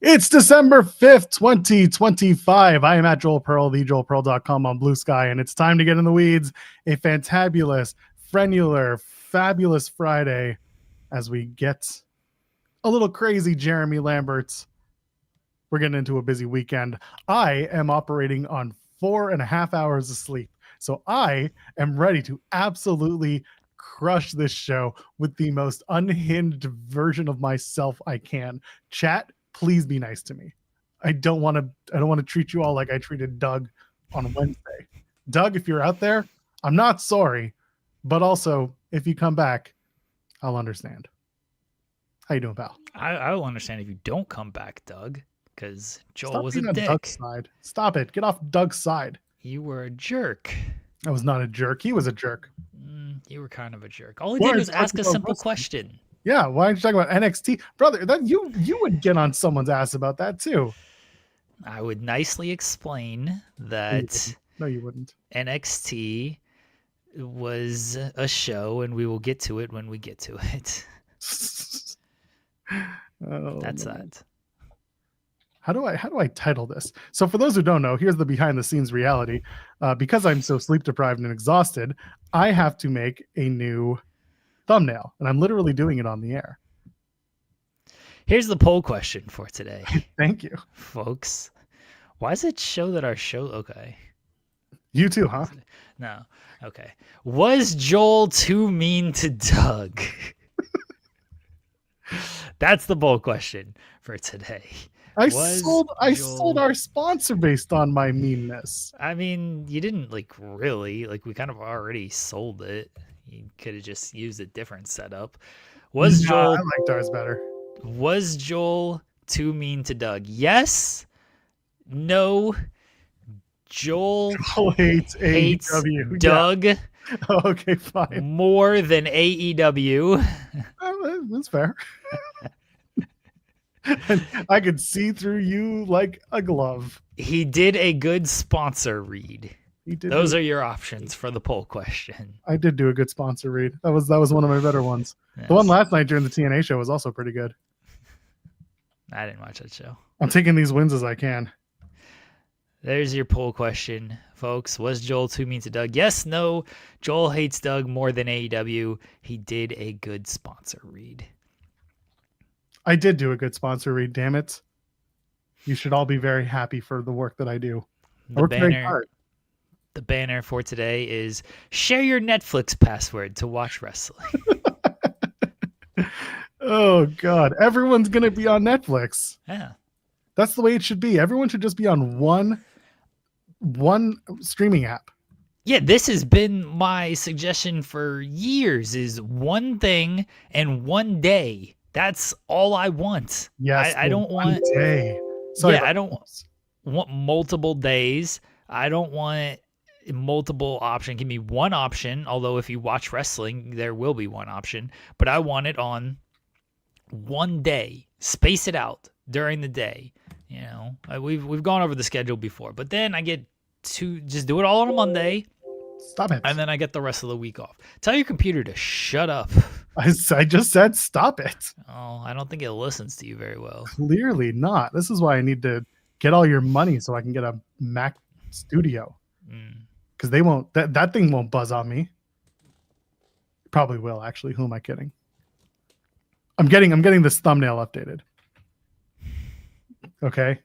It's December 5th, 2025. I am at Joel Pearl, thejoelpearl.com on Blue Sky, and it's time to get in the weeds. A fantabulous, frenular, fabulous Friday as we get a little crazy, Jeremy Lamberts. We're getting into a busy weekend. I am operating on 4.5 hours of sleep, so I am ready to absolutely crush this show with the most unhinged version of myself I can. Chat, please be nice to me. I don't want to treat you all like I treated Doug on Wednesday. Doug, if you're out there, I'm not sorry, but also if you come back, I'll understand. How you doing, pal? I will understand if you don't come back, Doug, because Joel Stop was being a on dick. Doug's side. Stop it. Get off Doug's side. You were a jerk. I was not a jerk. He was a jerk. You were kind of a jerk. All he did was ask a simple question. Yeah, why aren't you talking about NXT? Brother, that you would get on someone's ass about that too. I would nicely explain that No, you wouldn't. NXT was a show, and we will get to it when we get to it. That's that. How do I title this? So for those who don't know, here's the behind the scenes reality. Because I'm so sleep deprived and exhausted, I have to make a new thumbnail, and I'm literally doing it on the air. Here's the poll question for today. Thank you, folks. Why does it show that our show? Okay. You too, huh? No. Okay. Was Joel too mean to Doug? That's the poll question for today. I sold our sponsor based on my meanness. I mean, you didn't really we kind of already sold it. You could have just used a different setup. Joel? I liked ours better. Was Joel too mean to Doug? Yes. No. Joel hates AEW. Doug. Yeah. Okay, fine. More than AEW. That's fair. I could see through you like a glove. He did a good sponsor read. Those are your options for the poll question. I did do a good sponsor read. That was one of my better ones. Yes. The one last night during the TNA show was also pretty good. I didn't watch that show. I'm taking these wins as I can. There's your poll question, folks. Was Joel too mean to Doug? Yes, no. Joel hates Doug more than AEW. He did a good sponsor read. I did do a good sponsor read, damn it. You should all be very happy for the work that I do. I work very hard. The banner for today is share your Netflix password to watch wrestling. Oh, God. Everyone's going to be on Netflix. Yeah. That's the way it should be. Everyone should just be on one streaming app. Yeah, this has been my suggestion for years is one thing and one day. That's all I want. Yes, I don't want day. Sorry, I don't want multiple days. I don't want multiple option. Give me one option, although if you watch wrestling, there will be one option. But I want it on one day. Space it out during the day. You know, we've gone over the schedule before, but then I get to just do it all on a Monday. Stop it. And then I get the rest of the week off. Tell your computer to shut up. I just said stop it. Oh, I don't think it listens to you very well. Clearly not. This is why I need to get all your money so I can get a Mac Studio. Because they won't. That thing won't buzz on me. Probably will, actually. Who am I kidding? I'm getting this thumbnail updated. Okay,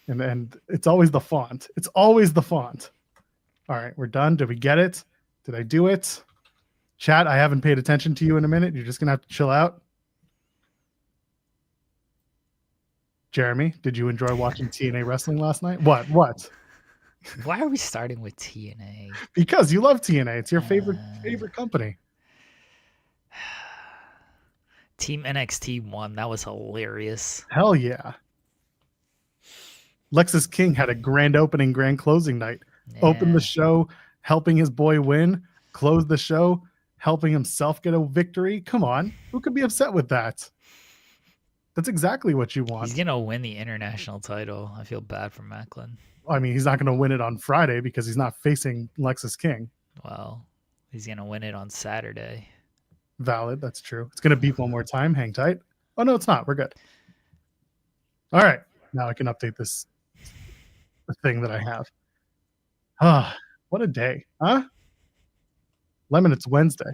and it's always the font. It's always the font. All right, we're done. Did we get it? Did I do it? Chat, I haven't paid attention to you in a minute. You're just going to have to chill out. Jeremy, did you enjoy watching TNA wrestling last night? What? Why are we starting with TNA? Because you love TNA. It's your favorite company. Team NXT won. That was hilarious. Hell yeah. Lexus King had a grand opening, grand closing night. Yeah. Opened the show, helping his boy win. Closed the show, helping himself get a victory. Come on. Who could be upset with that? That's exactly what you want. He's going to win the international title. I feel bad for Macklin. I mean, he's not going to win it on Friday because he's not facing Lexus King. Well, he's going to win it on Saturday. Valid. That's true. It's going to beep one more time. Hang tight. Oh, no, it's not. We're good. All right. Now I can update this thing that I have. Ah, what a day, huh? Lemon, it's Wednesday.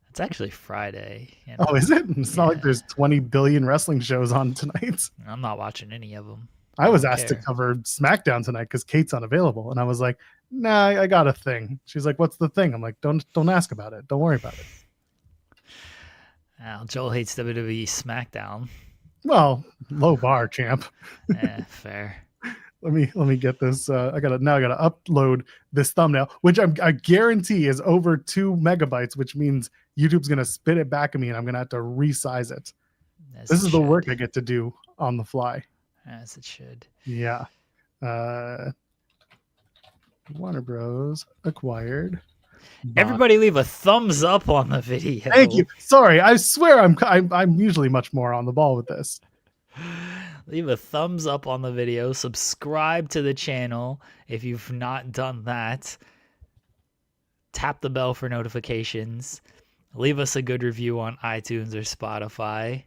It's actually Friday. Oh, is it? It's not like Yeah. there's 20 billion wrestling shows on tonight. I'm not watching any of them. I was don't asked to care. cover SmackDown tonight because Kate's unavailable, and I was like, "Nah, I got a thing." She's like, "What's the thing?" I'm like, "Don't ask about it. Don't worry about it." Joel hates WWE SmackDown. Well, low bar, champ. Fair. Let me get this. I gotta upload this thumbnail, which I guarantee is over 2 megabytes, which means YouTube's gonna spit it back at me, and I'm gonna have to resize it. This is the work I get to do on the fly. As it should. Yeah. Warner Bros. Acquired. Everybody leave a thumbs up on the video. Thank you. Sorry, I swear I'm usually much more on the ball with this. Leave a thumbs up on the video. Subscribe to the channel if you've not done that. Tap the bell for notifications. Leave us a good review on iTunes or Spotify.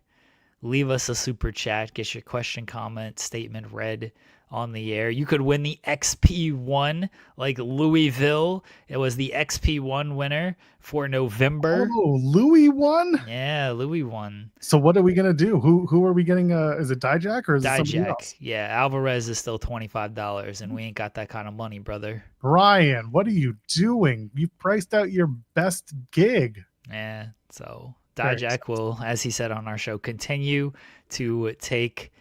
Leave us a super chat. Get your question, comment, statement read on the air. You could win the XP1 like Louisville. It was the XP1 winner for November. Oh, Louis won? Yeah, Louis won. So what are we going to do? Who are we getting? Is it Dijak or is it somebody else? Yeah, Alvarez is still $25 and we ain't got that kind of money, brother. Brian, what are you doing? You've priced out your best gig. Yeah, so Dijak will, as he said on our show, continue to take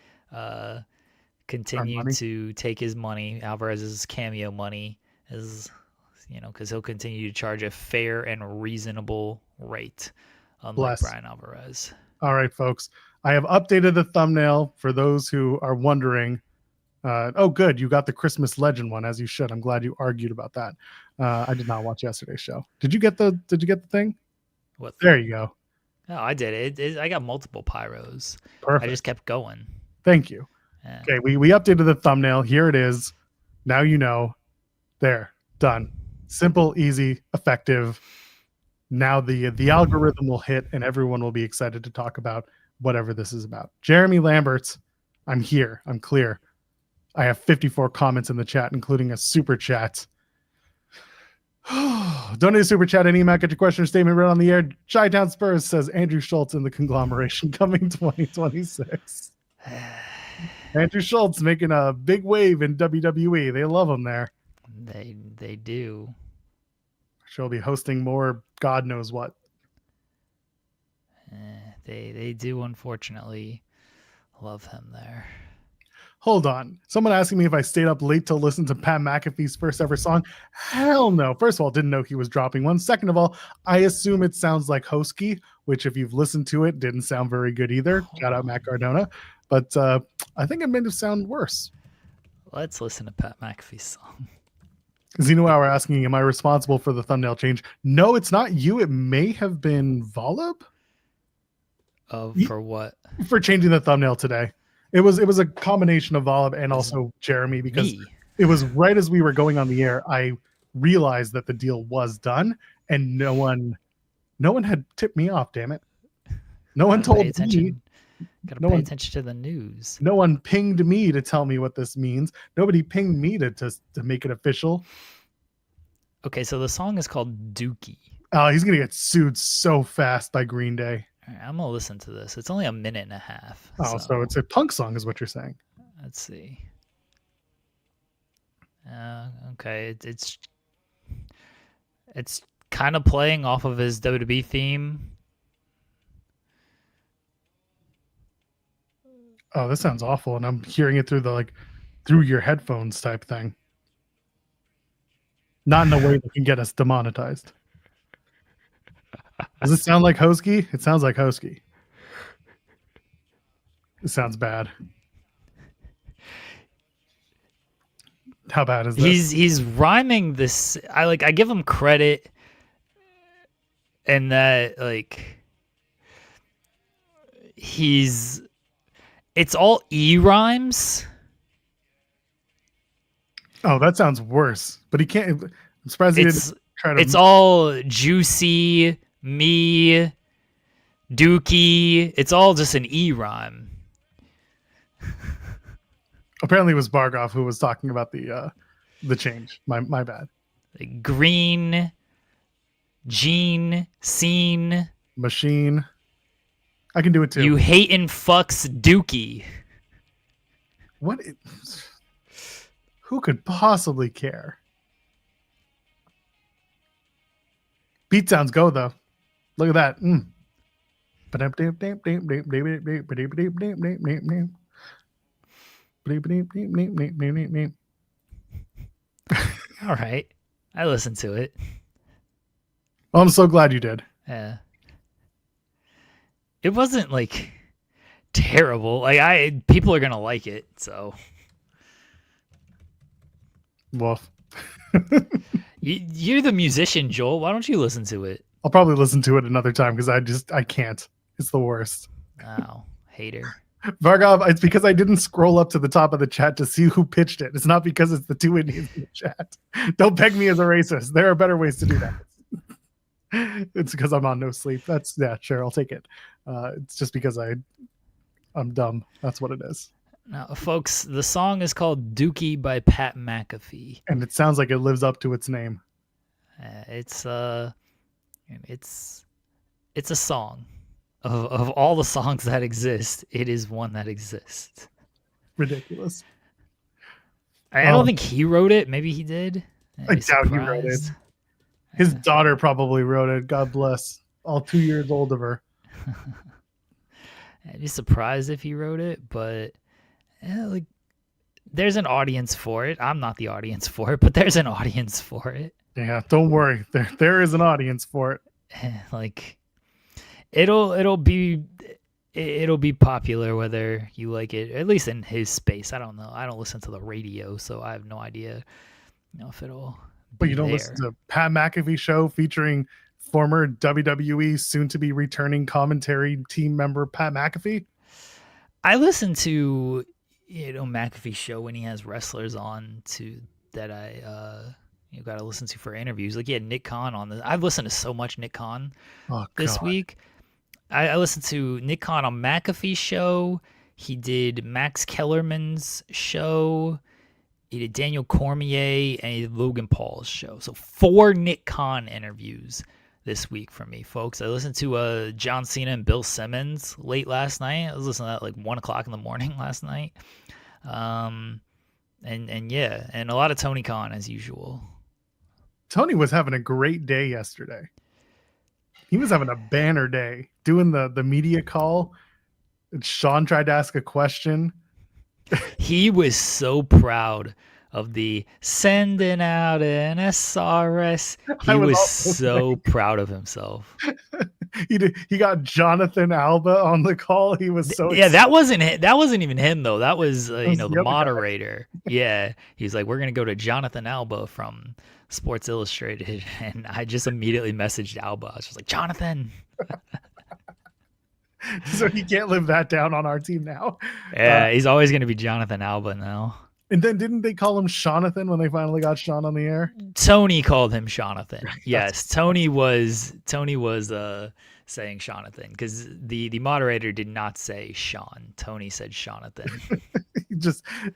his money, Alvarez's cameo money, because he'll continue to charge a fair and reasonable rate, unlike Brian Alvarez. All right, folks, I have updated the thumbnail for those who are wondering. Oh, good, you got the Christmas Legend one, as you should. I'm glad you argued about that. I did not watch yesterday's show. Did you get the thing? What? There you go. Oh, I did it. I got multiple pyros. Perfect. I just kept going. Thank you. Yeah. Okay, we updated the thumbnail. Here it is. Now you know. There, done. Simple, easy, effective. Now the algorithm will hit and everyone will be excited to talk about whatever this is about. Jeremy Lamberts, I'm here. I'm clear. I have 54 comments in the chat, including a super chat. Donate a super chat and email. Get your question or statement read on the air. Chi-Town Spurs says Andrew Schultz in the conglomeration coming 2026. Andrew Schultz making a big wave in WWE. They love him there. They do. She'll be hosting more God knows what. They do, unfortunately, love him there. Hold on. Someone asking me if I stayed up late to listen to Pat McAfee's first ever song. Hell no. First of all, didn't know he was dropping one. Second of all, I assume it sounds like Hosky, which if you've listened to it, didn't sound very good either. Shout out Matt Cardona. But I think it made it sound worse. Let's listen to Pat McAfee's song. Zeno Hour asking, am I responsible for the thumbnail change? No, it's not you. It may have been Volub. For what? For changing the thumbnail today. It was a combination of Volub and also Jeremy, because it was right as we were going on the air. I realized that the deal was done, and no one had tipped me off. Damn it! No one told me. Gotta pay attention to the news. No one pinged me to tell me what this means. Nobody pinged me to make it official. Okay, so the song is called Dookie. Oh, he's gonna get sued so fast by Green Day. All right, I'm gonna listen to this. It's only a minute and a half. Oh, so it's a punk song, is what you're saying? Let's see. Okay, it's kind of playing off of his WWE theme. Oh, this sounds awful, and I'm hearing it through your headphones type thing. Not in a way that can get us demonetized. Does it sound like Hosky? It sounds like Hosky. It sounds bad. How bad is this? He's rhyming this. I give him credit, and that it's all E rhymes. Oh, that sounds worse. But he can't. I'm surprised he didn't try to. It's all juicy, me, dookie. It's all just an E rhyme. Apparently, it was Bargoff who was talking about the change. My bad. Green, Gene, Scene. Machine. I can do it too. You hatin' fucks Dookie. What? Who could possibly care? Beatdowns go though. Look at that. All right. I listened to it. Well, I'm so glad you did. Yeah. It wasn't like terrible. Like people are gonna like it, so Woof. you're the musician, Joel. Why don't you listen to it? I'll probably listen to it another time because I can't. It's the worst. Oh, hater. Vargov, it's because I didn't scroll up to the top of the chat to see who pitched it. It's not because it's the two Indians in the chat. Don't peg me as a racist. There are better ways to do that. It's because I'm on no sleep. Sure, I'll take it. It's just because I'm dumb. That's what it is. Now, folks, the song is called Dookie by Pat McAfee. And it sounds like it lives up to its name. It's a song. Of all the songs that exist, it is one that exists. Ridiculous. I don't think he wrote it. Maybe he did. I doubt he wrote it. His daughter probably wrote it. God bless. All 2 years old of her. I'd be surprised if he wrote it, but like, there's an audience for it. I'm not the audience for it, but there's an audience for it. Yeah, don't worry. There is an audience for it. Like, it'll be popular whether you like it, at least in his space. I don't know. I don't listen to the radio, so I have no idea, if it'll. But you don't listen to Pat McAfee show featuring former WWE soon-to-be returning commentary team member Pat McAfee? I listen to McAfee show when he has wrestlers on that I got to listen to for interviews. Like he had Nick Khan on this. I've listened to so much Nick Khan this week. I listened to Nick Khan on McAfee's show. He did Max Kellerman's show. He did Daniel Cormier, and he did Logan Paul's show. So 4 Nick Khan interviews this week for me, folks. I listened to John Cena and Bill Simmons late last night. I was listening to that like 1 o'clock in the morning last night. And a lot of Tony Khan as usual. Tony was having a great day yesterday. He was having a banner day doing the media call. Sean tried to ask a question. He was so proud of the sending out an SRS. He was so proud of himself. He got Jonathan Alba on the call. He was so excited. That wasn't even him though. That was the moderator. Yeah, he's like, we're gonna go to Jonathan Alba from Sports Illustrated, and I just immediately messaged Alba. I was just like, Jonathan. So he can't live that down on our team now. Yeah, he's always going to be Jonathan Alba now. And then didn't they call him Jonathan when they finally got Sean on the air? Tony called him Jonathan. Yes, Tony was saying Jonathan because the moderator did not say Sean. Tony said Jonathan.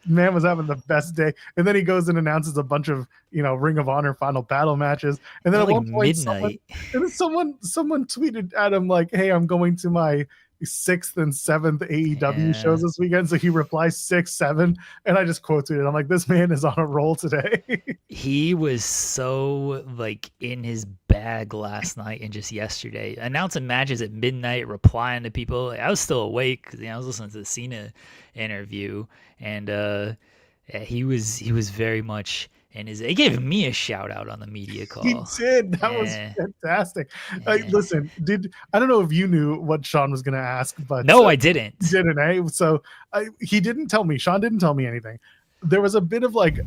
Man was having the best day. And then he goes and announces a bunch of Ring of Honor Final Battle matches. And then at one point, someone tweeted at him like, "Hey, I'm going to my 6th and 7th AEW shows this weekend." So he replies 6, 7, and I just quoted it. I'm like, this man is on a roll today. He was so like in his bag last night and just yesterday, announcing matches at midnight, replying to people. I was still awake because I was listening to the Cena interview, and he was very much. And he gave me a shout out on the media call. He did. That was fantastic. Listen, I don't know if you knew what Sean was going to ask, but no, I didn't. Didn't I? So he didn't tell me. Sean didn't tell me anything. There was a bit of like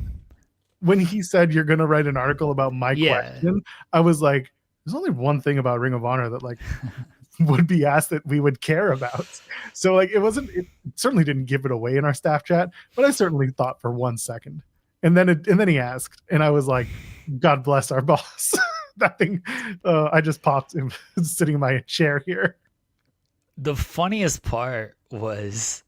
when he said you're going to write an article about my question. I was like, there's only one thing about Ring of Honor that like would be asked that we would care about. So like it certainly didn't give it away in our staff chat, but I certainly thought for 1 second. And then he asked, and I was like, God bless our boss. That thing, I just popped him sitting in my chair here. The funniest part was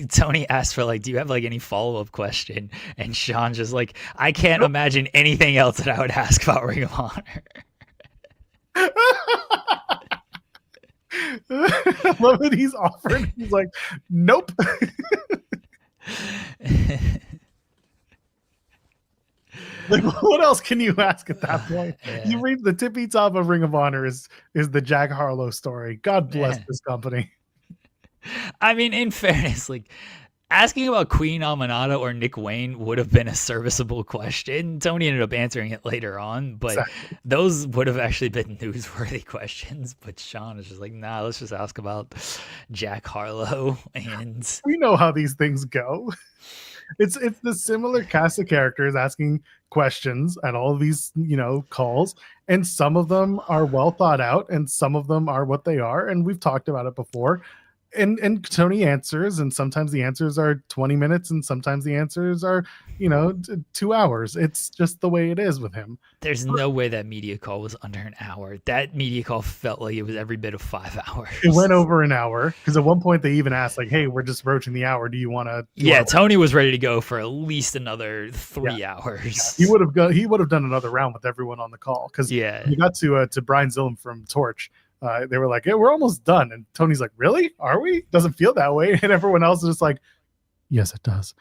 Tony asked for like, do you have like any follow up question? And Sean just like, I can't imagine anything else that I would ask about Ring of Honor. I love that he's offered. He's like, nope. Like, what else can you ask at that point? Yeah. You read the tippy top of Ring of Honor is the Jack Harlow story. God bless this company. I mean, in fairness, like asking about Queen Aminata or Nick Wayne would have been a serviceable question. Tony ended up answering it later on, but exactly. Those would have actually been newsworthy questions. But Sean is just like, nah, let's just ask about Jack Harlow. And we know how these things go. It's the similar cast of characters asking questions at all of these, calls, and some of them are well thought out and some of them are what they are, and we've talked about it before. And Tony answers, and sometimes the answers are 20 minutes and sometimes the answers are 2 hours. It's just the way it is with him. There's no way that media call was under an hour. That media call felt like it was every bit of 5 hours. It went over an hour because at one point they even asked like, hey, we're just approaching the hour, do you want to Tony was ready to go for at least another 3 hours. He would have done another round with everyone on the call because he got to Brian Zillum from Torch. They were like, hey, we're almost done. And Tony's like, really? Are we? Doesn't feel that way. And everyone else is just like, yes, it does.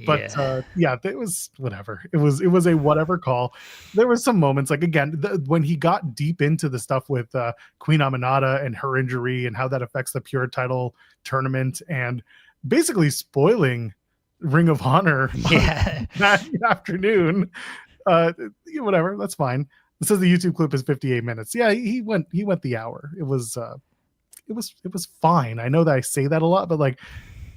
But it was whatever. It was a whatever call. There was some moments like, again, when he got deep into the stuff with Queen Aminata and her injury and how that affects the Pure title tournament and basically spoiling Ring of Honor that afternoon. Whatever. That's fine. It says the YouTube clip is 58 minutes. Yeah, he went the hour. It was fine. I know that I say that a lot, but like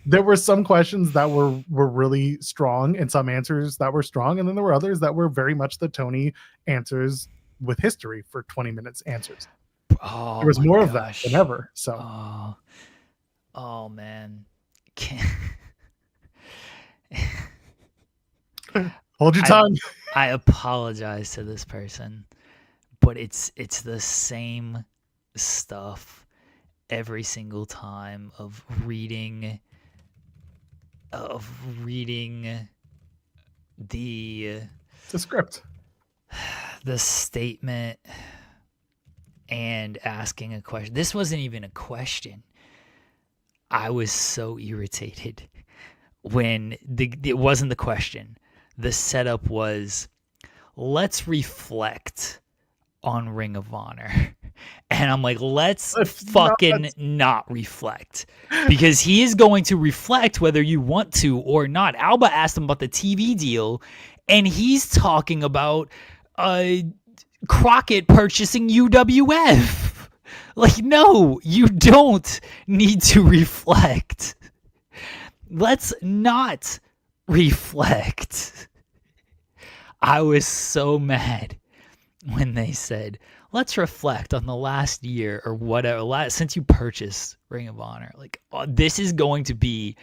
there were some questions that were really strong and some answers that were strong, and then there were others that were very much the Tony answers with history for 20 minutes answers. Oh, there was more of that than ever. So oh man. Hold your tongue. I apologize to this person, but it's the same stuff every single time of reading the script, the statement, and asking a question. This wasn't even a question. I was so irritated when it wasn't the question. The setup was, let's reflect on Ring of Honor. And I'm like, let's fucking not reflect. Because he is going to reflect whether you want to or not. Alba asked him about the TV deal, and he's talking about Crockett purchasing UWF. Like, no, you don't need to reflect. Let's not reflect. I was so mad when they said, let's reflect on the last year or whatever, since you purchased Ring of Honor. Like, this is going to be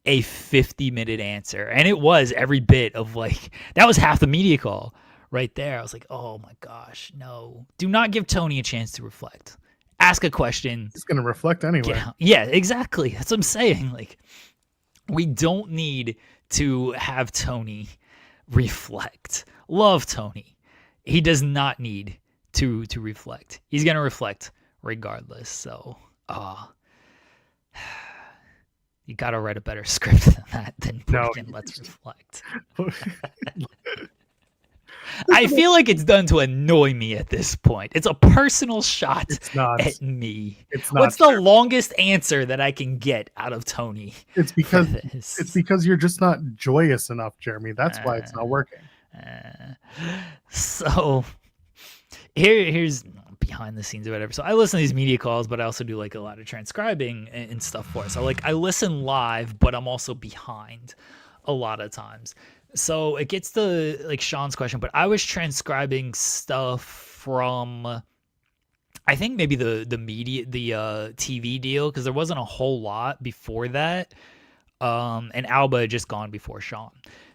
a 50-minute answer. And it was every bit of like, that was half the media call right there. I was like, oh my gosh, no. Do not give Tony a chance to reflect. Ask a question. He's going to reflect anyway. Yeah, exactly. That's what I'm saying. Like, we don't need to have Tony reflect. Love Tony. He does not need to reflect. He's going to reflect regardless. So, you got to write a better script than that than let's reflect. I feel like it's done to annoy me at this point. It's a personal shot at me. What's the longest answer that I can get out of Tony? It's because you're just not joyous enough, Jeremy. That's why it's not working. So here's behind the scenes or whatever. So I listen to these media calls, but I also do like a lot of transcribing and stuff for it. So like I listen live, but I'm also behind a lot of times. So it gets to like Sean's question, but I was transcribing stuff from, I think maybe the TV deal, because there wasn't a whole lot before that. And Alba had just gone before Sean.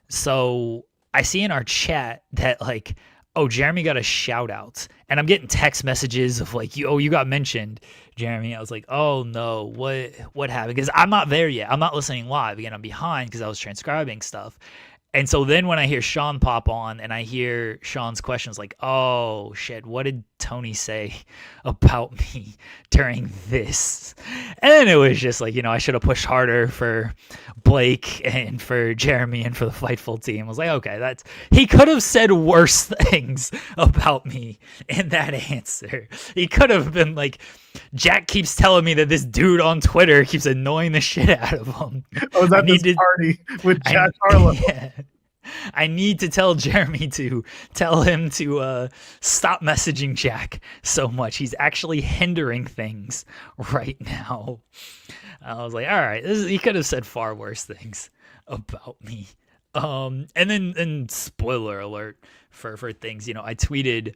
So I see in our chat that like Oh, Jeremy got a shout out, and I'm getting text messages of like, you got mentioned, Jeremy. I was like, oh no, what happened? Because I'm not there yet. I'm not listening live again. I'm behind because I was transcribing stuff. And so then when I hear Sean pop on and I hear Sean's questions, like, oh shit, what did Tony say about me during this? And then it was just like, I should have pushed harder for Blake and for Jeremy and for the Fightful team. I was like, okay, he could have said worse things about me in that answer. He could have been like, Jack keeps telling me that this dude on Twitter keeps annoying the shit out of him. I was at this party with Jack Harlow. Yeah. I need to tell Jeremy to tell him to stop messaging Jack so much. He's actually hindering things right now. I was like, all right, he could have said far worse things about me. And then spoiler alert for things, I tweeted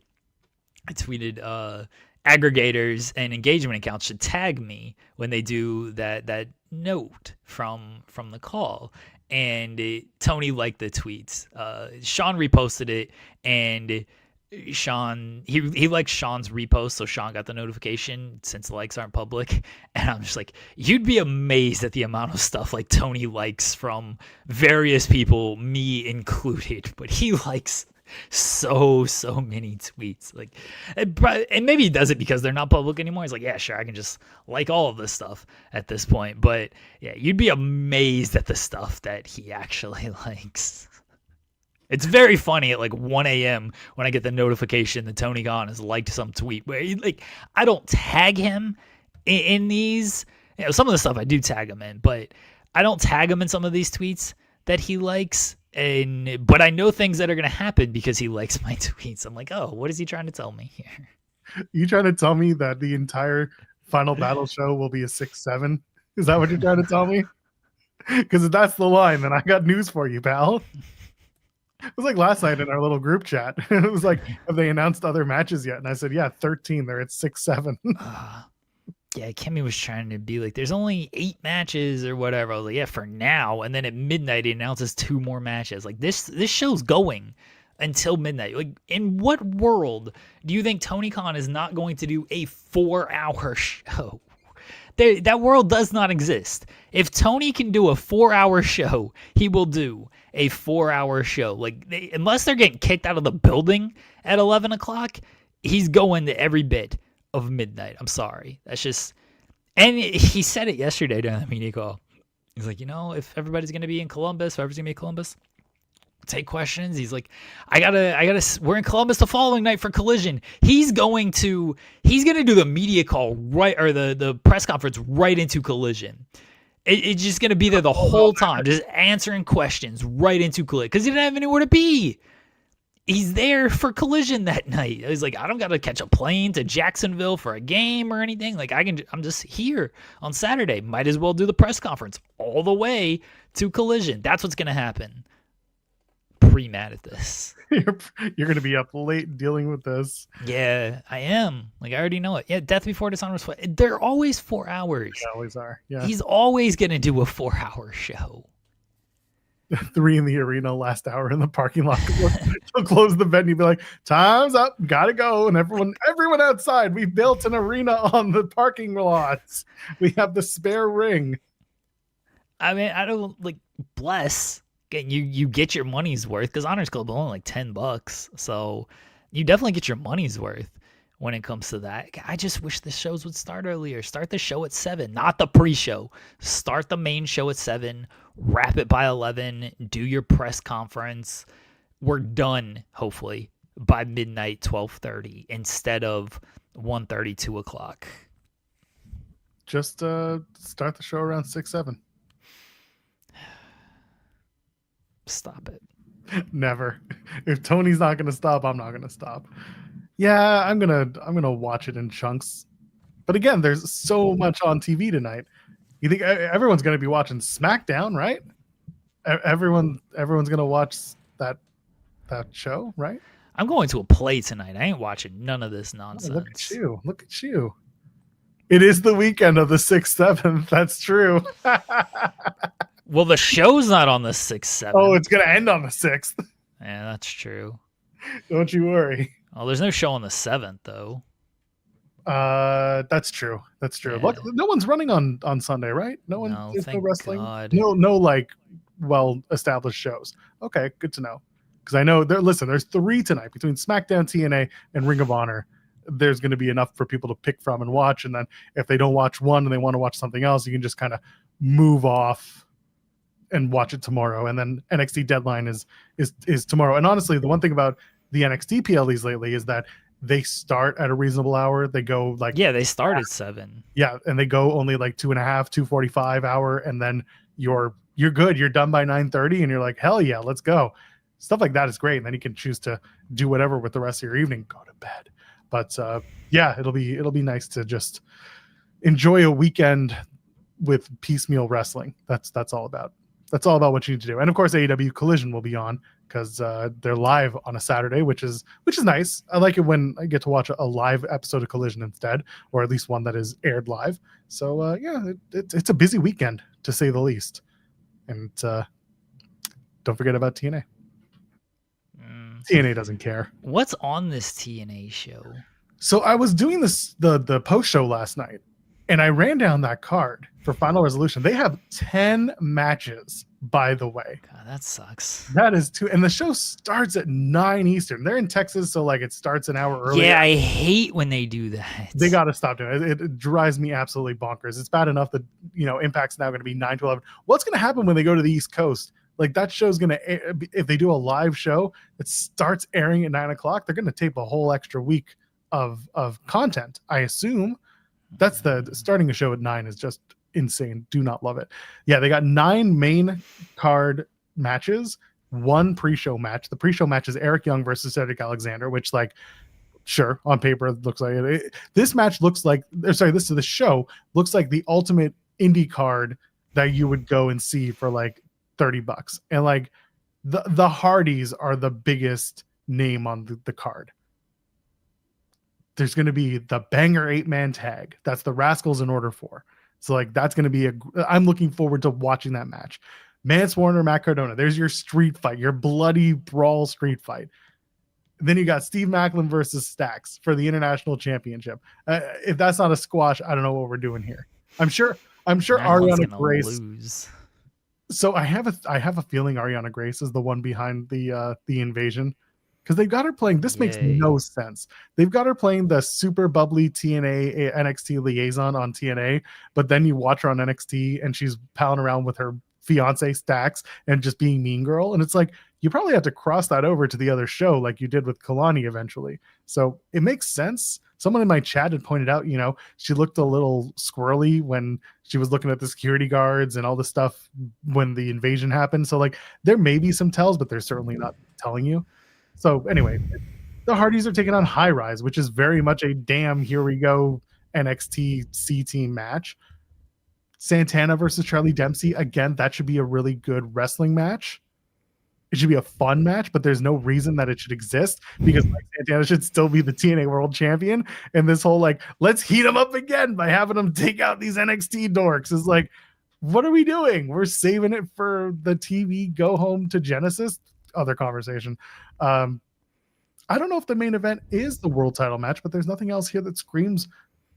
aggregators and engagement accounts should tag me when they do that note from the call. And Tony liked the tweets. Sean reposted it, and Sean he liked Sean's repost, so Sean got the notification since the likes aren't public. And I'm just like, you'd be amazed at the amount of stuff like Tony likes from various people, me included. But he likes so many tweets, like, and maybe he does it because they're not public anymore. He's like, yeah, sure, I can just like all of this stuff at this point. But yeah, you'd be amazed at the stuff that he actually likes. It's very funny at like 1 a.m. when I get the notification that Tony Khan has liked some tweet where I don't tag him in these. Some of the stuff I do tag him in, but I don't tag him in some of these tweets that he likes. But I know things that are going to happen because he likes my tweets. I'm like, oh, what is he trying to tell me here? You trying to tell me that the entire Final Battle show will be a 6-7? Is that what you're trying to tell me? Because if that's the line, then I got news for you, pal. It was like last night in our little group chat. It was like, have they announced other matches yet? And I said, yeah, 13. They're at 6-7. Yeah, Kimmy was trying to be like, there's only 8 matches or whatever. I was like, yeah, for now. And then at midnight, he announces 2 more matches. Like, this show's going until midnight. Like, in what world do you think Tony Khan is not going to do a 4-hour show? That world does not exist. If Tony can do a 4-hour show, he will do a 4-hour show. Like, unless they're getting kicked out of the building at 11 o'clock, he's going to every bit of midnight. I'm sorry. That's just, and he said it yesterday during the media call. He's like, if everybody's going to be in Columbus, if everybody's going to be in Columbus, take questions. He's like, we're in Columbus the following night for Collision. He's going to do the media call right, or the press conference right into Collision. It's just going to be there the whole time, just answering questions right into Collision because he didn't have anywhere to be. He's there for Collision that night. He's like, I don't got to catch a plane to Jacksonville for a game or anything. Like, I'm just here on Saturday. Might as well do the press conference all the way to Collision. That's what's going to happen. Pretty mad at this. You're going to be up late dealing with this. Yeah, I am. Like, I already know it. Yeah, Death Before Dishonor was 4. They're always 4 hours. They always are. Yeah. He's always going to do a 4-hour show. 3 in the arena, last hour in the parking lot. He'll close the venue, be like, time's up, gotta go. And everyone outside, we built an arena on the parking lots. We have the spare ring. I mean, I don't bless. You get your money's worth because Honors Club is only like $10. So you definitely get your money's worth when it comes to that. I just wish the shows would start earlier. Start the show at 7, not the pre-show. Start the main show at 7, wrap it by 11, do your press conference. We're done, hopefully, by midnight, 12:30, instead of 1:30, 2 o'clock. Just start the show around 6-7. Stop it. Never. If Tony's not going to stop, I'm not going to stop. Yeah, I'm gonna watch it in chunks. But again, there's so much on TV tonight. You think everyone's gonna be watching SmackDown, right? Everyone's gonna watch that show, right? I'm going to a play tonight. I ain't watching none of this nonsense. Oh, look at you. It is the weekend of the 6th, 7th. That's true. Well, the show's not on the 6th, 7th. Oh, it's gonna end on the 6th. Yeah, that's true. Don't you worry. Oh, there's no show on the 7th though. That's true. That's true. Yeah. Look, no one's running on Sunday, right? No one. No, There's no thank wrestling. God. No, like well established shows. Okay, good to know. Because I know there's 3 tonight between SmackDown, TNA, and Ring of Honor. There's going to be enough for people to pick from and watch. And then if they don't watch one and they want to watch something else, you can just kind of move off and watch it tomorrow. And then NXT deadline is tomorrow. And honestly, the one thing about the NXT PLEs lately is that they start at a reasonable hour. They go like they start at 7. yeah, and they go only like 2.5, 2:45 hour, and then you're good. You're done by 9:30, and you're like, hell yeah, let's go. Stuff like that is great, and then you can choose to do whatever with the rest of your evening. Go to bed, but yeah, it'll be nice to just enjoy a weekend with piecemeal wrestling. That's all about. That's all about what you need to do. And of course, AEW Collision will be on because they're live on a Saturday, which is nice. I like it when I get to watch a live episode of Collision instead, or at least one that is aired live. So yeah, it's a busy weekend to say the least. And don't forget about TNA. TNA doesn't care. What's on this TNA show? So I was doing the post show last night, and I ran down that card for Final Resolution. They have 10 matches, by the way. God, that sucks. That is too. And the show starts at 9 Eastern. They're in Texas, so like it starts an hour earlier. Yeah, I hate when they do that. They got to stop doing it. It drives me absolutely bonkers. It's bad enough that, Impact's now going to be 9 to 11. What's going to happen when they go to the East Coast? Like that show's going to, if they do a live show that starts airing at 9 o'clock, they're going to tape a whole extra week of content, I assume. That's the starting a show at 9 is just insane. Do not love it. Yeah, they got 9 main card matches, 1 pre-show match. The pre-show match is Eric Young versus Cedric Alexander, which like sure on paper it looks like it. This match looks like this show looks like the ultimate indie card that you would go and see for like $30. And like the Hardys are the biggest name on the card. There's going to be the banger 8-man tag. That's the Rascals in Order 4. So like that's going to be I'm looking forward to watching that match. Mance Warner, Matt Cardona. There's your street fight, your bloody brawl street fight. Then you got Steve Macklin versus Stax for the International Championship. If that's not a squash, I don't know what we're doing here. I'm sure Ariana Grace lose. So I have a feeling Ariana Grace is the one behind the invasion. Because they've got her playing. This makes no sense. They've got her playing the super bubbly TNA NXT liaison on TNA, but then you watch her on NXT and she's palling around with her fiance Stax and just being mean girl. And it's like you probably have to cross that over to the other show like you did with Kalani eventually. So it makes sense. Someone in my chat had pointed out, she looked a little squirrely when she was looking at the security guards and all the stuff when the invasion happened. So like there may be some tells, but they're certainly not telling you. So anyway, the Hardys are taking on High Rise, which is very much a damn here we go NXT C team match. Santana versus Charlie Dempsey. Again, that should be a really good wrestling match. It should be a fun match, but there's no reason that it should exist because Mike Santana should still be the TNA World Champion. And this whole like, let's heat him up again by having him take out these NXT dorks is like, what are we doing? We're saving it for the TV go home to Genesis. Other conversation. I don't know if the main event is the world title match, but there's nothing else here that screams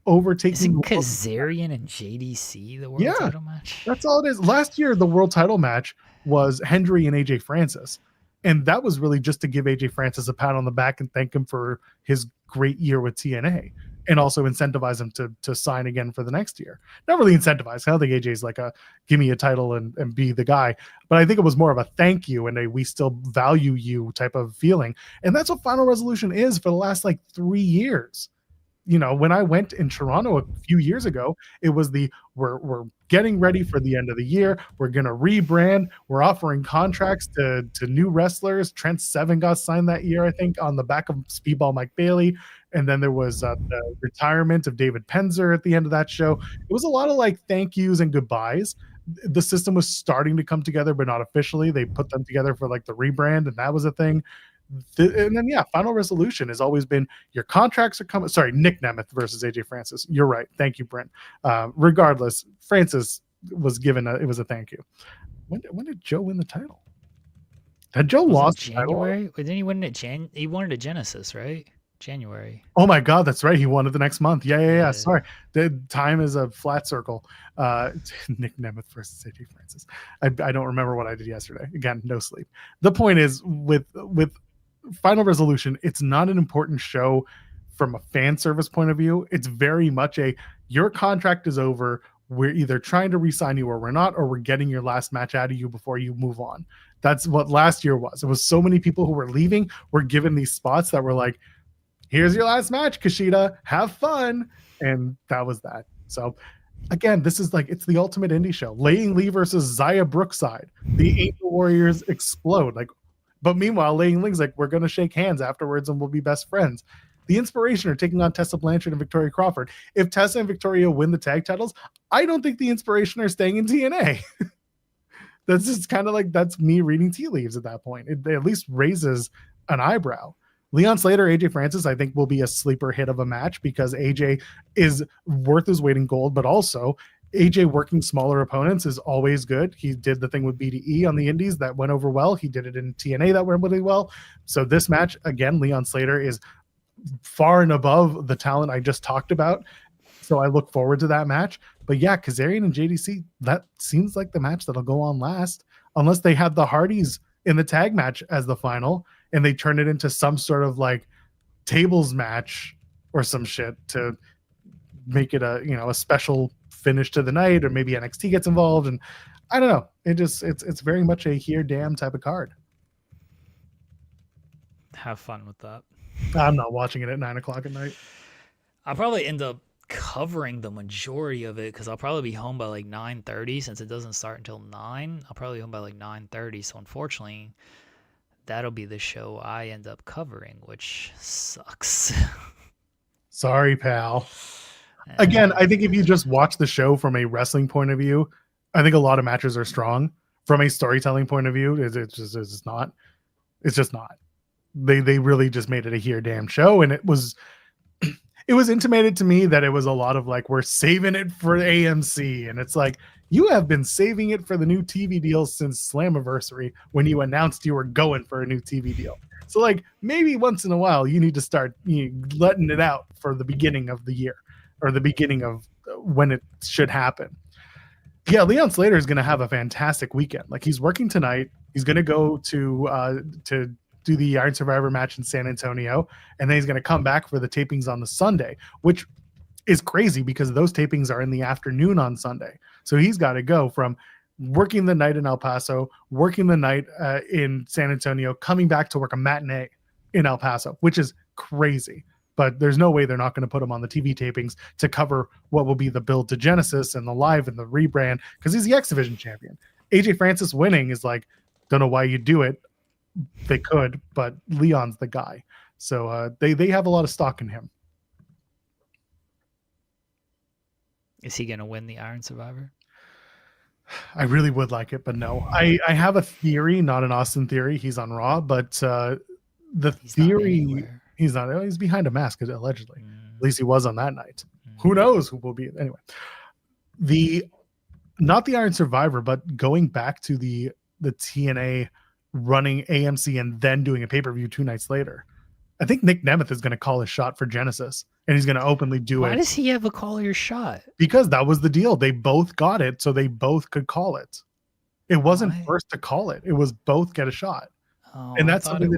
overtaking. Isn't Kazarian and JDC the world title match? That's all it is. Last year, the world title match was Hendry and AJ Francis. And that was really just to give AJ Francis a pat on the back and thank him for his great year with TNA. And also incentivize him to sign again for the next year. Not really incentivize. I don't think AJ's like a give me a title and be the guy. But I think it was more of a thank you and a we still value you type of feeling. And that's what Final Resolution is for the last like 3 years. When I went in Toronto a few years ago, it was we're getting ready for the end of the year. We're going to rebrand. We're offering contracts to new wrestlers. Trent Seven got signed that year, I think, on the back of Speedball Mike Bailey. And then there was the retirement of David Penzer at the end of that show. It was a lot of like thank yous and goodbyes. The system was starting to come together, but not officially. They put them together for like the rebrand, and that was a thing. And then Final Resolution has always been your contracts are coming. Sorry, Nick Nemeth versus AJ Francis. You're right. Thank you, Brent. Regardless, Francis was given it was a thank you. When did Joe win the title? Had Joe Was it lost the title? January? Didn't he win it? He won it at Genesis, right? January. Oh my God, that's right. He won it the next month. Yeah. Yeah. Sorry, the time is a flat circle. Nick Nemeth versus AJ Francis. I don't remember what I did yesterday. Again, no sleep. The point is, with Final Resolution, it's not an important show from a fan service point of view. It's very much your contract is over. We're either trying to re-sign you or we're not, or we're getting your last match out of you before you move on. That's what last year was. It was so many people who were leaving were given these spots that were like, here's your last match, Kushida. Have fun. And that was that. So again, this is like, it's the ultimate indie show. Laying Lee versus Zaya Brookside. The Angel Warriors explode. Like, but meanwhile, Laying Lee's like, we're gonna shake hands afterwards and we'll be best friends. The Inspiration are taking on Tessa Blanchard and Victoria Crawford. If Tessa and Victoria win the tag titles, I don't think the Inspiration are staying in TNA. That's just kind of like, that's me reading tea leaves at that point. It at least raises an eyebrow. Leon Slater, AJ Francis, I think will be a sleeper hit of a match because AJ is worth his weight in gold, but also AJ working smaller opponents is always good. He did the thing with BDE on the Indies that went over well. He did it in TNA that went really well. So this match, again, Leon Slater is far and above the talent I just talked about. So I look forward to that match. But yeah, Kazarian and JDC, that seems like the match that'll go on last, unless they have the Hardys in the tag match as the final and they turn it into some sort of like tables match or some shit to make it a special finish to the night, or maybe NXT gets involved. And I don't know. It's very much a here damn type of card. Have fun with that. I'm not watching it at 9:00 at night. I'll probably end up covering the majority of it because I'll probably be home by like 9:30 since it doesn't start until 9. I'll probably be home by like 9:30. So unfortunately, that'll be the show I end up covering, which sucks. Sorry, pal. Again, I think if you just watch the show from a wrestling point of view, I think a lot of matches are strong. From a storytelling point of view, it's just not. It's just not. They really just made it a here damn show, and it was intimated to me that it was a lot of like, we're saving it for AMC, and it's like, you have been saving it for the new TV deal since Slammiversary when you announced you were going for a new TV deal. So like, maybe once in a while you need to start letting it out for the beginning of the year or the beginning of when it should happen. Yeah, Leon Slater is going to have a fantastic weekend. Like, he's working tonight. He's going to go to do the Iron Survivor match in San Antonio, and then he's going to come back for the tapings on the Sunday, which is crazy because those tapings are in the afternoon on Sunday. So he's got to go from working the night in El Paso, working the night in San Antonio, coming back to work a matinee in El Paso, which is crazy. But there's no way they're not going to put him on the TV tapings to cover what will be the build to Genesis and the live and the rebrand, because he's the X Division champion. AJ Francis winning is like, don't know why you do it. They could, but Leon's the guy. So they have a lot of stock in him. Is he going to win the Iron Survivor? I really would like it, but no. I have a theory, not an Austin theory. He's on Raw, but the theory, he's not. He's behind a mask, allegedly. At least he was on that night. Who knows who will be? Anyway, not the Iron Survivor, but going back to the TNA running AMC and then doing a pay-per-view 2 nights later. I think Nick Nemeth is going to call his shot for Genesis, and he's going to openly do it. Why does he have a call your shot? Because that was the deal. They both got it, so they both could call it. It wasn't first to call it. It was both get a shot. Oh, and that's something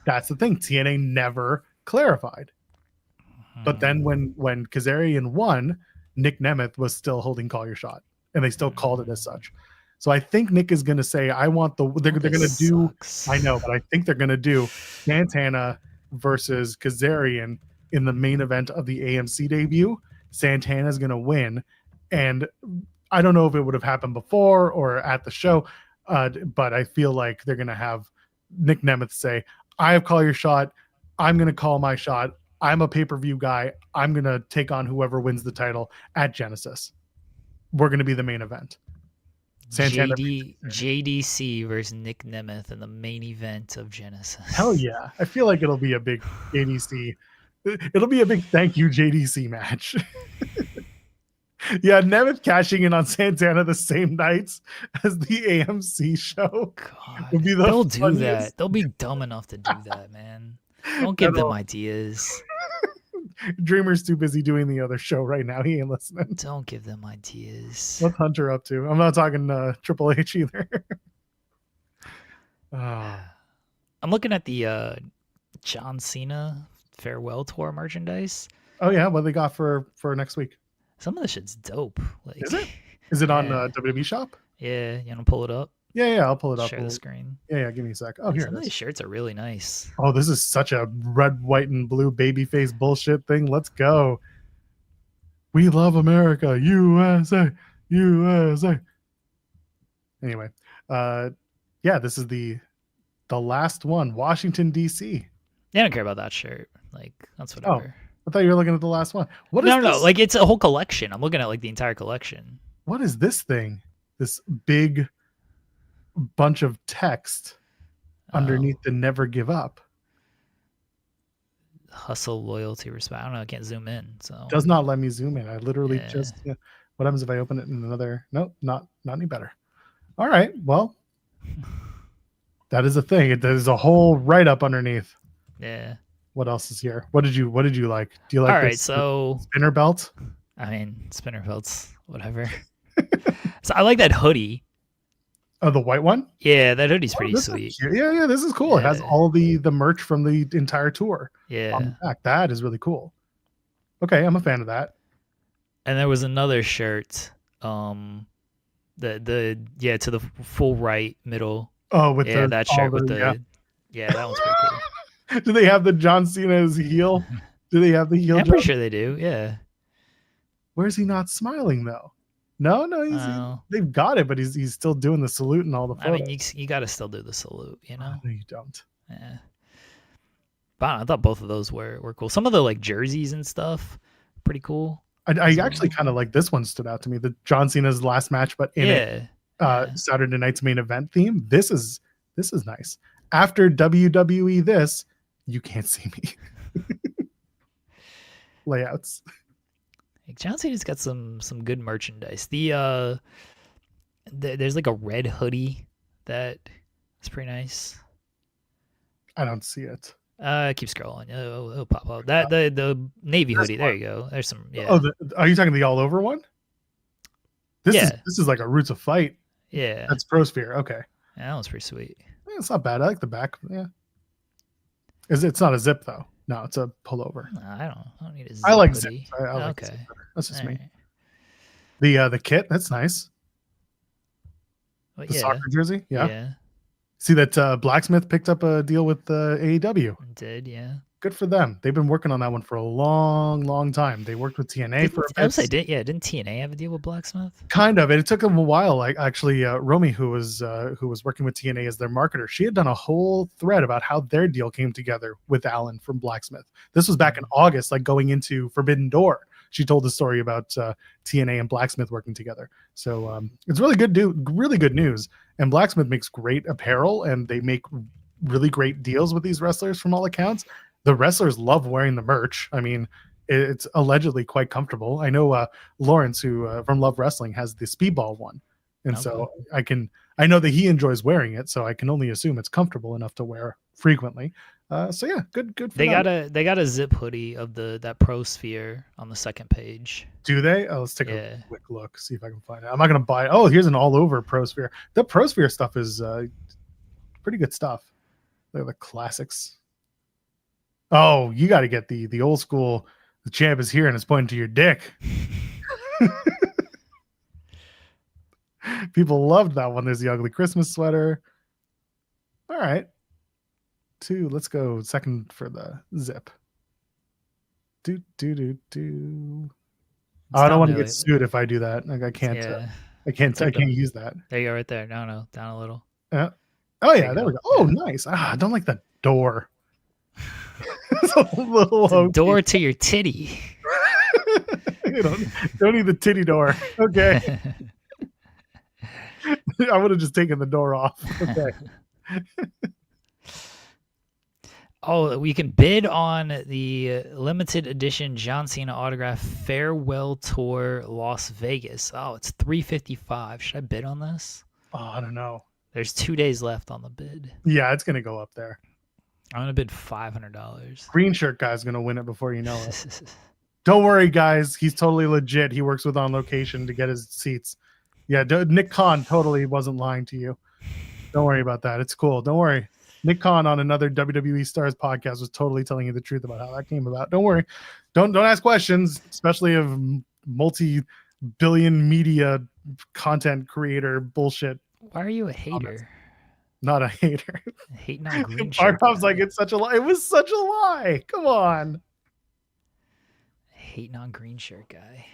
that's the thing. TNA never clarified. But then when Kazarian won, Nick Nemeth was still holding call your shot, and they still called it as such. So I think Nick is going to say, I want they're going to do, I know, but I think they're going to do Santana versus Kazarian in the main event of the AMC debut. Santana's going to win. And I don't know if it would have happened before or at the show, but I feel like they're going to have Nick Nemeth say, I have call your shot. I'm going to call my shot. I'm a pay-per-view guy. I'm going to take on whoever wins the title at Genesis. We're going to be the main event. JDC versus Nick Nemeth in the main event of Genesis. Hell yeah. I feel like it'll be a big JDC. It'll be a big thank you JDC match. Yeah, Nemeth cashing in on Santana the same nights as the AMC show would God, be the they'll do funniest. that. They'll be dumb enough to do that, man. Don't give them That'll- ideas. Dreamer's too busy doing the other show right now. He ain't listening. Don't give them ideas. What's Hunter up to? I'm not talking Triple H either. Oh. I'm looking at the John Cena farewell tour merchandise. Oh yeah, what they got for next week? Some of the shit's dope. Like, Is it? Is it on Yeah. WWE Shop? Yeah, you wanna pull it up? Yeah, I'll pull it up. Share the screen. Yeah, give me a sec. Oh, here Some it of these is. shirts are really nice. Oh, this is such a red, white, and blue babyface bullshit thing. Let's go. We love America, USA, USA. Anyway, yeah, this is the last one, Washington D.C. Yeah, I don't care about that shirt. Like, that's whatever. I thought you were looking at the last one. What is No, this? like it's a whole collection. I'm looking at like the entire collection. What is this thing? This big bunch of text underneath the never give up. Hustle, loyalty, respect. I don't know. I can't zoom in. So Does not let me zoom in. I literally Yeah. just. What happens if I open it in another? Nope, not any better. All right, well, that is a thing. There's a whole write up underneath. yeah. What else is here? What did you like? Do you like All right. this So spinner belt? I mean, spinner belts, whatever. So I like that hoodie. Oh, the white one? Yeah, that hoodie's Oh, pretty this is sweet. cute. Yeah, this is cool. It has Yeah. all the merch from the entire tour on Yeah. the back. That is really cool. Okay, I'm a fan of that. And there was another shirt. To the full right middle. Oh, with Yeah, the that all shirt with the- the yeah, that one's pretty cool. Do they have the John Cena as heel? Do they have the heel? I'm pretty John- sure they do. Yeah. Where's he not smiling though? No, Oh. they've got it, but he's still doing the salute and all the I photos. mean, you got to still do the salute, you know? No, you don't. Yeah. But I thought both of those were cool. Some of the like jerseys and stuff, pretty cool. I actually kind of like this one stood out to me. The John Cena's last match, but in it, Yeah. Saturday night's main event theme. This is nice. After WWE, this you can't see me. Layouts. Like, John Cena's got some good merchandise. There's like a red hoodie that is pretty nice. I don't see it. Keep scrolling. It'll pop up. That the navy This hoodie. There you go. There's some. Yeah. Oh, are you talking the all over one? Yeah. This is like a Roots of Fight. Yeah. That's ProSphere. Okay. Yeah, that one's pretty sweet. Yeah, it's not bad. I like the back. Yeah. It's not a zip though. No, it's a pullover. No, I don't need a zip I like hoodie. zips. I like Okay. zips better. That's just All me. right. The kit, that's nice. Well, The yeah. soccer jersey. Yeah. Yeah. See that Blacksmith picked up a deal with AEW. It did. Yeah. Good for them. They've been working on that one for a long, long time. They worked with TNA for a I was bit. like, didn't TNA have a deal with Blacksmith? Kind of. It took them a while. Like actually, Romy, who was working with TNA as their marketer, she had done a whole thread about how their deal came together with Alan from Blacksmith. This was back in August, like going into Forbidden Door. She told the story about TNA and Blacksmith working together. So it's really good news. And Blacksmith makes great apparel, and they make really great deals with these wrestlers from all accounts. The wrestlers love wearing the merch. I mean, it's allegedly quite comfortable. I know Lawrence, who from Love Wrestling, has the Speedball one, and so I know that he enjoys wearing it. So I can only assume it's comfortable enough to wear frequently. So yeah, good. For They them. got a zip hoodie of that ProSphere on the second page. Do they? Oh, let's take Yeah. a quick look, see if I can find it. I'm not gonna buy it. Oh, here's an all over ProSphere. The ProSphere stuff is pretty good stuff. They're the classics. Oh, you got to get the old school. The champ is here and it's pointing to your dick. People loved that one. There's the ugly Christmas sweater. All right. Let's go second for the zip. Do. Oh, I don't want to get sued if I do that. Like I can't. Yeah. I can't use that. There you go, right there. No, down a little. Oh yeah, you there go. we go. Oh, nice. I don't like that door. It's a little It's a door to your titty. You don't need the titty door. Okay. I would have just taken the door off. Okay. Oh, we can bid on the limited edition John Cena autograph farewell tour Las Vegas. Oh, it's $355. Should I bid on this? Oh, I don't know. There's 2 days left on the bid. Yeah, it's gonna go up there. I'm gonna bid $500. Green shirt guy's gonna win it before you know it. Don't worry, guys. He's totally legit. He works with On Location to get his seats. Yeah, Nick Khan totally wasn't lying to you. Don't worry about that. It's cool. Don't worry. Nick Khan on another WWE Stars podcast was totally telling you the truth about how that came about. Don't worry. Don't ask questions, especially of multi-billion media content creator bullshit. Why are you a hater? Not a hater. Hating on green shirt. Artov's like, it's such a lie. It was such a lie. Come on. Hating on green shirt guy.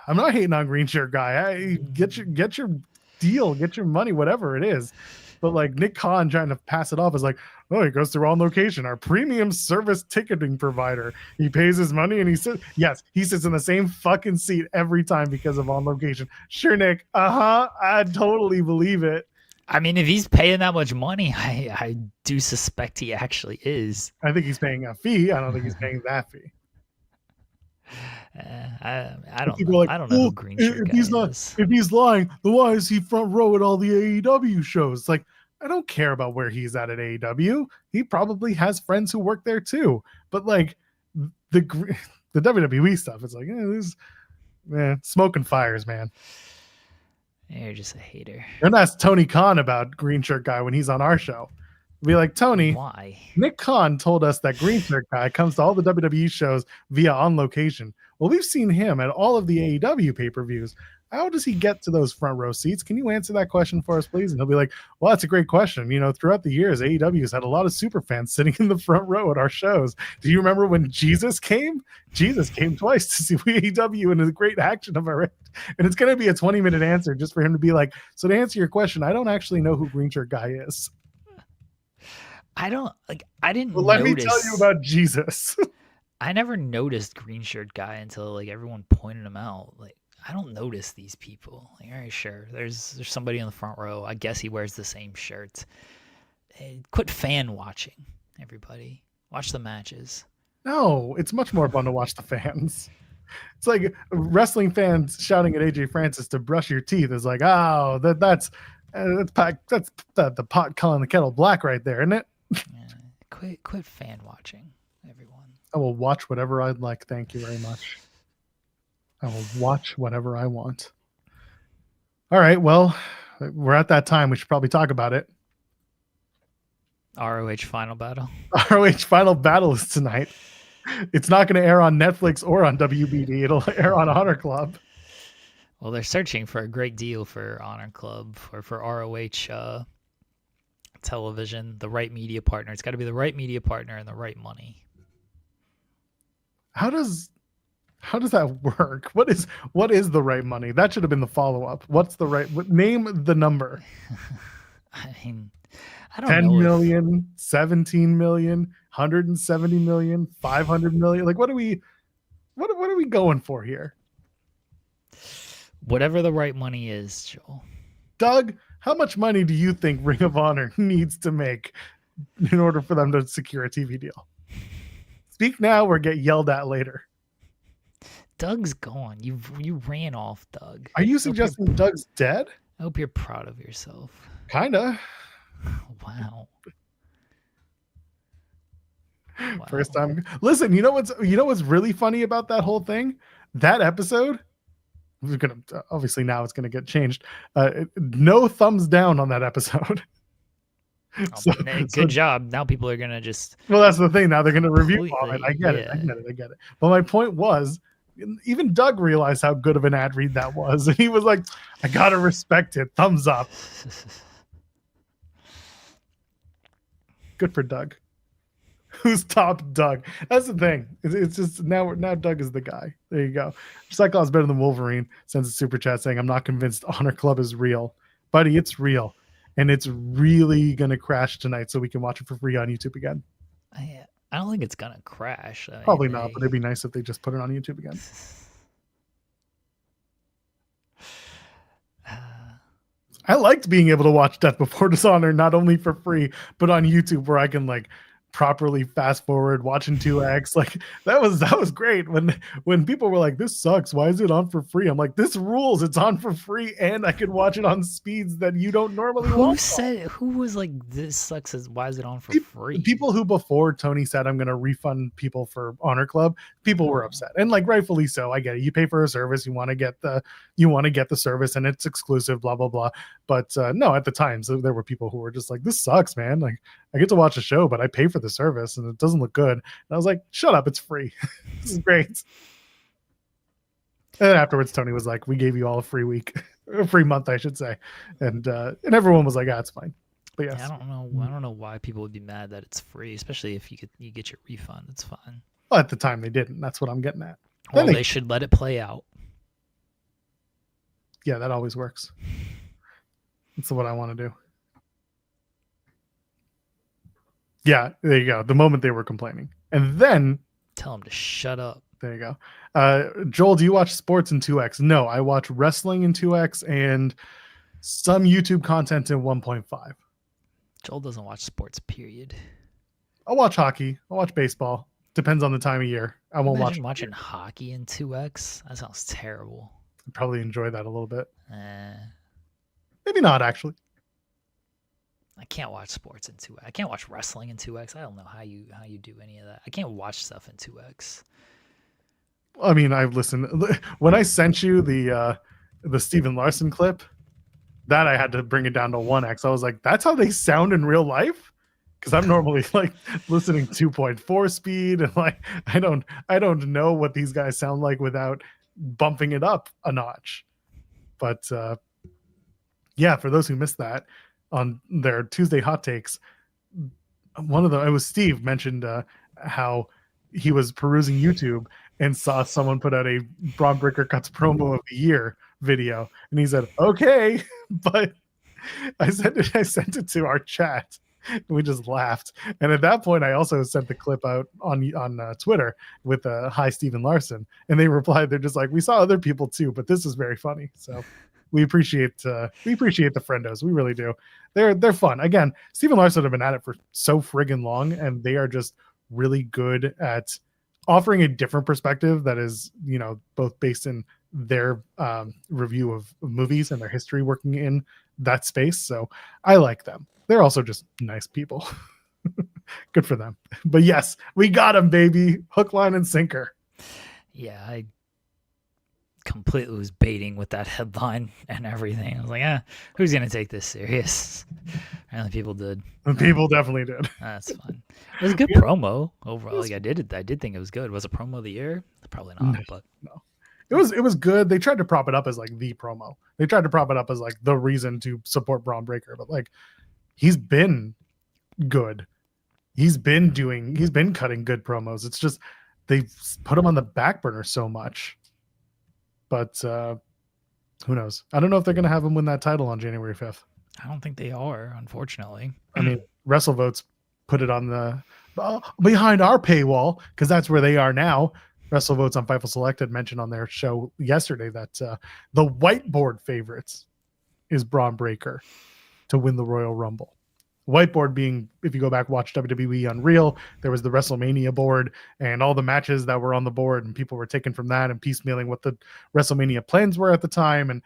I'm not hating on green shirt guy. Get your deal, get your money, whatever it is. But like Nick Khan trying to pass it off as like, oh, he goes to On Location, our premium service ticketing provider. He pays his money and he sits. Yes, he sits in the same fucking seat every time because of On Location. Sure, Nick. I totally believe it. I mean, if he's paying that much money, I do suspect he actually is. I think he's paying a fee. I don't think he's paying that fee. I don't know. Like, I don't know who green shirt guy is. If he's lying, then why is he front row at all the AEW shows? Like, I don't care about where he's at AEW. He probably has friends who work there too. But like the WWE stuff, it's like, smoke and fires, man. You're just a hater. And ask Tony Khan about green shirt guy when he's on our show. Be like, Tony, why? Nick Khan told us that green shirt guy comes to all the WWE shows via On Location. Well, we've seen him at all of the AEW pay-per-views. How does he get to those front row seats? Can you answer that question for us, please? And he'll be like, well, that's a great question. You know, throughout the years, AEW has had a lot of super fans sitting in the front row at our shows. Do you remember when Jesus came? Jesus came twice to see AEW and a great action of our end. And it's going to be a 20-minute answer just for him to be like, so to answer your question, I don't actually know who green shirt guy is. I didn't well, let me tell you about Jesus. I never noticed green shirt guy until like everyone pointed him out. Like, I don't notice these people. Like, all right, sure. There's somebody in the front row. I guess he wears the same shirt. Hey, quit fan watching, everybody. Watch the matches. No, it's much more fun to watch the fans. It's like wrestling fans shouting at AJ Francis to brush your teeth. Is like, oh, that's the pot calling the kettle black right there, isn't it? Yeah, quit fan watching, everyone. I will watch whatever I'd like. Thank you very much. I will watch whatever I want. All right. Well, we're at that time. We should probably talk about it. ROH Final Battle. ROH Final Battle is tonight. It's not going to air on Netflix or on WBD. It'll air on Honor Club. Well, they're searching for a great deal for Honor Club or for ROH television, the right media partner. It's got to be the right media partner and the right money. How does that work? What is the right money? That should have been the follow-up. What's the right name the number? I mean, I don't 10 know. 10 million, 17 million, 170 million, 500 million. Like what are we going for here? Whatever the right money is, Joel. Doug, how much money do you think Ring of Honor needs to make in order for them to secure a TV deal? Speak now or get yelled at later. Doug's gone. You ran off Doug. Are you suggesting Doug's dead? I hope you're proud of yourself. Kinda. Wow. First time. Listen, you know what's really funny about that whole thing? That episode, we're gonna obviously now it's gonna get changed. No thumbs down on that episode. Good job. Now people are gonna just. Well, that's the thing. Now they're gonna review on it. I get it. But my point was, even Doug realized how good of an ad read that was, and he was like, "I gotta respect it. Thumbs up." Good for Doug. Who's top Doug? That's the thing. It's just now Doug is the guy. There you go. Cyclops is better than Wolverine. Sends a super chat saying, "I'm not convinced Honor Club is real, buddy. It's real, and it's really gonna crash tonight, so we can watch it for free on YouTube again." I don't think it's gonna crash. Probably not, but it'd be nice if they just put it on YouTube again. I liked being able to watch Death Before Dishonor not only for free, but on YouTube where I can like properly fast forward watching 2X. Like that was great when people were like, this sucks, why is it on for free? I'm like, this rules, it's on for free and I can watch it on speeds that you don't normally watch. Who was like, this sucks, why is it on for free? People who before Tony said I'm going to refund people for Honor Club, people were upset, and like rightfully so. I get it, you pay for a service, you want to get the service and it's exclusive, blah blah blah. But no, at the time, so there were people who were just like, this sucks, man, like I get to watch a show but I pay for the service and it doesn't look good. And I was like, shut up, it's free. This is great. And then afterwards Tony was like, we gave you all a free week, a free month I should say, and everyone was like, it's fine. But yes. I don't know why people would be mad that it's free, especially if you get your refund. It's fine. Well, at the time they didn't. That's what I'm getting at. Well, they should let it play out. Yeah, that always works. That's what I want to do. Yeah, there you go. The moment they were complaining. And then tell them to shut up. There you go. Joel, do you watch sports in 2X? No, I watch wrestling in 2X and some YouTube content in 1.5. Joel doesn't watch sports, period. I'll watch hockey. I'll watch baseball. Depends on the time of year. I won't watch. Watching hockey in 2X? That sounds terrible. I'd probably enjoy that a little bit. Maybe not, actually. I can't watch sports in 2X. I can't watch wrestling in 2X. I don't know how you do any of that. I can't watch stuff in 2X. I mean, I've listened. When I sent you the Steven Larson clip, that I had to bring it down to 1X. I was like, that's how they sound in real life? Because I'm normally like listening 2.4 speed, and like I don't know what these guys sound like without bumping it up a notch. But yeah, for those who missed that on their Tuesday hot takes, one of them, it was Steve, mentioned how he was perusing YouTube and saw someone put out a Bron Breakker cuts promo of the year video, and he said, okay. But I sent it to our chat, and we just laughed. And at that point, I also sent the clip out on Twitter with hi Steven Larson, and they replied, they're just like, we saw other people too, but this is very funny. So we appreciate the friendos. We really do. They're fun. Again, Steven Larson have been at it for so friggin' long, and they are just really good at offering a different perspective that is, both based in their review of movies and their history working in that space. So I like them. They're also just nice people. Good for them. But yes, we got them, baby. Hook, line, and sinker. Yeah, I completely was baiting with that headline and everything. I was like, who's going to take this serious? And people did. People definitely did. That's fun. It was a good promo overall. Like I did think it was good. Was it promo of the year? Probably not, but no. It was good. They tried to prop it up as like the promo. They tried to prop it up as like the reason to support Bron Breakker, but like he's been good. He's been cutting good promos. It's just they've put him on the back burner so much. But who knows? I don't know if they're going to have him win that title on January 5th. I don't think they are, unfortunately. I mean, WrestleVotes put it on the behind our paywall because that's where they are now. WrestleVotes on Fightful Select had mentioned on their show yesterday that the whiteboard favorites is Bron Breakker to win the Royal Rumble. Whiteboard being, if you go back, watch WWE Unreal, there was the WrestleMania board and all the matches that were on the board, and people were taken from that and piecemealing what the WrestleMania plans were at the time. And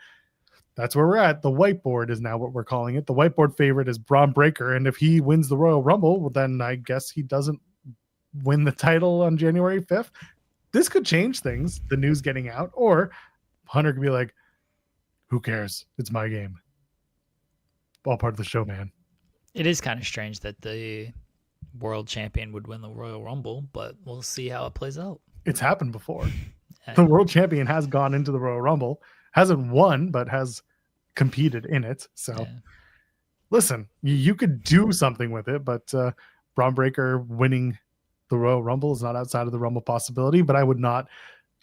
that's where we're at. The whiteboard is now what we're calling it. The whiteboard favorite is Bron Breakker. And if he wins the Royal Rumble, well, then I guess he doesn't win the title on January 5th. This could change things, the news getting out, or Hunter could be like, who cares? It's my game. All part of the show, man. It is kind of strange that the world champion would win the Royal Rumble, but we'll see how it plays out. It's happened before. The world champion has gone into the Royal Rumble, hasn't won, but has competed in it. So listen, you could do something with it, but Bron Breakker winning the Royal Rumble is not outside of the Rumble possibility, but I would not.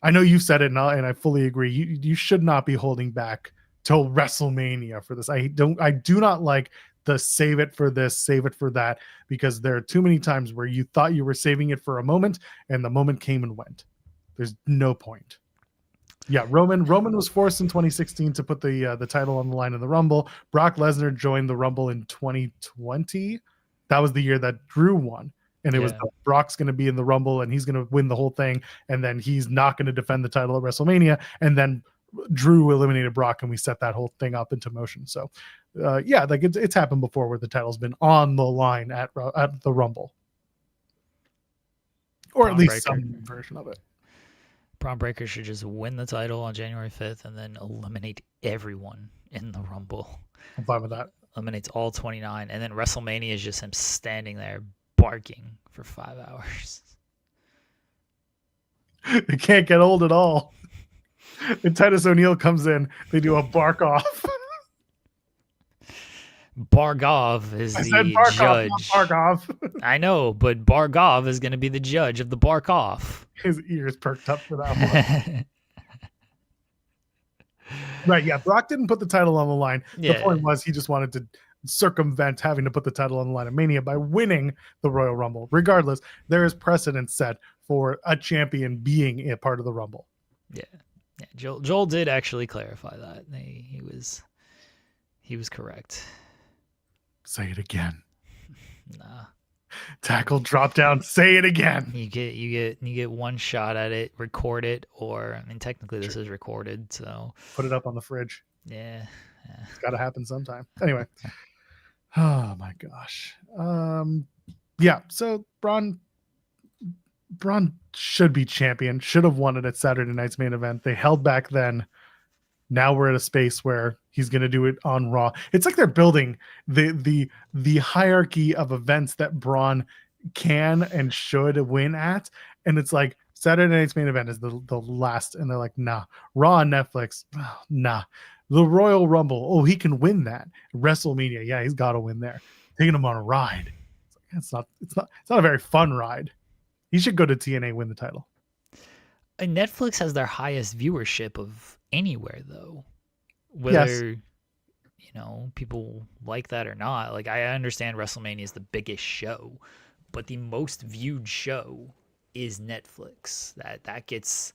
I know you said it, and I fully agree. You should not be holding back till WrestleMania for this. I do not like the save it for this, save it for that, because there are too many times where you thought you were saving it for a moment and the moment came and went. There's no point. Yeah, Roman was forced in 2016 to put the title on the line in the Rumble. Brock Lesnar joined the Rumble in 2020. That was the year that Drew won. And it was Yeah. Brock's going to be in the Rumble and he's going to win the whole thing. And then he's not going to defend the title at WrestleMania. And then Drew eliminated Brock and we set that whole thing up into motion. So, yeah, like it's happened before where the title's been on the line at the Rumble. Or Bron at least Breakker. some version of it. Bron Breakker should just win the title on January 5th and then eliminate everyone in the Rumble. I'm fine with that. Eliminates all 29. And then WrestleMania is just him standing there barking for 5 hours. It can't get old at all. And Titus O'Neil comes in, they do a bark off. Bargov is the judge. Bark off. I know, but Bargov is going to be the judge of the bark off. His ears perked up for that one. Right, yeah. Brock didn't put the title on the line. Yeah. The point was he just wanted to circumvent having to put the title on the line of Mania by winning the Royal Rumble. Regardless, there is precedent set for a champion being a part of the Rumble. Yeah. Joel did actually clarify that. He was correct. Say it again. Nah. Tackle, drop down, say it again. You get one shot at it, record it, or I mean technically this is recorded, so put it up on the fridge. Yeah. It's gotta happen sometime. Anyway. Oh my gosh. Yeah, so Bron should be champion, should have won it at Saturday night's main event. They held back then. Now we're at a space where he's going to do it on Raw. It's like they're building the hierarchy of events that Braun can and should win at. And it's like Saturday night's main event is the last. And they're like, nah. Raw on Netflix, nah. The Royal Rumble, oh, he can win that. WrestleMania, yeah, he's got to win there. Taking him on a ride. It's not a very fun ride. He should go to TNA, win the title. And Netflix has their highest viewership of anywhere, though. Whether people like that or not. Like, I understand WrestleMania is the biggest show, but the most viewed show is Netflix. That gets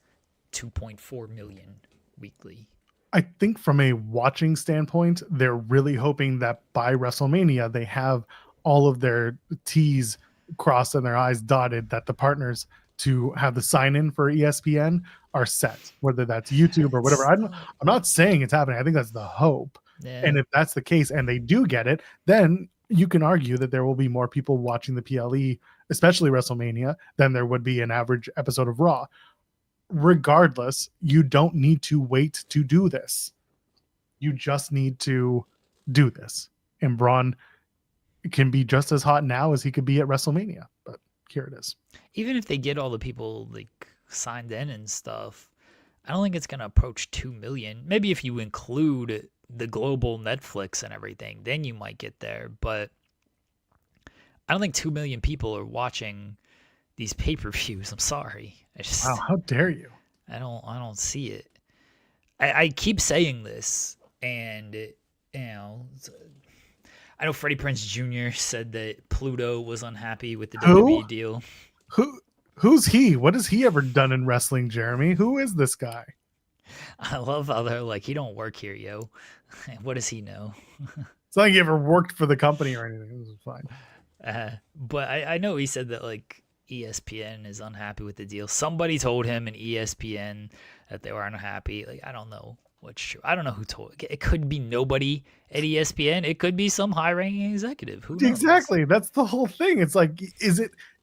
2.4 million weekly. I think from a watching standpoint, they're really hoping that by WrestleMania they have all of their T's crossed and their I's dotted, that the partners to have the sign in for ESPN are set, whether that's YouTube or whatever. I'm not saying it's happening. I think that's the hope. Yeah. And if that's the case and they do get it, then you can argue that there will be more people watching the PLE, especially WrestleMania, than there would be an average episode of Raw. Regardless, you don't need to wait to do this. You just need to do this. And Braun can be just as hot now as he could be at WrestleMania. But here it is. Even if they get all the people like signed in and stuff, I don't think it's going to approach 2 million. Maybe if you include the global Netflix and everything, then you might get there. But I don't think 2 million people are watching these pay-per-views. I'm sorry. Wow, how dare you? I don't see it. I keep saying this, and I know Freddie Prinze Jr. said that Pluto was unhappy with the WWE deal. Who's he? What has he ever done in wrestling, Jeremy? Who is this guy? I love how they're like, he don't work here, yo. What does he know? It's not like he ever worked for the company or anything. This is fine. But I know he said that like ESPN is unhappy with the deal. Somebody told him in ESPN that they were unhappy. Like, I don't know what's true. I don't know who told. It could be nobody at ESPN. It could be some high-ranking executive. Who knows? Exactly. That's the whole thing. It's like,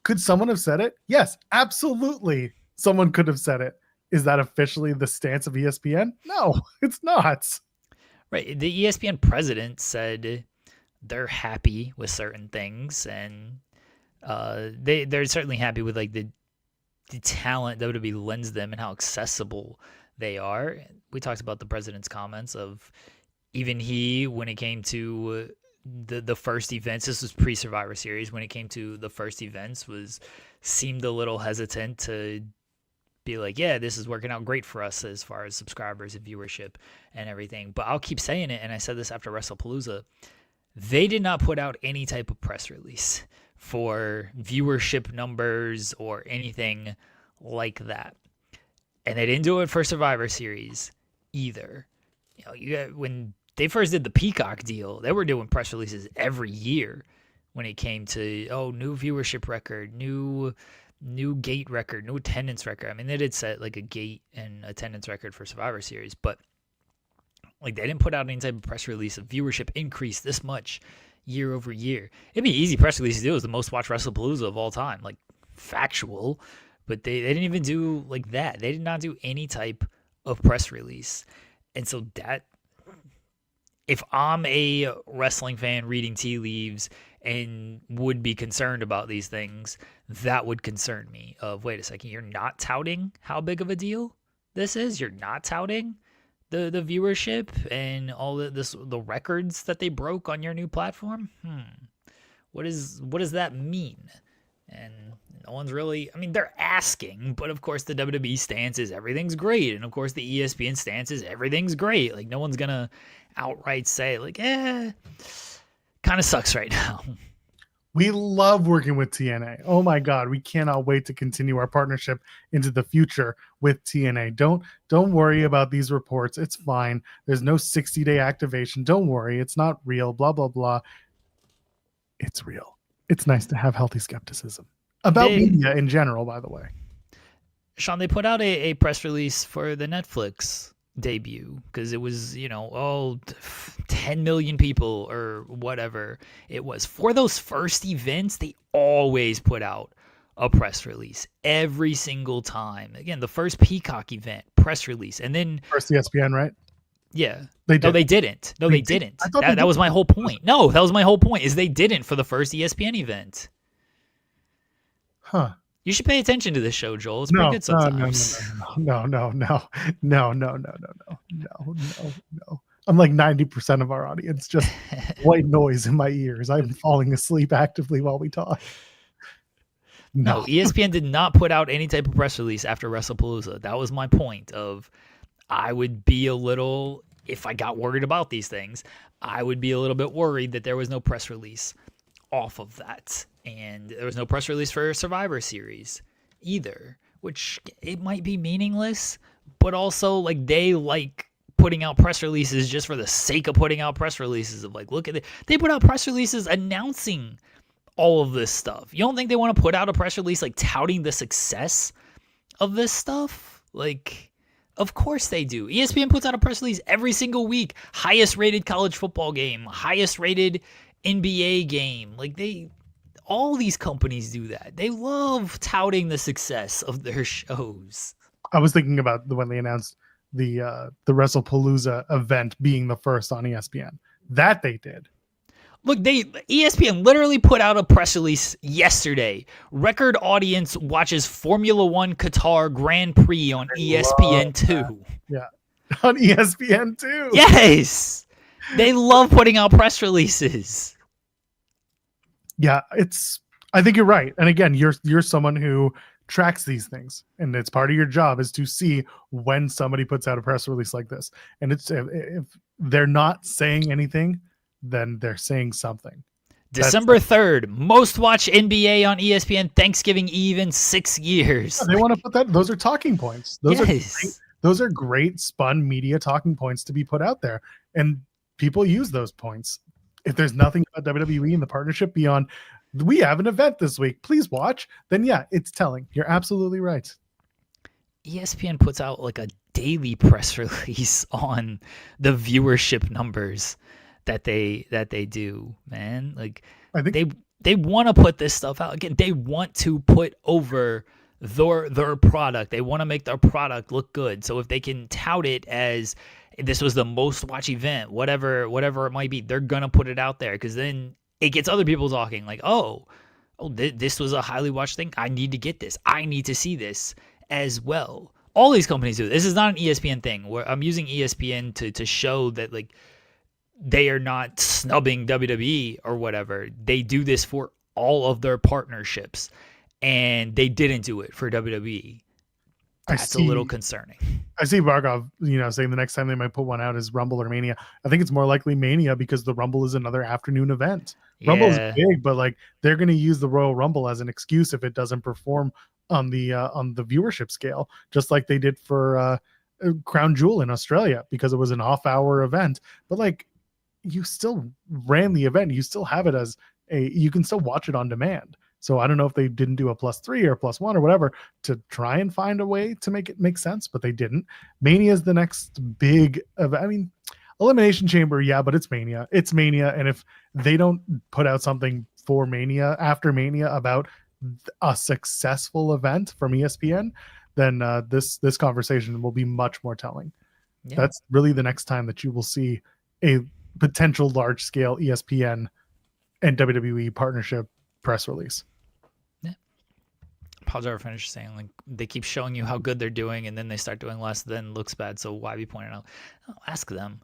could someone have said it? Yes, absolutely. Someone could have said it. Is that officially the stance of ESPN? No, it's not. Right. The ESPN president said they're happy with certain things, and they're certainly happy with like the talent that WWE lends them and how accessible they are. We talked about the president's comments of even he, when it came to the first events, this was pre-Survivor Series, when it came to the first events, seemed a little hesitant to be like, yeah, this is working out great for us as far as subscribers and viewership and everything. But I'll keep saying it, and I said this after WrestlePalooza, they did not put out any type of press release for viewership numbers or anything like that. And they didn't do it for Survivor Series either. When they first did the Peacock deal, they were doing press releases every year when it came to new viewership record, new gate record, new attendance record. I mean, they did set like a gate and attendance record for Survivor Series, but like they didn't put out any type of press release of viewership increase this much year over year. It'd be easy press release to do. It was the most watched WrestlePalooza of all time, like factual, but they didn't even do like that. They did not do any type of press release. And so that, if I'm a wrestling fan reading tea leaves and would be concerned about these things, that would concern me. Of wait a second, you're not touting how big of a deal this is. You're not touting the viewership and all the records that they broke on your new platform. What does that mean? And no one's really, I mean, they're asking, but of course the WWE stance is everything's great. And of course the ESPN stance is everything's great. Like no one's going to outright say like, kind of sucks right now. We love working with TNA. Oh my God, we cannot wait to continue our partnership into the future with TNA. Don't worry about these reports. It's fine. There's no 60-day activation. Don't worry. It's not real. Blah, blah, blah. It's real. It's nice to have healthy skepticism about media in general, by the way. Sean, they put out a press release for the Netflix debut because it was 10 million people or whatever it was. For those first events, they always put out a press release every single time. Again, the first Peacock event, press release, and then first ESPN, right? Yeah. They did. No, they didn't. No, they didn't. That was my whole point. No, that was my whole point, is they didn't for the first ESPN event. Huh. You should pay attention to this show, Joel. It's pretty good sometimes. No. I'm like 90% of our audience, just white noise in my ears. I'm falling asleep actively while we talk. No, ESPN did not put out any type of press release after WrestlePalooza. That was my point of, I would be a little, if I got worried about these things, I would be a little bit worried that there was no press release off of that. And there was no press release for Survivor Series either, which it might be meaningless, but also like they like putting out press releases just for the sake of putting out press releases of like, look at it. They put out press releases announcing all of this stuff. You don't think they want to put out a press release like touting the success of this stuff? Like, of course they do. ESPN puts out a press release every single week. Highest rated college football game, highest rated NBA game. Like all these companies do that. They love touting the success of their shows. I was thinking about when they announced the WrestlePalooza event being the first on ESPN. That they did. Look, ESPN literally put out a press release yesterday. Record audience watches Formula One Qatar Grand Prix on ESPN2. Yeah, on ESPN2. Yes, they love putting out press releases. Yeah, I think you're right. And again, you're someone who tracks these things, and it's part of your job is to see when somebody puts out a press release like this. And it's if they're not saying anything, then they're saying something. December 3rd, most watched NBA on ESPN Thanksgiving Eve in 6 years. Yeah, they want to put that. Those are talking points. Those are great spun media talking points to be put out there, and people use those points. If there's nothing about WWE and the partnership beyond, we have an event this week, please watch, then yeah, it's telling. You're absolutely right. ESPN puts out like a daily press release on the viewership numbers that they do, man. Like I think they want to put this stuff out. Again, they want to put over their product. They want to make their product look good. So if they can tout it as this was the most watched event, whatever it might be, they're gonna put it out there, because then it gets other people talking like, this was a highly watched thing. I need to get this. I need to see this as well. All these companies do. This is not an ESPN thing where I'm using ESPN to show that like they are not snubbing WWE or whatever. They do this for all of their partnerships, and they didn't do it for WWE. That's a little concerning. I see Barkov, saying the next time they might put one out is Rumble or Mania. I think it's more likely Mania because the Rumble is another afternoon event. Yeah. Rumble is big, but like they're going to use the Royal Rumble as an excuse if it doesn't perform on the viewership scale, just like they did for Crown Jewel in Australia because it was an off-hour event. But like, you still ran the event. You still have it as you can still watch it on demand. So I don't know if they didn't do a +3 or +1 or whatever to try and find a way to make it make sense, but they didn't. Mania is the next big event. I mean, Elimination Chamber, yeah, but it's Mania. It's Mania, and if they don't put out something for Mania after Mania about a successful event from ESPN, then this conversation will be much more telling. Yeah. That's really the next time that you will see a potential large scale ESPN and WWE partnership press release. Yeah. Paul's ever finished saying, like, they keep showing you how good they're doing, and then they start doing less, then looks bad. So why be pointing out? Ask them.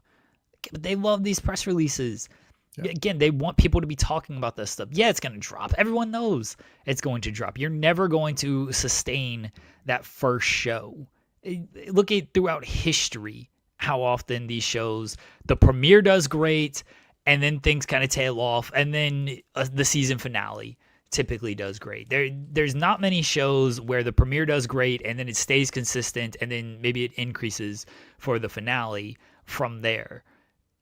But they love these press releases. Yeah. Again, they want people to be talking about this stuff. Yeah, it's going to drop. Everyone knows it's going to drop. You're never going to sustain that first show. Look at throughout history how often these shows, the premiere does great, and then things kind of tail off, and then the season finale typically does great. There's not many shows where the premiere does great, and then it stays consistent, and then maybe it increases for the finale from there.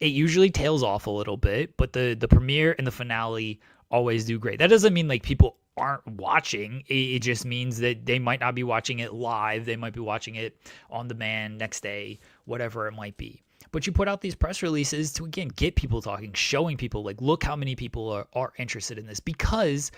It usually tails off a little bit, but the premiere and the finale always do great. That doesn't mean like people aren't watching. It just means that they might not be watching it live. They might be watching it on demand next day, whatever it might be. But you put out these press releases to, again, get people talking, showing people, like, look how many people are interested in this. Because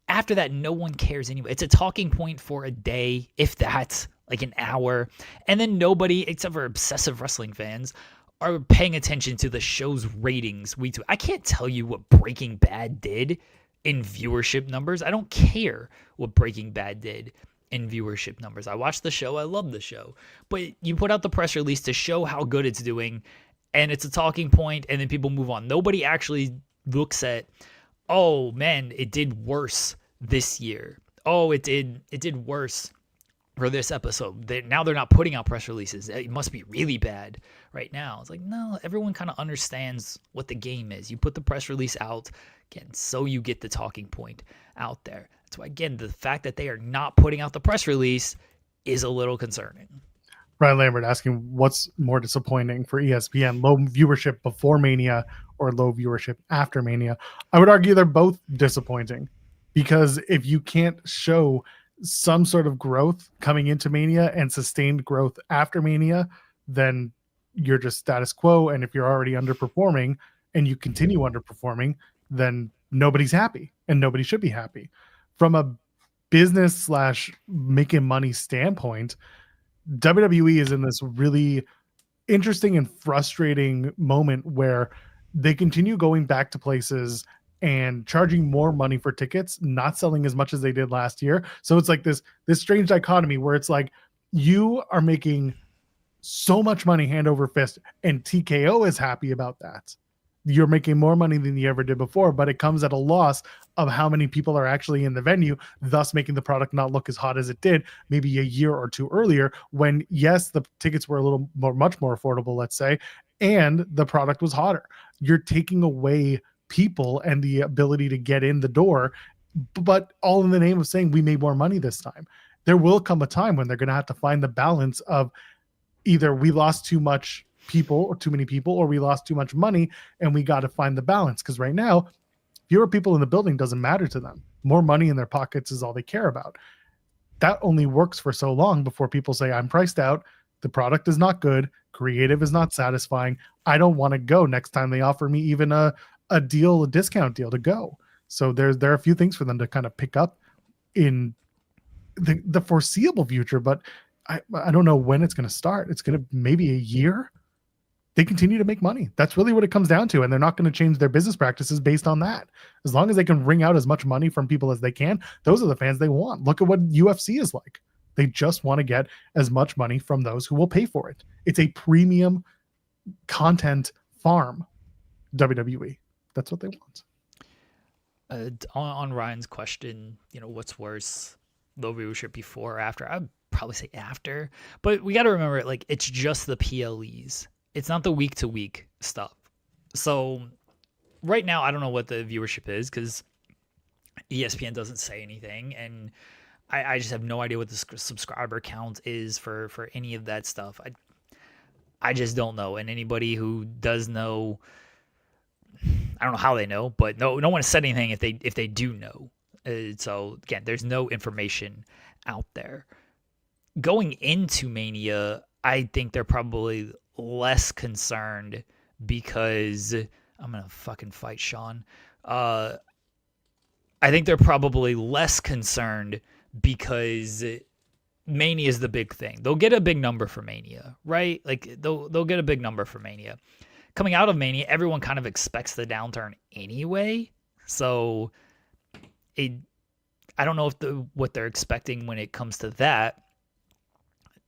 after that, no one cares anyway. It's a talking point for a day, if that's like an hour. And then nobody, except for obsessive wrestling fans, are paying attention to the show's ratings week to week. I can't tell you what Breaking Bad did in viewership numbers. I don't care what Breaking Bad did in viewership numbers. I watched the show. I love the show. But you put out the press release to show how good it's doing, and it's a talking point, and then people move on. Nobody actually looks at, oh, man, it did worse this year. Oh, it did worse for this episode. Now they're not putting out press releases. It must be really bad right now. It's like, no, everyone kind of understands what the game is. You put the press release out, again, so you get the talking point out there. That's why, again, the fact that they are not putting out the press release is a little concerning. Ryan Lambert asking, what's more disappointing for ESPN, low viewership before Mania or low viewership after Mania? I would argue they're both disappointing, because if you can't show some sort of growth coming into Mania and sustained growth after Mania, then you're just status quo. And if you're already underperforming and you continue underperforming, then nobody's happy, and nobody should be happy. From a business / making money standpoint, WWE is in this really interesting and frustrating moment where they continue going back to places and charging more money for tickets, not selling as much as they did last year. So it's like this strange dichotomy where it's like you are making so much money hand over fist, and TKO is happy about that. You're making more money than you ever did before, but it comes at a loss of how many people are actually in the venue, thus making the product not look as hot as it did maybe a year or two earlier, when, yes, the tickets were a little more, much more affordable, let's say, and the product was hotter. You're taking away people and the ability to get in the door, but all in the name of saying we made more money this time. There will come a time when they're going to have to find the balance of either we lost too much people or too many people, or we lost too much money, and we got to find the balance. Because right now, fewer people in the building doesn't matter to them. More money in their pockets is all they care about. That only works for so long before people say, I'm priced out, the product is not good, creative is not satisfying, I don't want to go next time they offer me even a discount deal to go. So there are a few things for them to kind of pick up in the foreseeable future, but I don't know when it's going to start. It's going to maybe a year. They continue to make money. That's really what it comes down to. And they're not going to change their business practices based on that. As long as they can wring out as much money from people as they can, those are the fans they want. Look at what UFC is like. They just want to get as much money from those who will pay for it. It's a premium content farm, WWE. That's what they want. On Ryan's question, what's worse, low viewership before or after? I'd probably say after. But we got to remember, like, it's just the PLEs. It's not the week-to-week stuff. So right now, I don't know what the viewership is because ESPN doesn't say anything, and I just have no idea what the subscriber count is for any of that stuff. I just don't know. And anybody who does know, I don't know how they know, but no one has said anything if they do know. So again, there's no information out there. Going into Mania, I think they're probably less concerned because I'm gonna fucking fight Sean. I think they're probably less concerned because Mania is the big thing. They'll get a big number for Mania, right? Like they'll get a big number for Mania. Coming out of Mania, everyone kind of expects the downturn anyway. So I don't know if what they're expecting when it comes to that.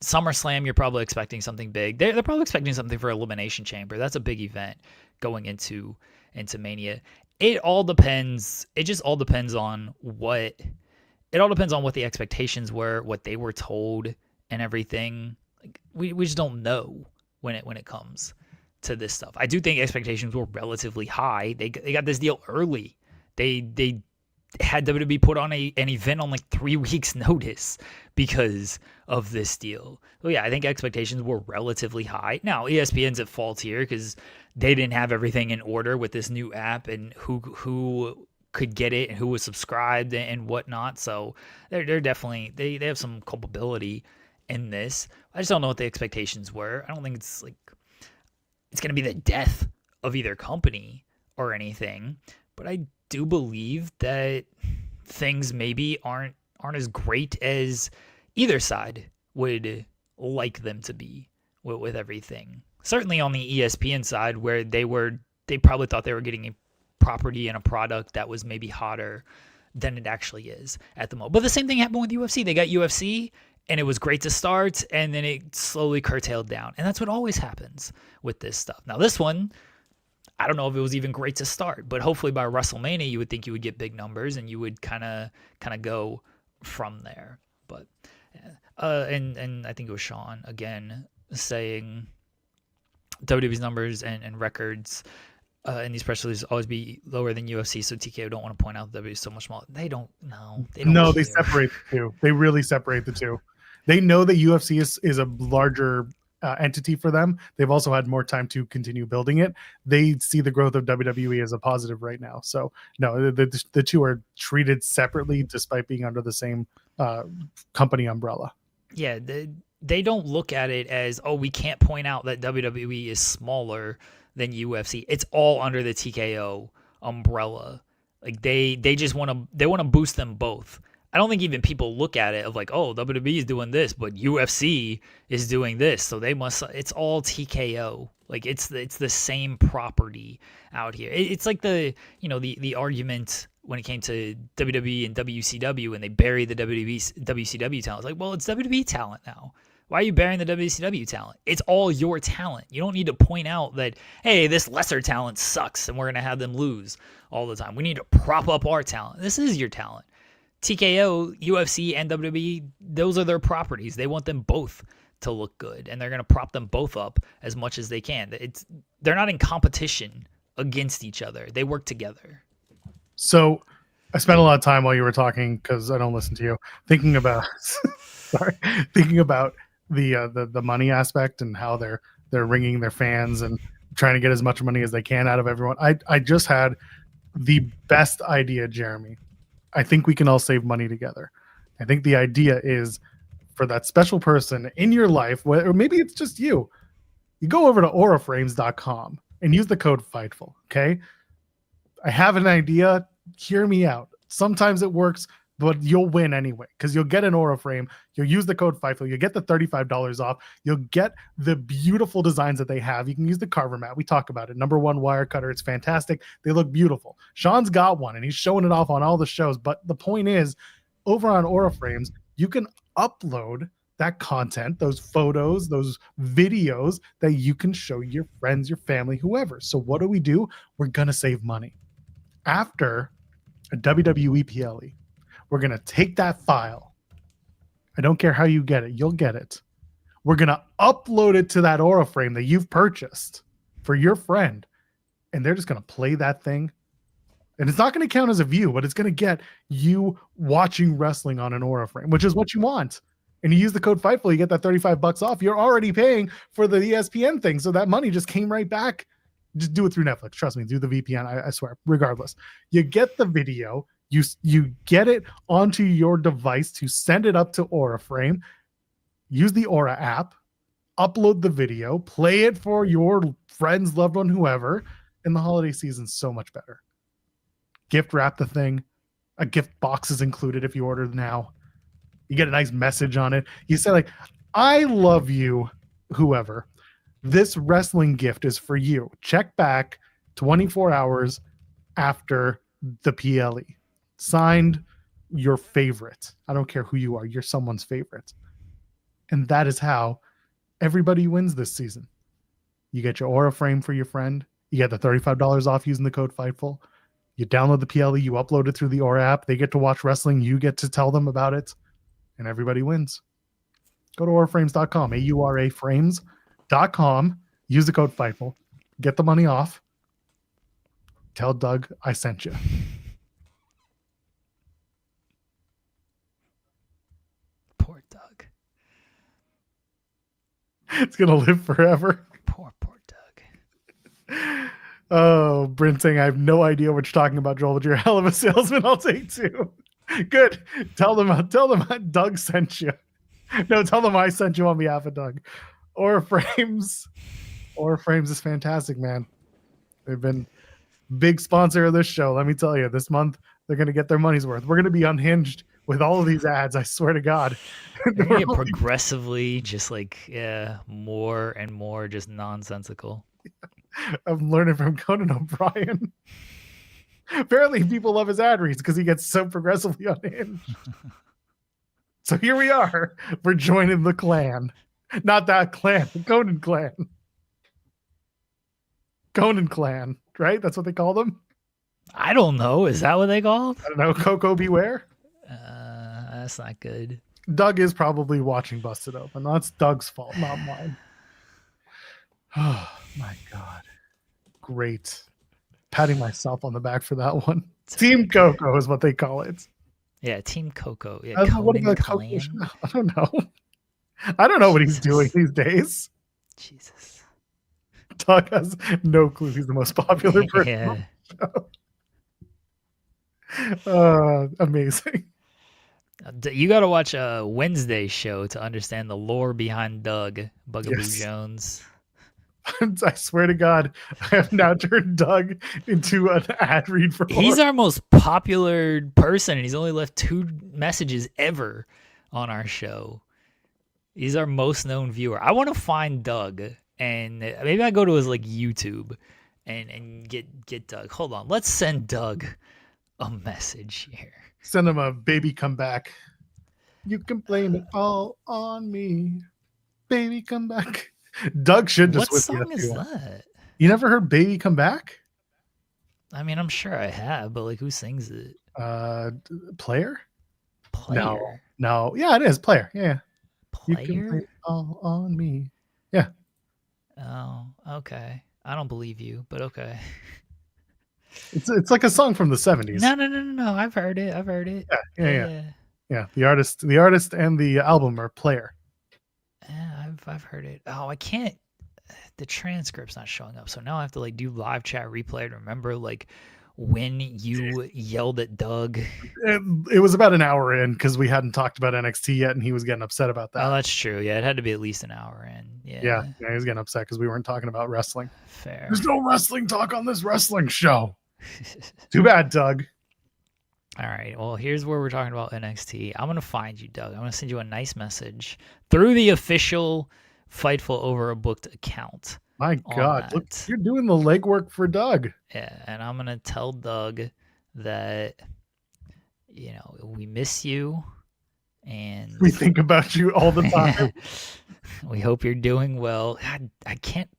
SummerSlam, you're probably expecting something big. They're probably expecting something for Elimination Chamber. That's a big event going into Mania. It all depends. It just all depends on what. It all depends on what the expectations were, what they were told, and everything. Like, we just don't know when it comes to this stuff. I do think expectations were relatively high. They got this deal early. They had WWE put on an event on like 3 weeks notice because of this deal. So yeah, I think expectations were relatively high. Now ESPN's at fault here because they didn't have everything in order with this new app and who could get it and who was subscribed and whatnot. So they're definitely they have some culpability in this. I just don't know what the expectations were. I don't think it's going to be the death of either company or anything, but I do believe that things maybe aren't as great as either side would like them to be with everything. Certainly on the ESPN side, where they probably thought they were getting a property and a product that was maybe hotter than it actually is at the moment. But the same thing happened with UFC. They got UFC and it was great to start and then it slowly curtailed down. And that's what always happens with this stuff. Now this one, I don't know if it was even great to start, but hopefully by WrestleMania you would think you would get big numbers and you would kind of go from there. But and I think it was Sean again saying WWE's numbers and records in these press releases always be lower than UFC, so TKO don't want to point out that WWE is so much smaller. They don't know. They separate the two. They really separate the two. They know that UFC is a larger entity for them. They've also had more time to continue building it. They see the growth of WWE as a positive right now. So no, the two are treated separately despite being under the same company umbrella. Yeah, they don't look at it as, oh, we can't point out that WWE is smaller than UFC. It's all under the TKO umbrella. Like they just want to boost them both. I don't think even people look at it of like, oh, WWE is doing this, but UFC is doing this, so they must. It's all TKO. Like it's the same property out here. It's like the argument when it came to WWE and WCW and they buried the WCW talent. It's like, well, it's WWE talent now. Why are you burying the WCW talent? It's all your talent. You don't need to point out that, hey, this lesser talent sucks and we're going to have them lose all the time. We need to prop up our talent. This is your talent. TKO, UFC, and WWE, those are their properties. They want them both to look good, and they're going to prop them both up as much as they can. They're not in competition against each other. They work together. So I spent a lot of time while you were talking, because I don't listen to you, thinking about the money aspect and how they're ringing their fans and trying to get as much money as they can out of everyone. I just had the best idea, Jeremy. I think we can all save money together. I think the idea is for that special person in your life, or maybe it's just you go over to auraframes.com and use the code FIGHTFUL, okay? I have an idea. Hear me out. Sometimes it works, but you'll win anyway because you'll get an Aura frame. You'll use the code FIGHTFUL. You'll get the $35 off. You'll get the beautiful designs that they have. You can use the carver mat. We talk about it. #1 wire cutter. It's fantastic. They look beautiful. Sean's got one, and he's showing it off on all the shows. But the point is, over on Aura Frames, you can upload that content, those photos, those videos that you can show your friends, your family, whoever. So what do? We're going to save money. After a WWE PLE, we're going to take that file. I don't care how you get it. You'll get it. We're going to upload it to that Aura frame that you've purchased for your friend. And they're just going to play that thing. And it's not going to count as a view, but it's going to get you watching wrestling on an Aura frame, which is what you want. And you use the code FIGHTFUL, you get that $35 off. You're already paying for the ESPN thing. So that money just came right back Just do it through Netflix. Trust me, do the VPN. I swear. Regardless, you get the video. You get it onto your device to send it up to Aura Frame. Use the Aura app, upload the video, play it for your friends, loved one, whoever. And the holiday season's so much better. Gift wrap the thing. A gift box is included if you order now. You get a nice message on it. You say like, I love you, whoever. This wrestling gift is for you. Check back 24 hours after the PLE. Signed, your favorite. I don't care who you are. You're someone's favorite. And that is how everybody wins this season. You get your Aura frame for your friend. You get the $35 off using the code Fightful. You download the PLE. You upload it through the Aura app. They get to watch wrestling. You get to tell them about it. And everybody wins. Go to auraframes.com. AURA frames.com. Use the code Fightful. Get the money off. Tell Doug I sent you. Poor Doug. It's going to live forever. Poor Doug. Oh, Brent saying, I have no idea what you're talking about, Joel, but you're a hell of a salesman. I'll take two. Good. Tell them Doug sent you. No, tell them I sent you on behalf of Doug. Aura Frames is fantastic, man. They've been big sponsor of this show. Let me tell you, this month they're going to get their money's worth. We're going to be unhinged with all of these ads. I swear to God. They're going to get progressively just like more and more just nonsensical. I'm learning from Conan O'Brien. Apparently people love his ad reads because he gets so progressively unhinged. So here we are. We're joining the clan. Not that clan, the Conan clan. Conan clan, right? That's what they call them? I don't know. Is that what they call them? I don't know. Coco Beware? That's not good. Doug is probably watching Busted Open. That's Doug's fault, not mine. Oh, my God. Great. Patting myself on the back for that one. Team Coco is what they call it. Yeah, Team Coco. Yeah, what about Coco? I don't know. I don't know what he's doing these days. Jesus. Doug has no clue he's the most popular person. Yeah. Amazing. You got to watch a Wednesday show to understand the lore behind Doug, Bugaboo Jones. I swear to God, I have now turned Doug into an ad read for He's our most popular person, and he's only left 2 messages ever on our show. He's our most known viewer. I want to find Doug, and maybe I go to his like YouTube and get Doug. Hold on, let's send Doug a message here. Send him a baby come back. You can blame it all on me, baby come back. Doug should just. What song is that? You never heard "Baby Come Back"? I mean, I'm sure I have, but like, who sings it? Player. No. Yeah, it is Player. Yeah. Player. You can blame it all on me. Yeah. Oh, okay. I don't believe you, but okay. It's like a song from the 70s. No. I've heard it. Yeah. The artist and the album are Player. Yeah, I've heard it. Oh, I can't. The transcript's not showing up, so now I have to like do live chat replay to remember like when you yelled at Doug. It was about an hour in because we hadn't talked about NXT yet, and he was getting upset about that. Oh, that's true. Yeah, it had to be at least an hour in. Yeah, he was getting upset because we weren't talking about wrestling. Fair. There's no wrestling talk on this wrestling show. Too bad, Doug. All right. Well, here's where we're talking about NXT. I'm going to find you, Doug. I'm going to send you a nice message through the official Fightful Over a Booked account. My God. Look, you're doing the legwork for Doug. Yeah. And I'm going to tell Doug that, you know, we miss you and we think about you all the time. We hope you're doing well. God, I can't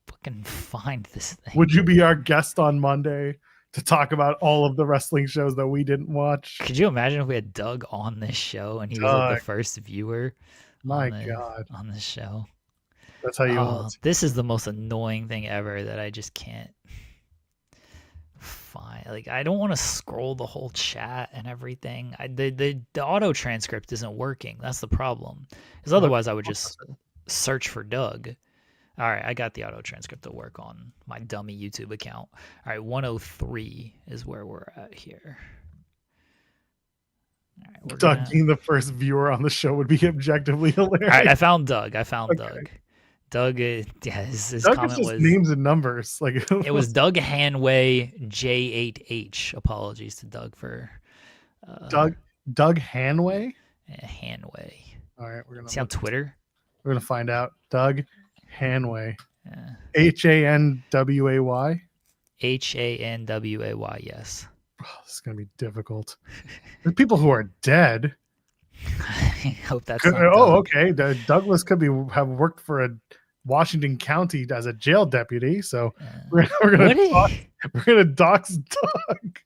fucking find this thing. Would you be our guest on Monday to talk about all of the wrestling shows that we didn't watch? Could you imagine if we had Doug on this show and he was like the first viewer? My God. On this show. That's how you This is the most annoying thing ever that I just can't find. Like, I don't want to scroll the whole chat and everything. The auto transcript isn't working. That's the problem. Because otherwise I would just search for Doug. All right, I got the auto transcript to work on my dummy YouTube account. All right, 103 is where we're at here. All right, Doug being the first viewer on the show would be objectively hilarious. All right, I found Doug. Doug. Doug, his Doug comment is just was names and numbers. Like it was Doug Hanway J8H. Apologies to Doug for Doug Hanway. Hanway. All right, we're gonna see on Twitter. We're gonna find out. Doug Hanway. Hanway. Hanway. Yes. Oh, this is gonna be difficult. There's people who are dead. I hope that's. Okay. Douglas could have worked for a Washington County as a jail deputy. So we're gonna dox Doug.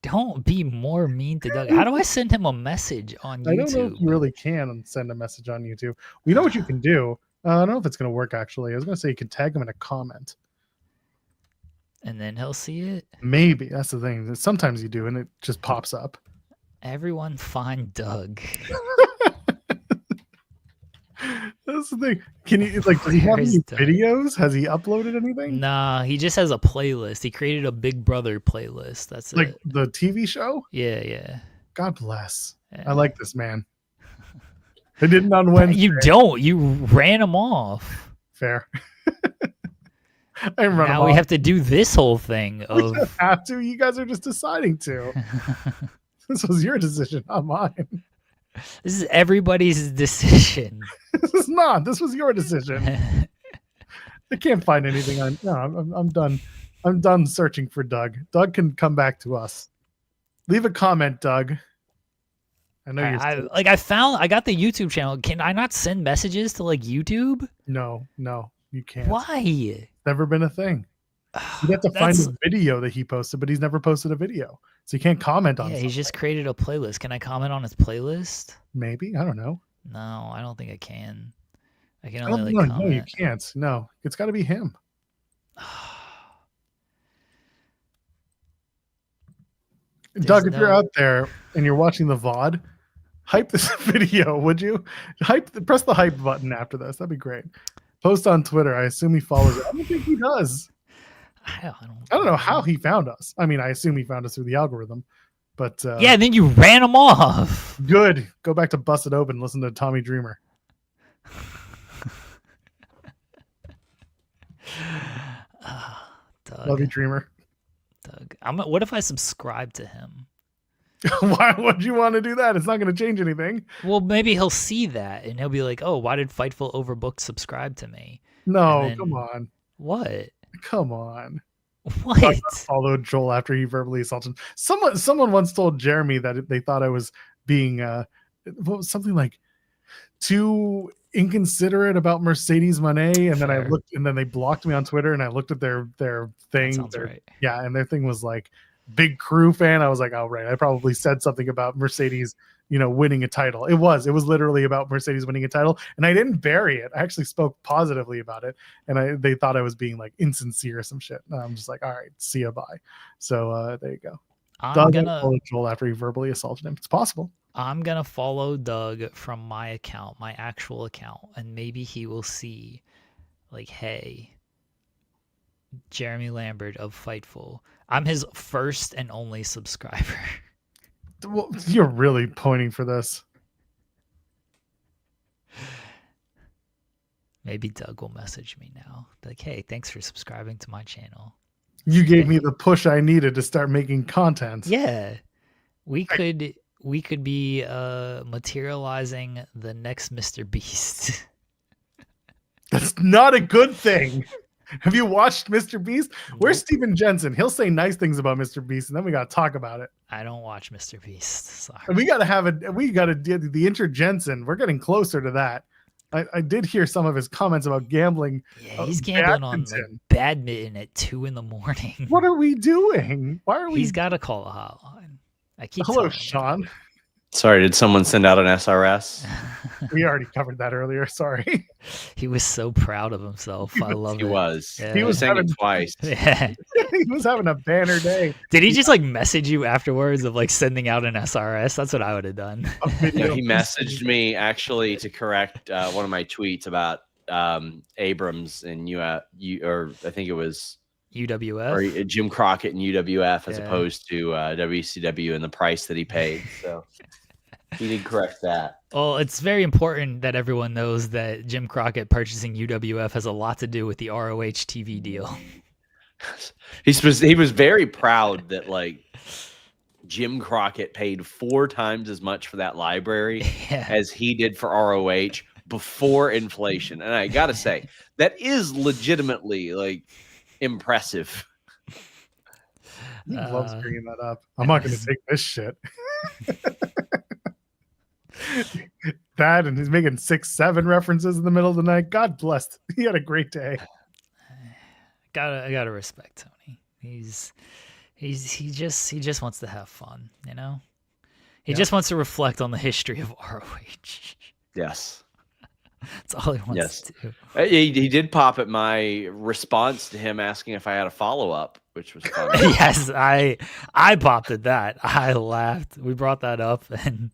Don't be more mean to Doug. How do I send him a message on YouTube? I don't know if you really can send a message on YouTube. We know what you can do. I don't know if it's gonna work. Actually, I was gonna say you can tag him in a comment, and then he'll see it. Maybe that's the thing. Sometimes you do, and it just pops up. Everyone find Doug. That's the thing. Can you does he have any videos? Has he uploaded anything? Nah, he just has a playlist. He created a Big Brother playlist. That's like the TV show? Yeah. God bless. Yeah. I like this man. I didn't on Wednesday. You don't. You ran him off. Fair. Now we have to do this whole thing. We don't have to. You guys are just deciding to. This was your decision, not mine. This is everybody's decision. This is not. This was your decision. I can't find anything on. No, I'm done. I'm done searching for Doug. Doug can come back to us. Leave a comment, Doug. I know you're. I got the YouTube channel. Can I not send messages to like YouTube? No, you can't. Why? It's never been a thing. You have to find a video that he posted, but he's never posted a video. So you can't comment on it. Yeah, he's just created a playlist. Can I comment on his playlist? Maybe. I don't know. No, I don't think I can. I can only comment. No, you can't. No, it's got to be him. Doug, if you're out there and you're watching the VOD, hype this video, would you? Press the hype button after this. That'd be great. Post on Twitter. I assume he follows it. I don't think he does. I don't know how he found us. I mean, I assume he found us through the algorithm, but yeah. And then you ran him off. Good. Go back to Bust It Open. Listen to Tommy Dreamer. Doug. Love you, Dreamer. Doug. What if I subscribe to him? Why would you want to do that? It's not going to change anything. Well, maybe he'll see that and he'll be like, "Oh, why did Fightful Overbooked subscribe to me?" No, come on. What? Come on. What? Followed Joel after he verbally assaulted him. Someone once told Jeremy that they thought I was being something like too inconsiderate about Mercedes Moné, and then I looked, and then they blocked me on Twitter, and I looked at their thing. That sounds right. Yeah, and their thing was like big crew fan. I was like, oh right, I probably said something about Mercedes, winning a title. It was literally about Mercedes winning a title, and I didn't bury it. I actually spoke positively about it, and they thought I was being like insincere or some shit. And I'm just like, all right, see ya, bye. So there you go. Doug follow Joel after he verbally assaulted him. It's possible. I'm gonna follow Doug from my account, my actual account, and maybe he will see, like, hey, Jeremy Lambert of Fightful. I'm his first and only subscriber. Well, you're really pointing for this. Maybe Doug will message me now. Like, hey, thanks for subscribing to my channel. You gave me the push I needed to start making content. Yeah. We could be materializing the next Mr. Beast. That's not a good thing. Have you watched Mr. Beast? Where's Steven Jensen? He'll say nice things about Mr. Beast, and then we got to talk about it. I don't watch Mr. Beast. Sorry. We got to do the inter-Jensen. We're getting closer to that. I did hear some of his comments about gambling. Yeah, he's gambling on badminton at 2 a.m. What are we doing? Why are we? He's got to call a hotline. Hello, Sean. Sorry, did someone send out an SRS? We already covered that earlier. Sorry. He was so proud of himself. I love it. He was. Yeah. He was saying it twice. Yeah. He was having a banner day. Did he just like message you afterwards of like sending out an SRS? That's what I would have done. No, he messaged me actually to correct one of my tweets about Abrams and or I think it was UWF or Jim Crockett and UWF as opposed to WCW and the price that he paid. So he did correct that. Well, it's very important that everyone knows that Jim Crockett purchasing UWF has a lot to do with the ROH TV deal. He was very proud that like Jim Crockett paid 4 times as much for that library as he did for ROH before inflation. And I got to say, that is legitimately like impressive. He loves bringing that up. I'm not going to take this shit. That, and he's making 6-7 references in the middle of the night. God bless. He had a great day. I gotta respect Tony. He just wants to have fun, you know. He just wants to reflect on the history of ROH. Yes. That's all he wants to do. He did pop at my response to him asking if I had a follow-up, which was fun. Yes, I popped at that. I laughed. We brought that up, and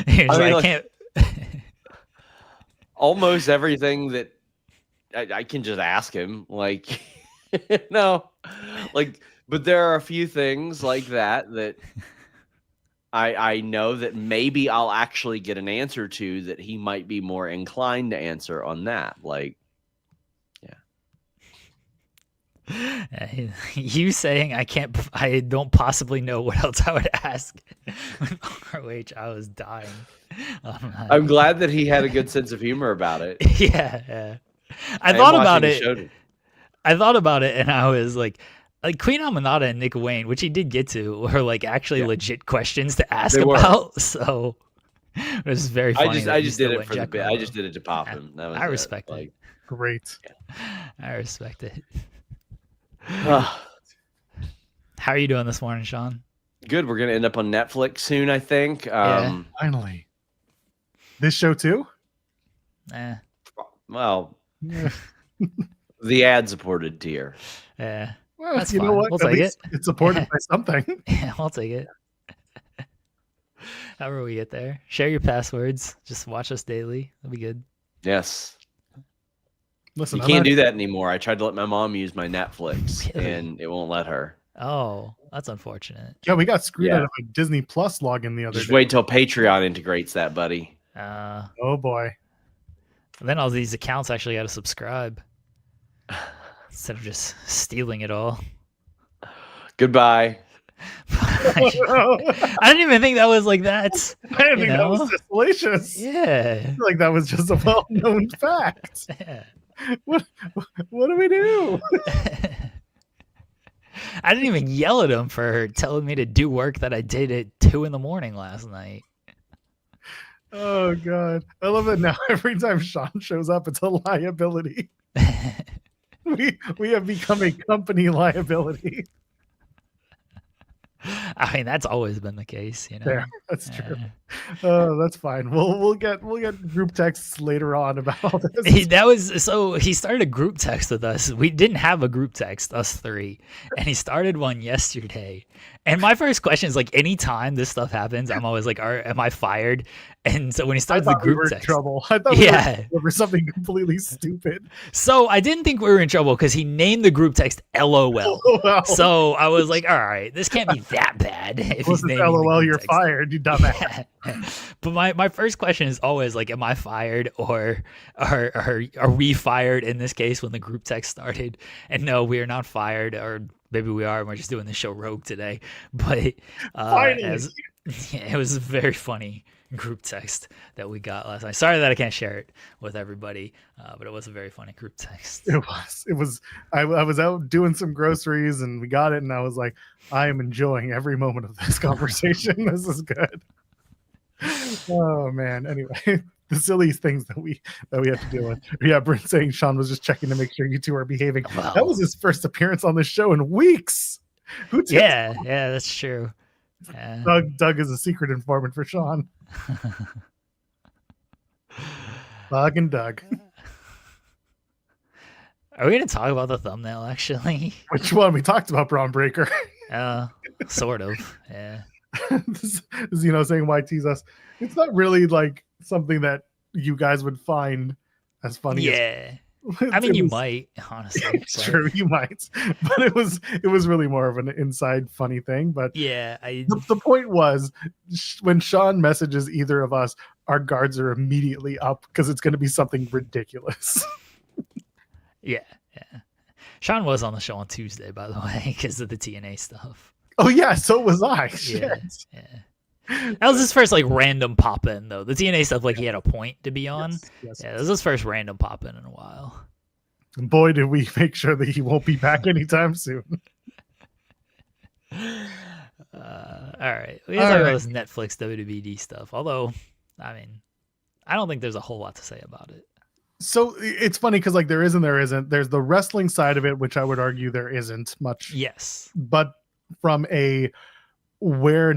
he was I can't. Almost everything that I can just ask him, like, no, like, but there are a few things like that I know that maybe I'll actually get an answer to that he might be more inclined to answer on that. Like, you saying I don't possibly know what else I would ask. ROH, I was dying. I'm glad that he had a good sense of humor about it. Yeah. I thought about it. I thought about it, and I was like Queen Aminata and Nick Wayne, which he did get to, were like actually legit questions to ask about. So it was very funny. I just did it for the bit. I just did it to pop him. I respect it. Great. I respect it. How are you doing this morning, Sean? Good. We're gonna end up on Netflix soon, I think. Finally. This show too? Well, the ad-supported tier. Yeah. Well, that's you fine. know what? We'll At take least it's supported by something. Yeah, I'll take it. However we get there. Share your passwords. Just watch us daily. That'll be good. Yes. Listen, you can't do that anymore. I tried to let my mom use my Netflix, and it won't let her. Oh, that's unfortunate. Yeah, we got screwed out of a Disney Plus login the other day. Just wait till Patreon integrates that, buddy. Oh, boy. Then all these accounts actually got to subscribe instead of just stealing it all. Goodbye. I didn't even think that was like that. I didn't think that was just salacious. Yeah. I feel like that was just a well-known fact. Yeah. What do we do? I didn't even yell at him for telling me to do work that I did at 2 a.m. last night. Oh, God. I love it now. Every time Sean shows up, it's a liability. We have become a company liability. I mean, that's always been the case, you know. There, that's true. That's fine. We'll get group texts later on about all this. He started a group text with us. We didn't have a group text, us 3, and he started one yesterday. And my first question is like, anytime this stuff happens, I'm always like, am I fired? And so when he starts the group text, trouble. I thought we were for something completely stupid. So I didn't think we were in trouble because he named the group text LOL. So I was like, all right, this can't be that bad. If he's naming LOL, you're fired, you dumbass. But my first question is always like, am I fired or are we fired in this case when the group text started? And no, we are not fired, or maybe we are. And we're just doing the show rogue today. But it was a very funny group text that we got last night. Sorry that I can't share it with everybody, but it was a very funny group text. It was. I was out doing some groceries and we got it, and I was like, I am enjoying every moment of this conversation. This is good. Oh man. Anyway, the silly things that we have to deal with. Yeah, Brent saying Sean was just checking to make sure you two are behaving. Wow. That was his first appearance on the show in weeks. Yeah, that's true. Yeah. Doug is a secret informant for Sean. Bug and Doug. Are we going to talk about the thumbnail, actually? Which one? We talked about Bron Breakker. Sort of, yeah. This is, saying why tease us. It's not really like something that you guys would find as funny. Yeah. I mean, you might, honestly. It's true, you might, but it was really more of an inside funny thing. But yeah, the point was, when Sean messages either of us, our guards are immediately up because it's going to be something ridiculous. yeah. Sean was on the show on Tuesday, by the way, because of the TNA stuff. Oh yeah, so was I. Yeah. That was his first like random pop in though. The TNA stuff, like he had a point to be on. Yes. That was his first random pop in a while. And boy, did we make sure that he won't be back anytime soon. All right, we gotta talk about this Netflix WBD stuff. Although, I mean, I don't think there's a whole lot to say about it. So it's funny because like there is and there isn't. There's the wrestling side of it, which I would argue there isn't much. Yes, but from a where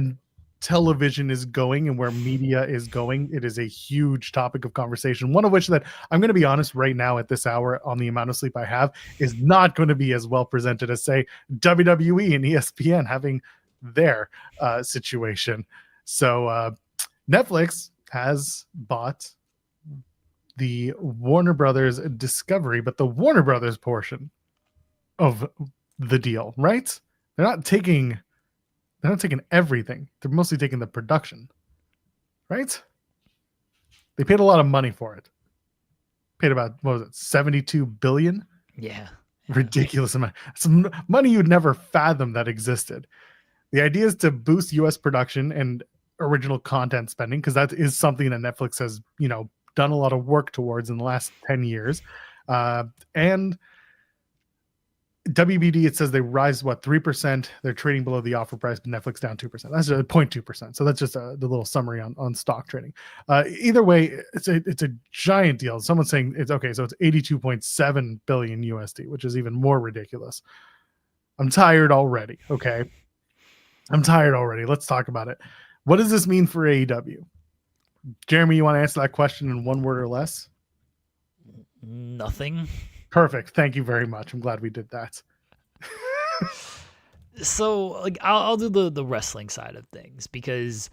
television is going and where media is going, it is a huge topic of conversation. One of which that I'm going to be honest right now at this hour on the amount of sleep I have is not going to be as well presented as say WWE and ESPN having their situation. So Netflix has bought the Warner Brothers Discovery, but the Warner Brothers portion of the deal, right? They're not taking everything. They're mostly taking the production, right? They paid a lot of money for it. Paid about, what was it, 72 billion? Yeah. Ridiculous amount. Some money you'd never fathom that existed. The idea is to boost US production and original content spending, because that is something that Netflix has, done a lot of work towards in the last 10 years. And WBD, it says they rise 3%. They're trading below the offer price, but Netflix down 2%. That's 0.2%. So that's just the little summary on stock trading. Either way, it's a giant deal. Someone's saying it's okay, so it's 82.7 billion USD, which is even more ridiculous. I'm tired already. Okay, I'm tired already. Let's talk about it. What does this mean for AEW? Jeremy, you want to answer that question in one word or less? Nothing. Perfect. Thank you very much. I'm glad we did that. So, like, I'll do the wrestling side of things because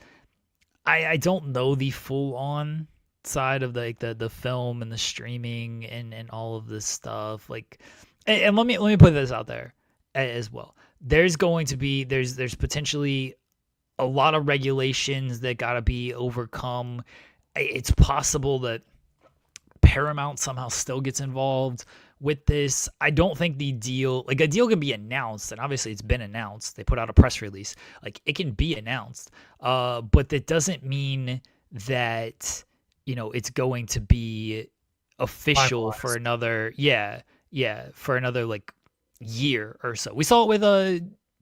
I don't know the full on side of the film and the streaming and all of this stuff. Like, and let me put this out there as well. There's going to be there's potentially a lot of regulations that got to be overcome. It's possible that Paramount somehow still gets involved with this. I don't think a deal can be announced, and obviously it's been announced. They put out a press release. Like, it can be announced, but that doesn't mean that it's going to be official for another for another like year or so. We saw it with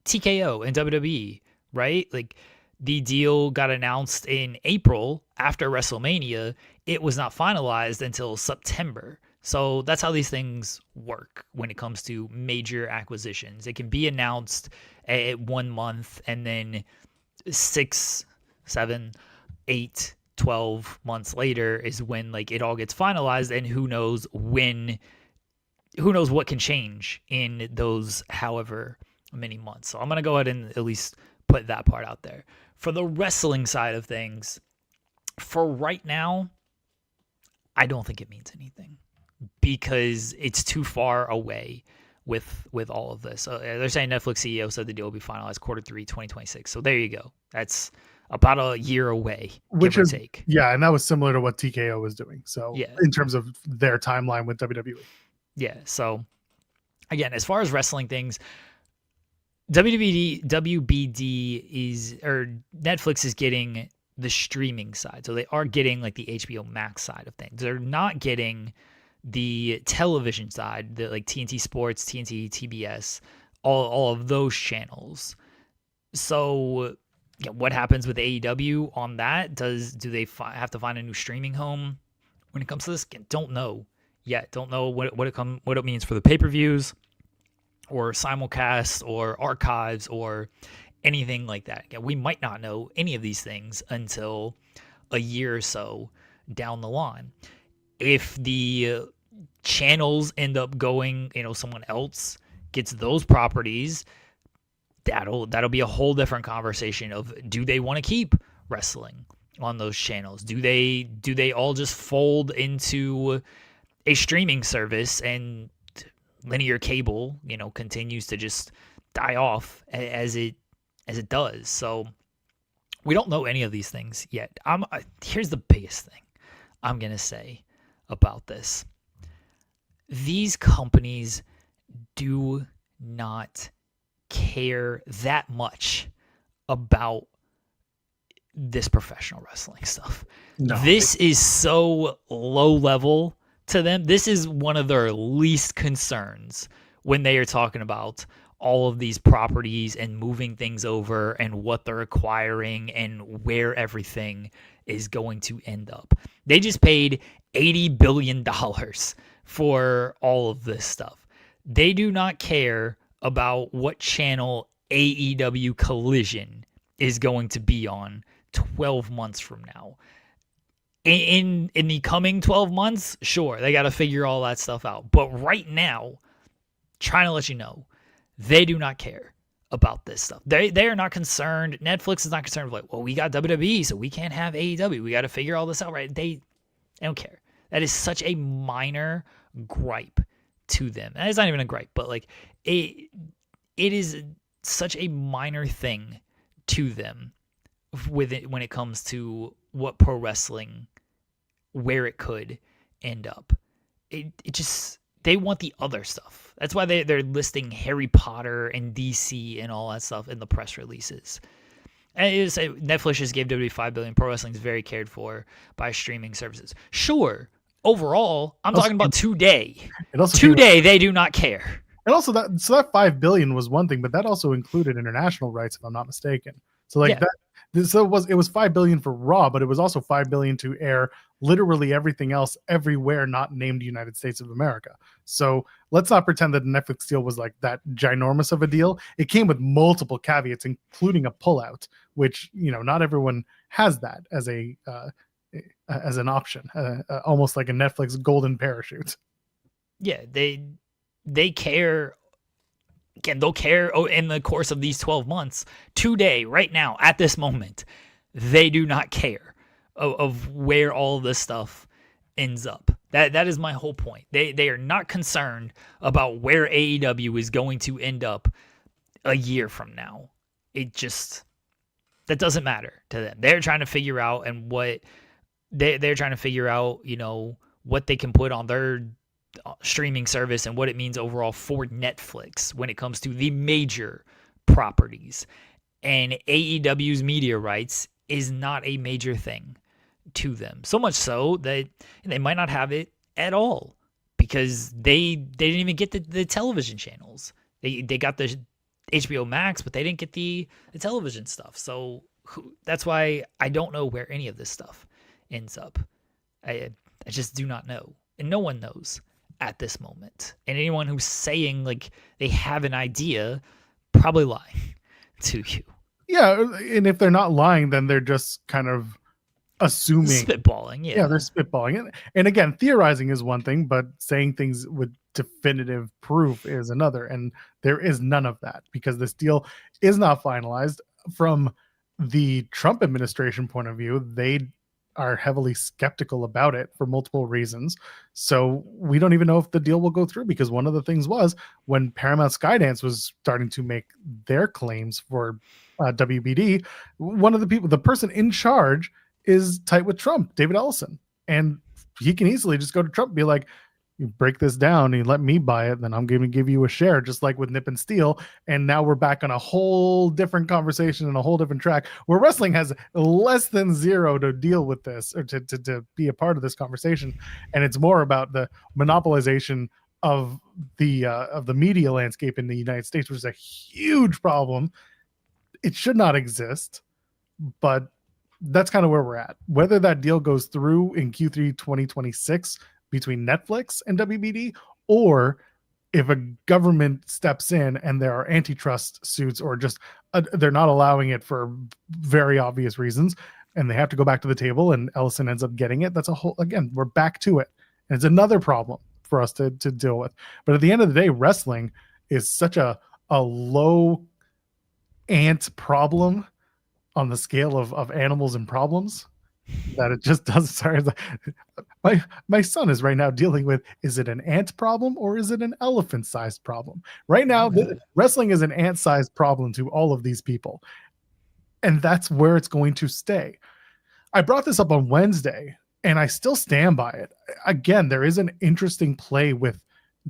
TKO and WWE, right? Like, the deal got announced in April after WrestleMania. It was not finalized until September. So that's how these things work when it comes to major acquisitions. It can be announced at 1 month, and then 6, 7, 8, 12 months later is when like it all gets finalized, and who knows what can change in those however many months. So I'm going to go ahead and at least put that part out there. For the wrestling side of things, for right now, I don't think it means anything because it's too far away with all of this. They're saying Netflix CEO said the deal will be finalized Q3 2026. So there you go. That's about a year away, give or take. Yeah, and that was similar to what TKO was doing. So yeah, in terms of their timeline with WWE. Yeah, so again, as far as wrestling things, WBD Netflix is getting the streaming side. So they are getting like the HBO Max side of things. They're not getting the television side, the like TNT Sports, TNT, TBS, all of those channels. So yeah, what happens with AEW on that? Do they have to find a new streaming home when it comes to this? Don't know yet. Don't know what it means for the pay-per-views or simulcast or archives or anything like that. Again, we might not know any of these things until a year or so down the line. If the channels end up going, someone else gets those properties, that'll be a whole different conversation of, do they want to keep wrestling on those channels? Do they all just fold into a streaming service and linear cable, continues to just die off as it does. So we don't know any of these things yet. Here's the biggest thing I'm going to say about this. These companies do not care that much about this professional wrestling stuff. No. This is so low level to them. This is one of their least concerns when they are talking about all of these properties and moving things over and what they're acquiring and where everything is going to end up. They just paid $80 billion for all of this stuff. They do not care about what channel AEW Collision is going to be on 12 months from now. In the coming 12 months, sure, they got to figure all that stuff out. But right now, trying to let you know, they do not care about this stuff. They are not concerned. Netflix is not concerned with well, we got WWE, so we can't have AEW. We got to figure all this out, right? They don't care. That is such a minor gripe to them. And it's not even a gripe, but it is such a minor thing to them with it when it comes to what pro wrestling, where it could end up. It just, they want the other stuff. That's why they're listing Harry Potter and DC and all that stuff in the press releases. And Netflix just gave WWE $5 billion. Pro wrestling is very cared for by streaming services. Sure, overall, I'm talking about today. Today, they do not care. And also that $5 billion was one thing, but that also included international rights, if I'm not mistaken. So that. So it was $5 billion for Raw, but it was also $5 billion to air literally everything else everywhere not named United States of America. So let's not pretend that the Netflix deal was like that ginormous of a deal. It came with multiple caveats, including a pullout, which not everyone has that as an option, almost like a Netflix golden parachute. Yeah, they care. Again, they'll care in the course of these 12 months. Today, right now, at this moment, they do not care of where all of this stuff ends up. That is my whole point. They are not concerned about where AEW is going to end up a year from now. That doesn't matter to them. They're trying to figure out what they can put on their streaming service and what it means overall for Netflix when it comes to the major properties. And AEW's media rights is not a major thing to them. So much so that they might not have it at all because they didn't even get the television channels. They got the HBO Max, but they didn't get the television stuff. So that's why I don't know where any of this stuff ends up. I just do not know. And no one knows at this moment. And anyone who's saying they have an idea, probably lying to you. Yeah, and if they're not lying, then they're just kind of assuming. Spitballing, yeah. Yeah, they're spitballing. And again, theorizing is one thing, but saying things with definitive proof is another. And there is none of that because this deal is not finalized. From the Trump administration point of view, they are heavily skeptical about it for multiple reasons. So we don't even know if the deal will go through because one of the things was when Paramount Skydance was starting to make their claims for WBD, one of the person in charge is tight with Trump, David Ellison. And he can easily just go to Trump and be like, you break this down and you let me buy it, then I'm going to give you a share, just like with Nip and Steel. And now we're back on a whole different conversation and a whole different track where wrestling has less than zero to deal with this or to be a part of this conversation. And it's more about the monopolization of the media landscape in the United States, which is a huge problem. It should not exist, but that's kind of where we're at. Whether that deal goes through in Q3 2026 between Netflix and WBD, or if a government steps in and there are antitrust suits or just they're not allowing it for very obvious reasons and they have to go back to the table and Ellison ends up getting it, that's a whole, again, we're back to it. And it's another problem for us to deal with. But at the end of the day, wrestling is such a low ant problem on the scale of animals and problems that it just doesn't. Sorry, My son is right now dealing with, is it an ant problem or is it an elephant sized problem? Right now, wrestling is an ant sized problem to all of these people. And that's where it's going to stay. I brought this up on Wednesday and I still stand by it. Again, there is an interesting play with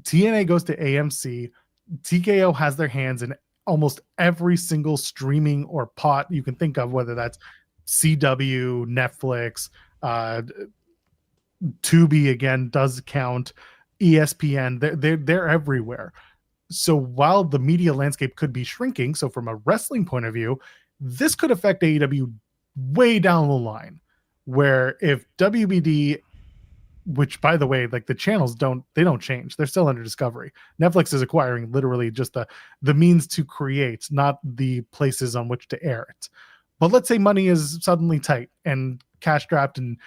TNA goes to AMC. TKO has their hands in almost every single streaming or pot you can think of, whether that's CW, Netflix, Tubi again does count, ESPN. They're everywhere. So while the media landscape could be shrinking, so from a wrestling point of view, this could affect AEW way down the line, where if WBD, which by the way, like the channels don't change, they're still under Discovery. Netflix is acquiring literally just the means to create, not the places on which to air it. But let's say money is suddenly tight and cash strapped, and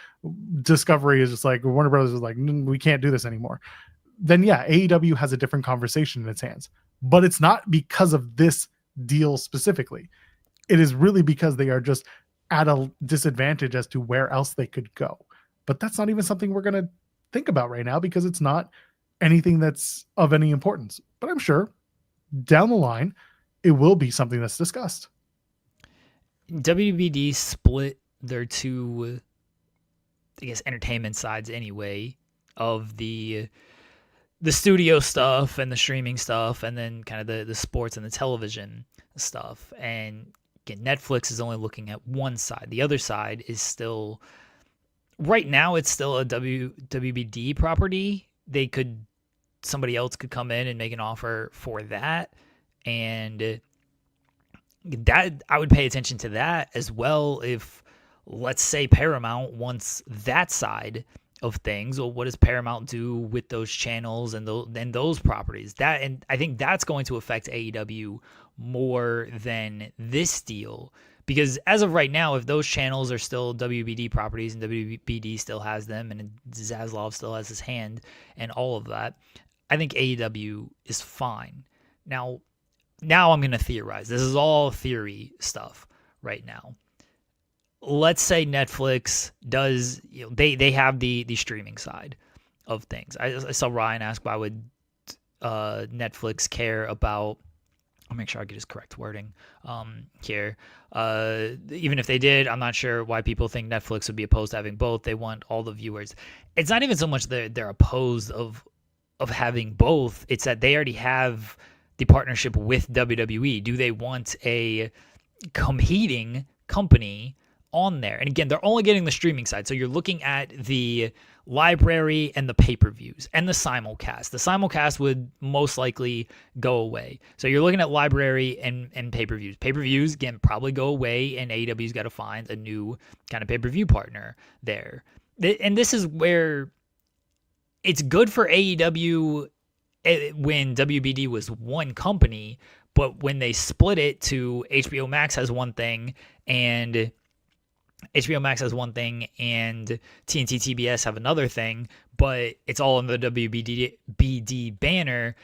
Discovery is just like, Warner Brothers is like, we can't do this anymore. Then yeah, AEW has a different conversation in its hands. But it's not because of this deal specifically. It is really because they are just at a disadvantage as to where else they could go. But that's not even something we're going to think about right now because it's not anything that's of any importance. But I'm sure down the line, it will be something that's discussed. WBD split their two, I guess, entertainment sides anyway, of the studio stuff and the streaming stuff, and then kind of the sports and the television stuff. And again, Netflix is only looking at one side. The other side is still, right now, it's still a WBD property. Somebody else could come in and make an offer for that, and that I would pay attention to that as well. If, let's say, Paramount wants that side of things, well, what does Paramount do with those channels and those properties? And I think that's going to affect AEW more than this deal, because as of right now, if those channels are still WBD properties and WBD still has them and Zaslav still has his hand and all of that, I think AEW is fine. Now I'm going to theorize. This is all theory stuff right now. Let's say Netflix does, they have the streaming side of things. I saw Ryan ask, why would Netflix care about, I'll make sure I get his correct wording here. Even if they did, I'm not sure why people think Netflix would be opposed to having both. They want all the viewers. It's not even so much that they're opposed of having both. It's that they already have the partnership with WWE. Do they want a competing company on there? And again, they're only getting the streaming side. So you're looking at the library and the pay-per-views and the simulcast. The simulcast would most likely go away. So you're looking at library and pay-per-views. Pay-per-views, again, probably go away, and AEW's got to find a new kind of pay-per-view partner there. And this is where it's good for AEW when WBD was one company, but when they split it to HBO Max has one thing and TNT TBS have another thing, but it's all in the WBD banner,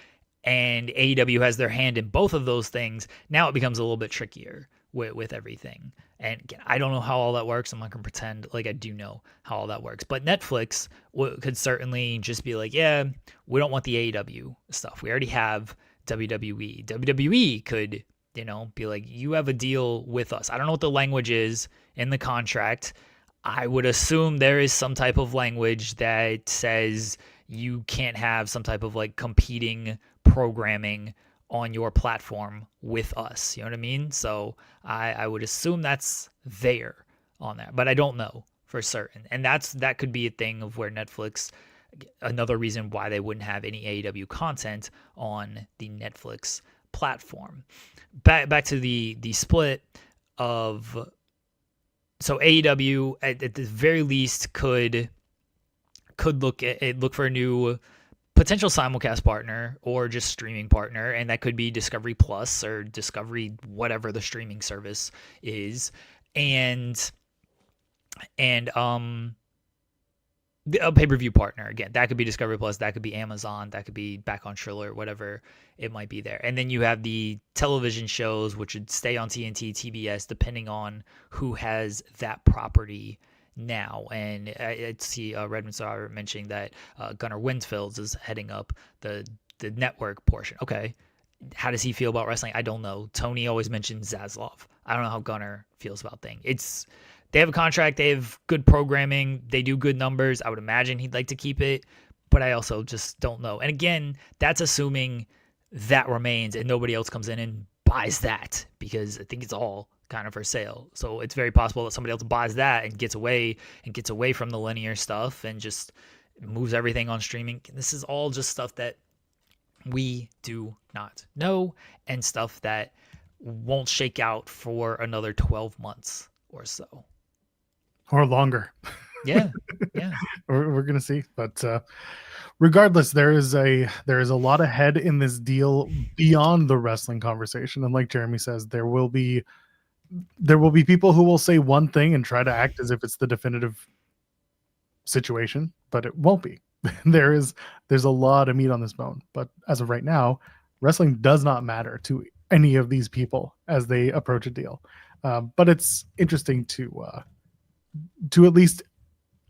and AEW has their hand in both of those things. Now it becomes a little bit trickier with everything. And again, I don't know how all that works. I'm not going to pretend like I do know how all that works. But Netflix could certainly just be like, yeah, we don't want the AEW stuff. We already have WWE. WWE could, be like, you have a deal with us. I don't know what the language is in the contract. I would assume there is some type of language that says you can't have some type of like competing programming on your platform with us. You know what I mean? So I would assume that's there on that, but I don't know for certain. And that could be a thing of where Netflix, another reason why they wouldn't have any AEW content on the Netflix platform. Back to the split of, so AEW at the very least could look for a new potential simulcast partner or just streaming partner, and that could be Discovery Plus or Discovery, whatever the streaming service is, and a pay-per-view partner. Again, that could be Discovery Plus, that could be Amazon, that could be back on Triller, whatever it might be there. And then you have the television shows, which would stay on TNT, TBS, depending on who has that property now. And I see Redmond Star mentioning that Gunnar Winfield is heading up the network portion. Okay, how does he feel about wrestling? I don't know. Tony always mentions Zaslav. I don't know how Gunnar feels about things. They have a contract. They have good programming. They do good numbers. I would imagine he'd like to keep it, but I also just don't know. And again, that's assuming that remains and nobody else comes in and buys that, because I think it's all kind of for sale. So it's very possible that somebody else buys that and gets away from the linear stuff and just moves everything on streaming. This is all just stuff that we do not know, and stuff that won't shake out for another 12 months or so. Or longer. Yeah. We're gonna see. But regardless, there is a lot ahead in this deal beyond the wrestling conversation. And like Jeremy says, there will be people who will say one thing and try to act as if it's the definitive situation, but it won't be. There's a lot of meat on this bone. But as of right now, wrestling does not matter to any of these people as they approach a deal. But it's interesting to at least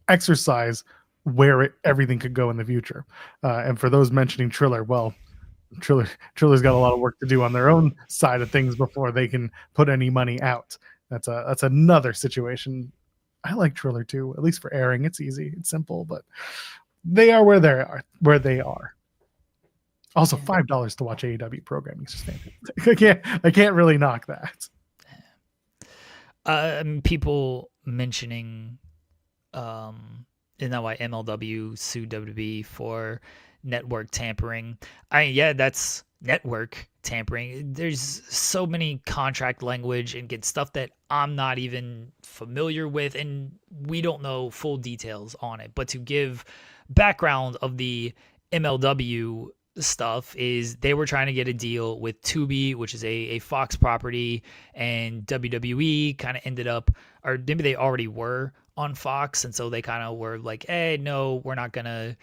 exercise where everything could go in the future. And for those mentioning Triller, well, Triller's got a lot of work to do on their own side of things before they can put any money out. That's another situation. I like Triller too, at least for airing. It's easy, it's simple, but they are where they are. Also, $5 to watch AEW programming. I can't really knock that. People mentioning, isn't that why MLW sued WWE for network tampering? That's network tampering. There's so many contract language and get stuff that I'm not even familiar with, and we don't know full details on it. But to give background of the MLW stuff, is they were trying to get a deal with Tubi, which is a Fox property, and WWE kind of ended up, or maybe they already were on Fox, and so they kind of were like, hey, no, we're not gonna,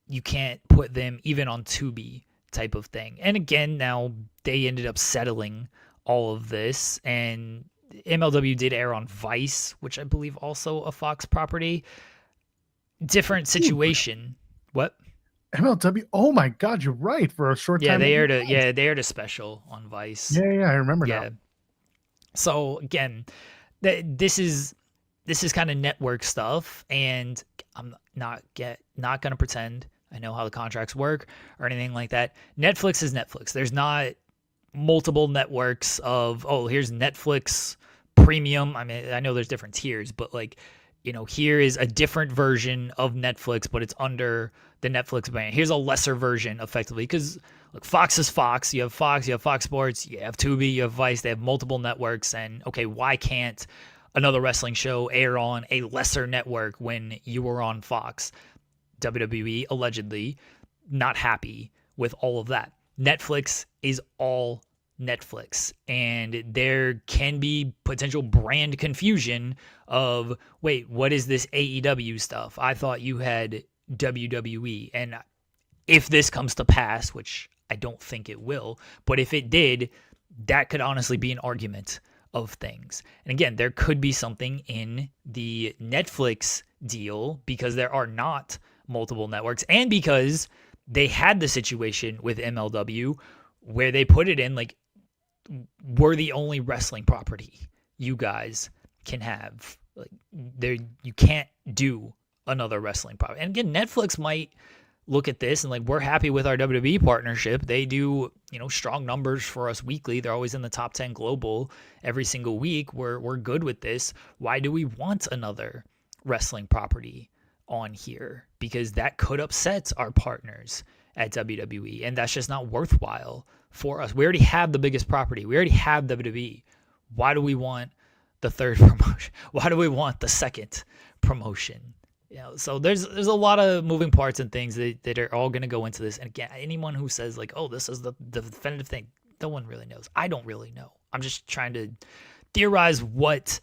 you can't put them even on Tubi type of thing. And again, now they ended up settling all of this, and MLW did air on Vice, which I believe also a Fox property. Different situation. What? MLW. Oh my God, you're right. For a short time, they aired a special on Vice. Yeah, I remember now. So again, this is kind of network stuff, and I'm not gonna pretend I know how the contracts work or anything like that. Netflix is Netflix. There's not multiple networks of, oh, here's Netflix Premium. I mean, I know there's different tiers, but like, here is a different version of Netflix, but it's under the Netflix brand. Here's a lesser version, effectively, because look, Fox is Fox. You have Fox Sports, you have Tubi, you have Vice. They have multiple networks, and okay, why can't another wrestling show air on a lesser network when you were on Fox? WWE allegedly not happy with all of that. Netflix is all Netflix, and there can be potential brand confusion of, wait, what is this AEW stuff? I thought you had WWE. And if this comes to pass, which I don't think it will, but if it did, that could honestly be an argument of things. And again, there could be something in the Netflix deal because there are not multiple networks, and because they had the situation with MLW where they put it in like, we're the only wrestling property you guys can have. Like, there, you can't do another wrestling property. And again, Netflix might look at this and like, we're happy with our WWE partnership. They do, strong numbers for us weekly. They're always in the top 10 global every single week. We're good with this. Why do we want another wrestling property on here? Because that could upset our partners at WWE, and that's just not worthwhile for us. We already have the biggest property. We already have WWE. Why do we want the third promotion? Why do we want the second promotion? So there's a lot of moving parts and things that are all going to go into this. And again, anyone who says like, oh, this is the definitive thing, no one really knows. I don't really know. I'm just trying to theorize what's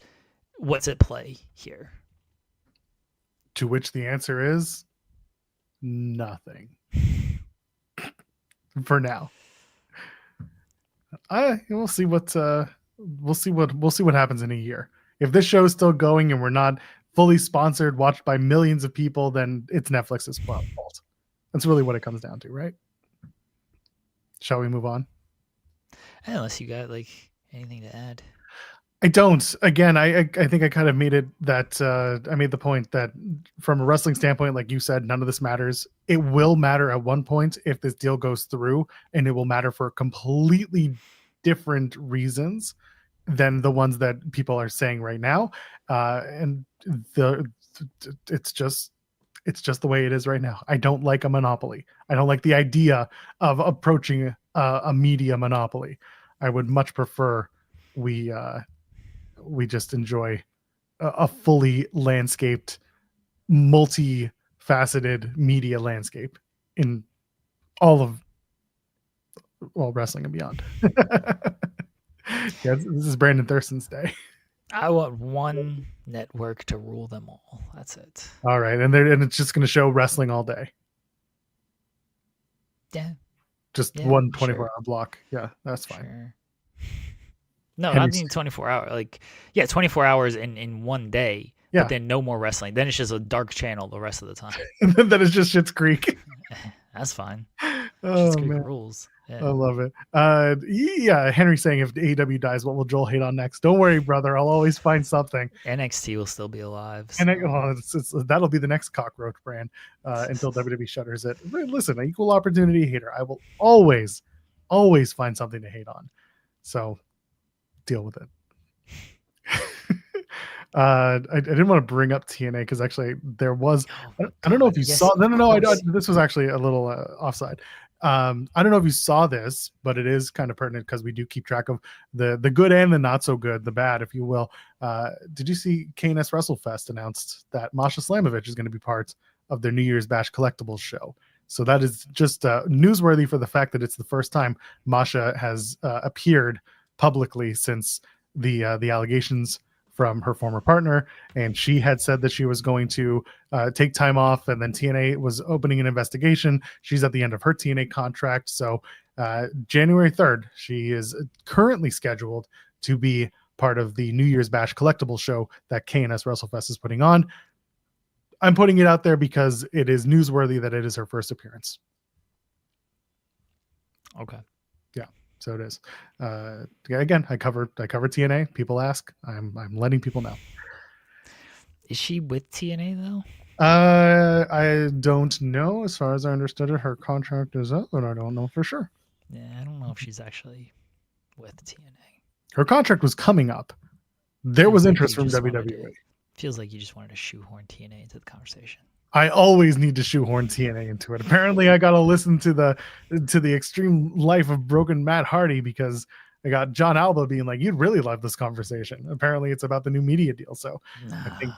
at play here. To which the answer is nothing. For now. We'll see what happens in a year. If this show is still going and we're not fully sponsored, watched by millions of people, then it's Netflix's fault. That's really what it comes down to, right? Shall we move on? Unless you got like anything to add. I don't. Again, I think I kind of made it that I made the point that from a wrestling standpoint, like you said, none of this matters. It will matter at one point if this deal goes through, and it will matter for completely different reasons than the ones that people are saying right now. And it's just the way it is right now. I don't like a monopoly. I don't like the idea of approaching a media monopoly. I would much prefer we just enjoy a fully landscaped, multi-faceted media landscape in all of wrestling and beyond. Yeah, this is Brandon Thurston's day. I want one network to rule them all. That's it. All right, and it's just going to show wrestling all day. Yeah. Just one 24-hour block. Yeah, that's fine. Sure. No, not even 24 hours. Like, 24 hours in one day. Yeah. But then no more wrestling. Then it's just a dark channel the rest of the time. And then it's just Schitt's Creek. That's fine. Oh, Schitt's Creek man. rules. Yeah. I love it. Yeah, Henry saying if AEW dies, what will Joel hate on next? Don't worry, brother. I'll always find something. NXT will still be alive. So. And that'll be the next cockroach brand until WWE shutters it. Listen, an equal opportunity hater. I will always find something to hate on. So deal with it. I didn't want to bring up TNA because actually there was. I don't know if you saw. No. This was actually a little offside. I don't know if you saw this, but it is kind of pertinent because we do keep track of the good and the not so good, the bad, if you will. Did you see KNS WrestleFest announced that Masha Slamovich is going to be part of their New Year's Bash collectibles show? So that is just newsworthy for the fact that it's the first time Masha has appeared publicly since the allegations from her former partner, and she had said that she was going to take time off, and then TNA was opening an investigation. She's at the end of her TNA contract, so January 3rd, she is currently scheduled to be part of the New Year's Bash collectible show that KNS WrestleFest is putting on. I'm putting it out there because it is newsworthy that it is her first appearance. Okay. So it is. Again, I cover TNA. People ask. I'm letting people know. Is she with TNA though? I don't know. As far as I understood it, her contract is up, but I don't know for sure. Yeah, I don't know if she's actually with TNA. Her contract was coming up. There was interest from WWE. Feels like you just wanted to shoehorn TNA into the conversation. I always need to shoehorn TNA into it. Apparently, I got to listen to the extreme life of broken Matt Hardy because I got John Alba being like, "You'd really love this conversation." Apparently, it's about the new media deal. So I think,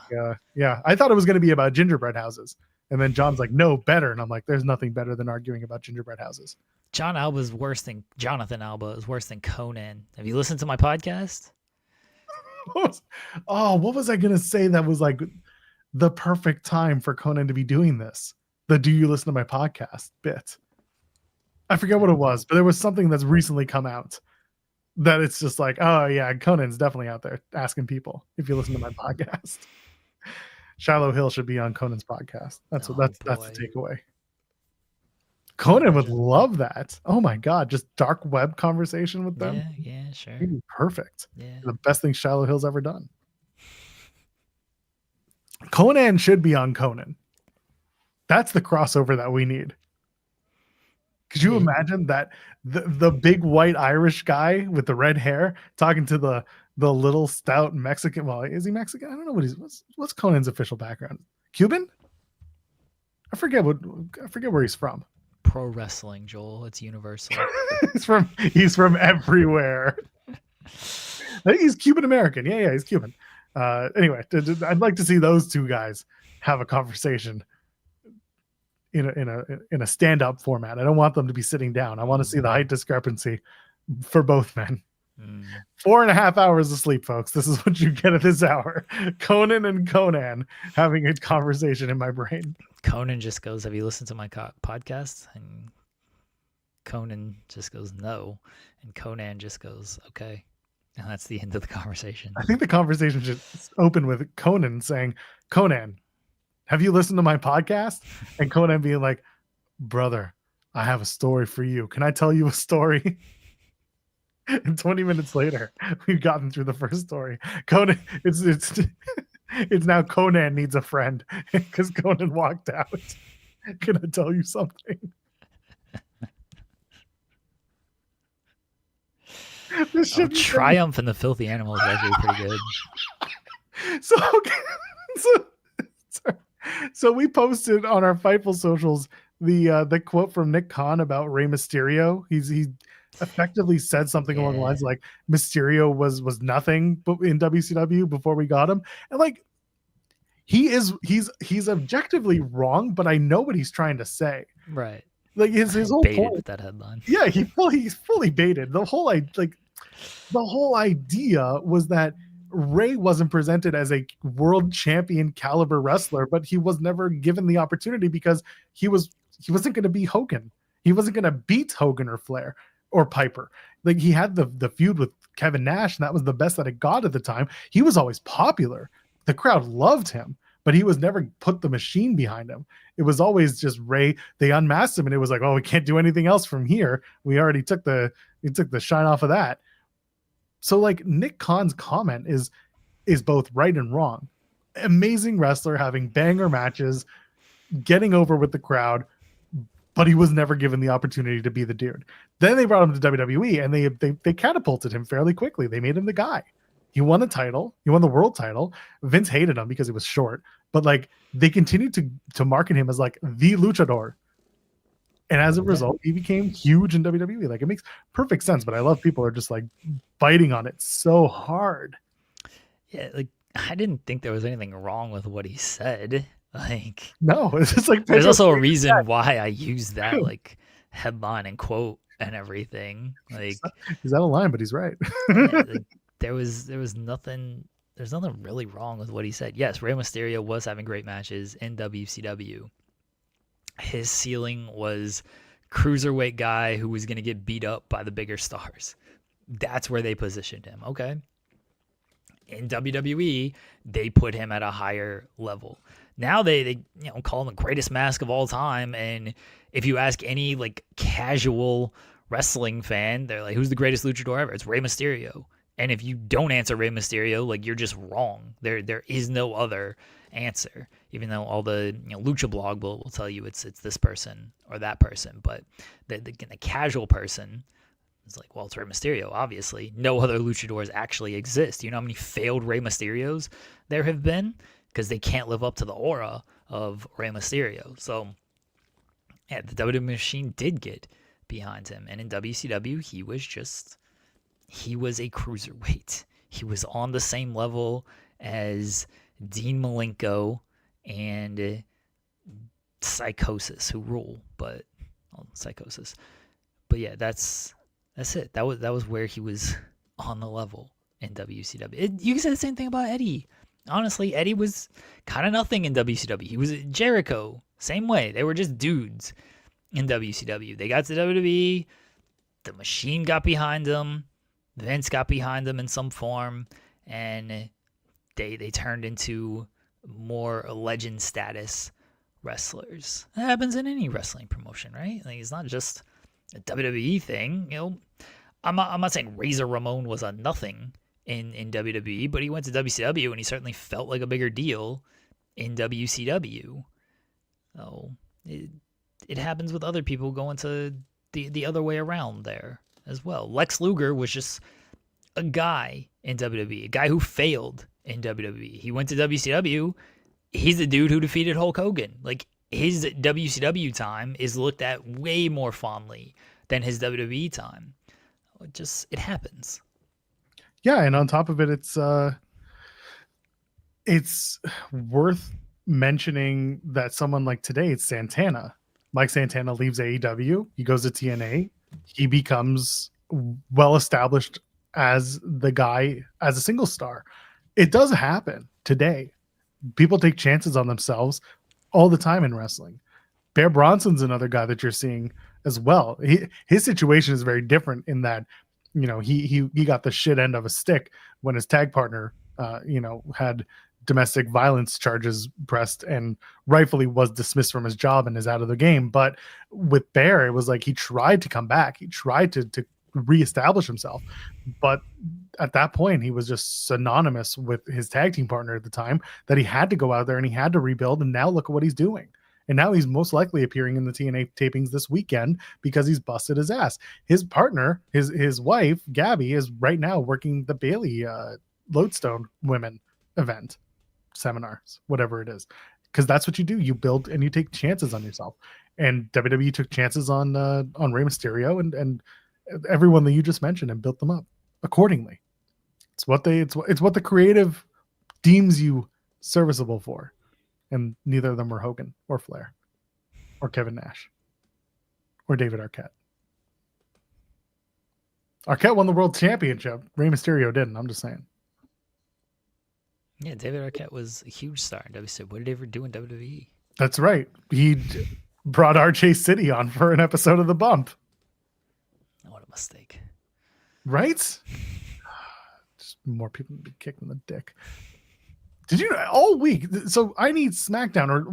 I thought it was going to be about gingerbread houses, and then John's like, "No, better," and I'm like, "There's nothing better than arguing about gingerbread houses." Jonathan Alba is worse than Conan. Have you listened to my podcast? What was I going to say that was like the perfect time for Conan to be doing this? The "Do you listen to my podcast" bit. I forget what it was, but there was something that's recently come out that it's just like, oh yeah, Conan's definitely out there asking people if you listen to my podcast. Shiloh Hill should be on Conan's podcast. That's the takeaway. Conan would love that. Oh my God, just dark web conversation with them. Yeah, sure. It'd be perfect. Yeah. The best thing Shiloh Hill's ever done. Conan should be on Conan. That's the crossover that we need. Could you imagine that the big white Irish guy with the red hair talking to the little stout Mexican? Well, is he Mexican? I don't know what's Conan's official background. Cuban? I forget where he's from. Pro wrestling, Joel. It's universal. he's from everywhere. I think he's Cuban American. Yeah, he's Cuban. Anyway, I'd like to see those two guys have a conversation in a stand-up format. I don't want them to be sitting down. I want to see the height discrepancy for both men. 4.5 hours of sleep, folks. This is what you get at this hour. Conan and Conan having a conversation in my brain. Conan just goes, "Have you listened to my podcast?" And Conan just goes, "No." And Conan just goes, "Okay." And that's the end of the conversation. I think the conversation should open with Conan saying, Conan, have you listened to my podcast? And Conan being like, brother, I have a story for you. Can I tell you a story? And 20 minutes later, we've gotten through the first story. Conan, it's now Conan needs a friend because Conan walked out. Can I tell you something? Triumph and the Filthy Animal is actually pretty good. So we posted on our Fightful socials the quote from Nick Khan about Rey Mysterio. He effectively said something along the lines like Mysterio was nothing in WCW before we got him, and like he's objectively wrong, but I know what he's trying to say. Right. Like his whole point with that headline. Yeah, he's fully baited. The whole idea was that Ray wasn't presented as a world champion caliber wrestler, but he was never given the opportunity because he wasn't going to be Hogan. He wasn't going to beat Hogan or Flair or Piper. Like he had the feud with Kevin Nash, and that was the best that it got at the time. He was always popular. The crowd loved him, but he was never put the machine behind him. It was always just Ray. They unmasked him, and it was like, oh, we can't do anything else from here. We already took the shine off of that. So like Nick Khan's comment is both right and wrong. Amazing wrestler, having banger matches, getting over with the crowd, but he was never given the opportunity to be the dude. Then they brought him to WWE, and they catapulted him fairly quickly. They made him the guy. He won the title. He won the world title. Vince hated him because he was short, but like they continued to market him as like the luchador. And as a result, he became huge in WWE. Like it makes perfect sense, but I love people are just like biting on it so hard. Yeah, like I didn't think there was anything wrong with what he said. Like no, it's just like there's also a reason why I used that like headline and quote and everything. Like he's out of line, but he's right. Like, there was nothing. There's nothing really wrong with what he said. Yes, Rey Mysterio was having great matches in WCW. His ceiling was cruiserweight guy who was going to get beat up by the bigger stars. That's where they positioned him. Okay. In WWE, they put him at a higher level. Now they call him the greatest mask of all time. And if you ask any like casual wrestling fan, they're like, who's the greatest luchador ever? It's Rey Mysterio. And if you don't answer Rey Mysterio, like you're just wrong. There is no other answer, even though all the Lucha blog will tell you it's this person or that person. But the casual person is like, well, it's Rey Mysterio. Obviously, no other luchadors actually exist. You know how many failed Rey Mysterios there have been because they can't live up to the aura of Rey Mysterio. So yeah, the WWE machine did get behind him, and in WCW, he was a cruiserweight. He was on the same level as Dean Malenko and Psychosis, who rule, but Psychosis. But yeah, that's it. That was where he was on the level in WCW. You can say the same thing about Eddie. Honestly, Eddie was kind of nothing in WCW. He was Jericho, same way. They were just dudes in WCW. They got to WWE, the machine got behind them, Vince got behind them in some form, and they turned into more legend status wrestlers. That happens in any wrestling promotion, right? Like it's not just a WWE thing. I'm not saying Razor Ramon was a nothing in WWE, but he went to WCW and he certainly felt like a bigger deal in WCW. So it happens with other people going to the other way around there as well. Lex Luger was just a guy in WWE, a guy who failed in WWE. He went to WCW. He's the dude who defeated Hulk Hogan. Like his WCW time is looked at way more fondly than his WWE time. It happens. Yeah, and on top of it, it's worth mentioning that someone like today, it's Santana. Mike Santana leaves AEW. He goes to TNA. He becomes well established as the guy, as a single star. It does happen today. People take chances on themselves all the time in wrestling. Bear Bronson's another guy that you're seeing as well. His situation is very different in that, he got the shit end of a stick when his tag partner, had domestic violence charges pressed and rightfully was dismissed from his job and is out of the game. But with Bear, it was like he tried to come back. He tried to reestablish himself. But at that point, he was just synonymous with his tag team partner at the time that he had to go out there and he had to rebuild. And now look at what he's doing. And now he's most likely appearing in the TNA tapings this weekend because he's busted his ass. His partner, his wife, Gabby, is right now working the Bailey Lodestone women event, seminars, whatever it is. Because that's what you do. You build and you take chances on yourself. And WWE took chances on Rey Mysterio and everyone that you just mentioned and built them up accordingly. It's what the creative deems you serviceable for. And neither of them were Hogan or Flair or Kevin Nash or David Arquette. Arquette won the world championship. Rey Mysterio didn't. I'm just saying. Yeah, David Arquette was a huge star in WWE. What did he ever do in WWE? That's right. He brought RJ City on for an episode of The Bump. What a mistake. Right? Just more people to be kicked in the dick. Did you all week? So I need SmackDown or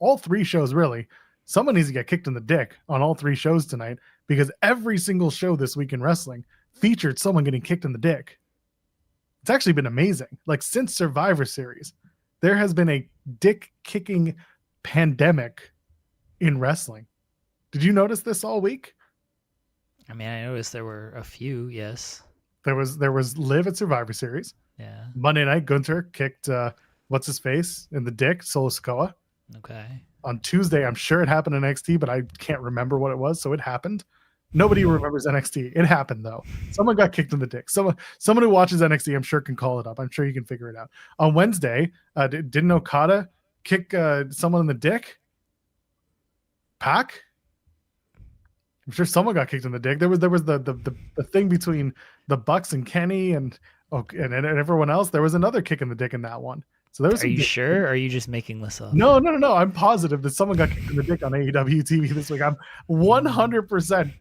all three shows really. Someone needs to get kicked in the dick on all three shows tonight because every single show this week in wrestling featured someone getting kicked in the dick. It's actually been amazing. Like since Survivor Series, there has been a dick kicking pandemic in wrestling. Did you notice this all week? I mean, I noticed there were a few. Yes. There was Liv at Survivor Series. Yeah. Monday night, Gunther kicked what's his face in the dick, Solo Sikoa. Okay. On Tuesday, I'm sure it happened in NXT, but I can't remember what it was, so it happened. Nobody remembers NXT. It happened though. Someone got kicked in the dick. Someone who watches NXT, I'm sure can call it up. I'm sure you can figure it out. On Wednesday, didn't Okada kick someone in the dick? Pac? I'm sure someone got kicked in the dick. There was the thing between the Bucks and Kenny and everyone else. There was another kick in the dick in that one. So there was. Are you sure? Or are you just making this up? No. I'm positive that someone got kicked in the dick on AEW TV this week. I'm 100%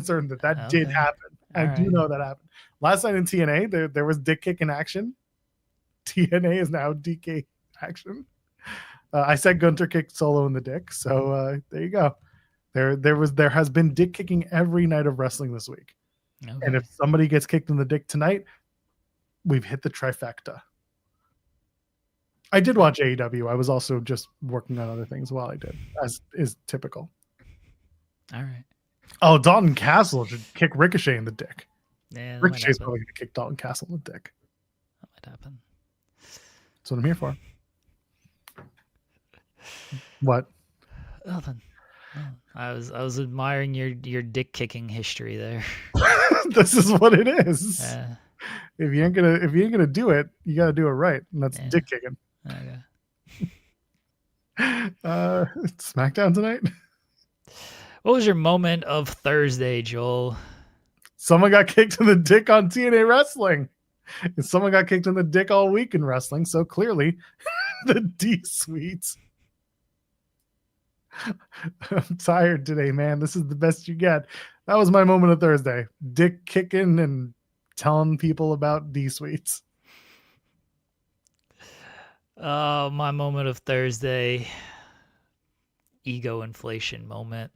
certain that did happen. I do know that happened. Last night in TNA, there was dick kick in action. TNA is now DK action. I said Gunther kicked Solo in the dick, so there you go. There has been dick kicking every night of wrestling this week. Okay. And if somebody gets kicked in the dick tonight, we've hit the trifecta. I did watch AEW. I was also just working on other things while I did, as is typical. All right. Oh, Dalton Castle should kick Ricochet in the dick. Yeah, Ricochet's probably going to kick Dalton Castle in the dick. That might happen. That's what I'm here for. What? Nothing. I was admiring your dick kicking history there. This is what it is. If you ain't gonna do it, you gotta do it right, and that's dick kicking. Okay. SmackDown tonight. What was your moment of Thursday, Joel? Someone got kicked in the dick on TNA Wrestling. And someone got kicked in the dick all week in wrestling. So clearly, the D-Suite. I'm tired today, man. This is the best you get. That was my moment of Thursday. Dick kicking and telling people about D-Suites. My moment of Thursday, ego inflation moment.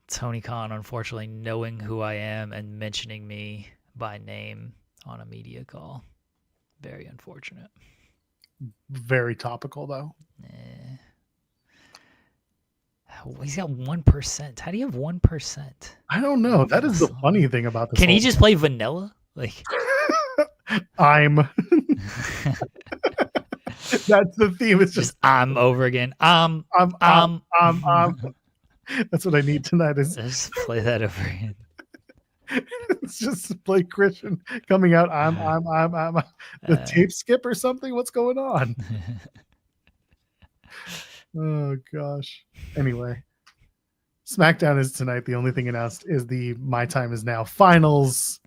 Tony Khan, unfortunately, knowing who I am and mentioning me by name on a media call. Very unfortunate. Very topical, though. He's got 1%. How do you have 1%? I don't know. That is the funny thing about this. Can he just play vanilla? Like I'm. That's the theme. It's just I'm over again. I'm. That's what I need tonight. Is just play that over again. It's just play Christian coming out. I'm. The tape skip or something. What's going on? Oh gosh. Anyway, SmackDown is tonight. The only thing announced is the My Time Is Now finals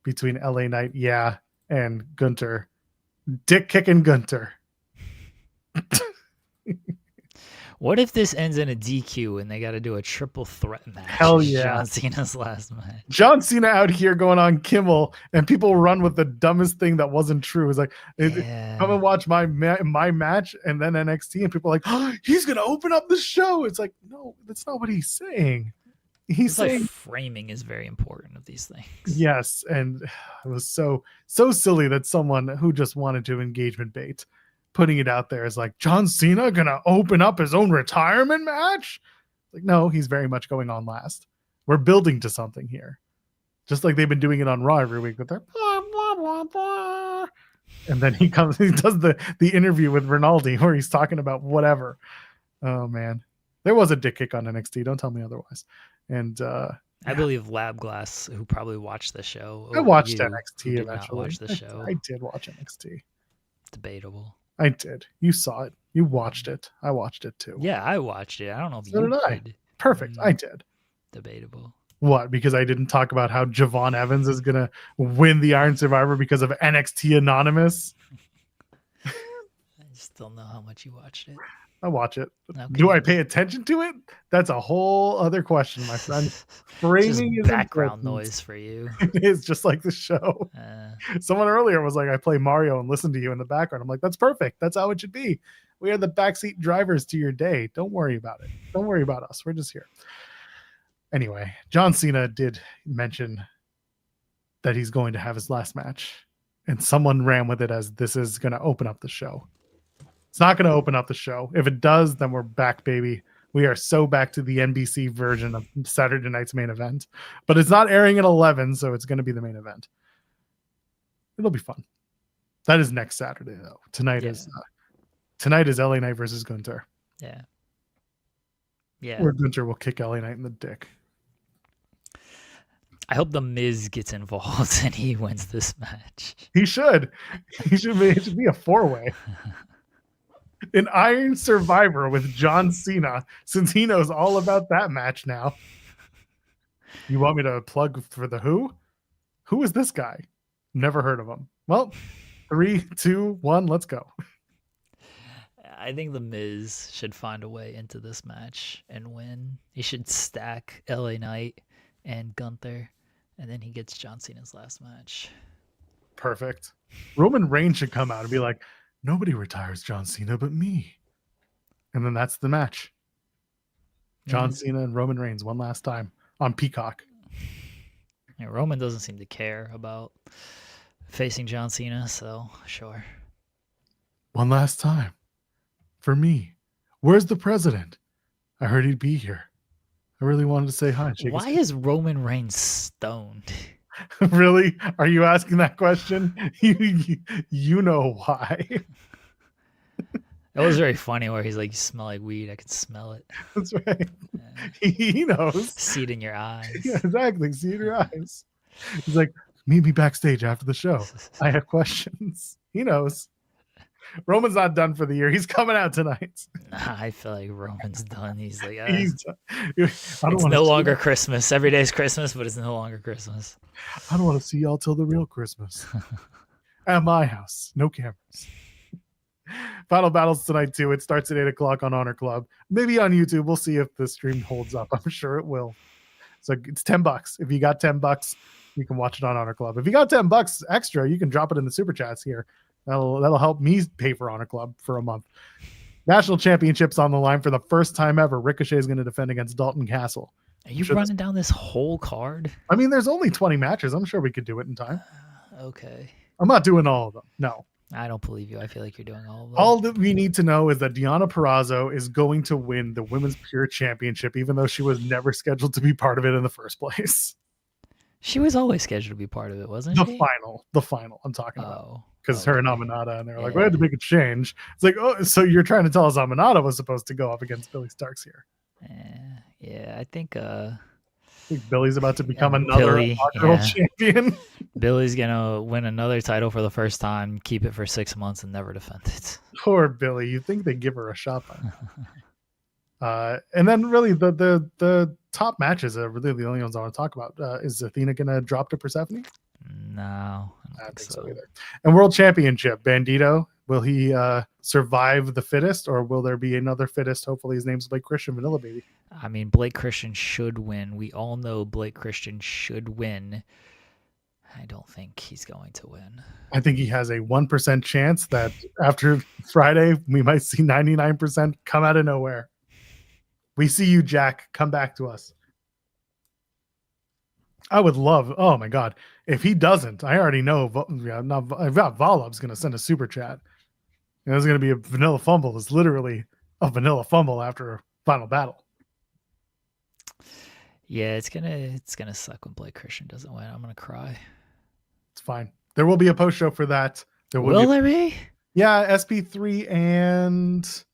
between LA Knight, and Gunther. Dick kicking Gunther. What if this ends in a DQ and they got to do a triple threat match? Hell yeah. John Cena's last match. John Cena out here going on Kimmel, and people run with the dumbest thing that wasn't true. It's like, come and watch my match, and then NXT, and people are like, oh, he's going to open up the show. It's like, no, that's not what he's saying. He's saying framing is very important of these things. Yes, and it was so silly that someone who just wanted to engagement bait, putting it out there as like, John Cena gonna open up his own retirement match? Like, no, he's very much going on last. We're building to something here, just like they've been doing it on Raw every week with their blah blah blah blah. And then he does the interview with Rinaldi where he's talking about whatever. Oh man, there was a dick kick on NXT. Don't tell me otherwise. And I believe Lab Glass, who probably watched the show. I watched NXT eventually. Watch the show. I did watch NXT. Debatable. I did. You saw it. You watched it. I watched it too. Yeah, I watched it. I don't know if so you did. I. Perfect. I did. Debatable. What? Because I didn't talk about how Javon Evans is gonna win the Iron Survivor because of NXT Anonymous. I just don't know how much you watched it. I watch it. Okay. Do I pay attention to it? That's a whole other question, my friend. Framing is background noise for you. It is just like the show. Someone earlier was like, I play Mario and listen to you in the background. I'm like, that's perfect. That's how it should be. We are the backseat drivers to your day. Don't worry about it. Don't worry about us. We're just here. Anyway, John Cena did mention that he's going to have his last match, and someone ran with it as this is going to open up the show. It's not going to open up the show. If it does, then we're back, baby. We are so back to the NBC version of Saturday night's main event. But it's not airing at 11, so it's going to be the main event. It'll be fun. That is next Saturday, though. Tonight is LA Knight versus Gunther. Yeah. Yeah. Or Gunther will kick LA Knight in the dick. I hope the Miz gets involved and he wins this match. He should. It should be a 4-way. An Iron Survivor with John Cena, since he knows all about that match now. You want me to plug for the Who? Who is this guy? Never heard of him. Well, 3, 2, 1, let's go. I think the Miz should find a way into this match and win. He should stack LA Knight and Gunther, and then he gets John Cena's last match. Perfect. Roman Reigns should come out and be like, nobody retires John Cena but me. And then that's the match. John Cena and Roman Reigns one last time on Peacock. Yeah, Roman doesn't seem to care about facing John Cena, so sure. One last time. For me. Where's the president? I heard he'd be here. I really wanted to say hi. Why is Roman Reigns stoned? Really? Are you asking that question? You know why. It was very funny where he's like, you smell like weed. I can smell it. That's right. He knows. See it in your eyes. Yeah, exactly. See it in your eyes. He's like, meet me backstage after the show. I have questions. He knows. Roman's not done for the year. He's coming out tonight. Nah, I feel like Roman's done. He's like, he's done. It's no longer Christmas. Every day's Christmas, but it's no longer Christmas. I don't want to see y'all till the real Christmas. At my house. No cameras. Final battles tonight, too. It starts at 8 o'clock on Honor Club. Maybe on YouTube. We'll see if the stream holds up. I'm sure it will. So it's $10. If you got $10, you can watch it on Honor Club. If you got $10 extra, you can drop it in the super chats here. That'll help me pay for Honor Club for a month. National championships on the line for the first time ever. Ricochet is going to defend against Dalton Castle. Are you running down this whole card? I mean, there's only 20 matches. I'm sure we could do it in time. Okay. I'm not doing all of them. No. I don't believe you. I feel like you're doing all of them. All that we need to know is that Deonna Purrazzo is going to win the Women's Pure Championship, even though she was never scheduled to be part of it in the first place. She was always scheduled to be part of it, wasn't she? The final I'm talking about. Because okay. her and Aminata, and they were like, we had to make a change. It's like, oh, so you're trying to tell us Aminata was supposed to go up against Billy Starks here. Yeah, I think Billy's about to become another champion. Billy's gonna win another title for the first time, keep it for 6 months, and never defend it. Poor Billy. You think they give her a shot by and then really the top matches are really the only ones I want to talk about. Is Athena gonna drop to Persephone? No, I don't think so either. And World Championship, Bandito Will he survive the fittest, or will there be another fittest? Hopefully his name's Blake Christian, Vanilla Baby. I mean, Blake Christian should win. We all know Blake Christian should win. I don't think he's going to win. I think he has a 1% chance that after Friday, we might see 99% come out of nowhere. We see you, Jack. Come back to us. I would love, oh my God, if he doesn't, I already know, Volob's going to send a super chat. There's going to be a vanilla fumble. It's literally a vanilla fumble after a final battle. Yeah, it's gonna suck when Blake Christian doesn't win. I'm gonna cry. It's fine. There will be a post show for that. Will there be? Yeah, SP3 and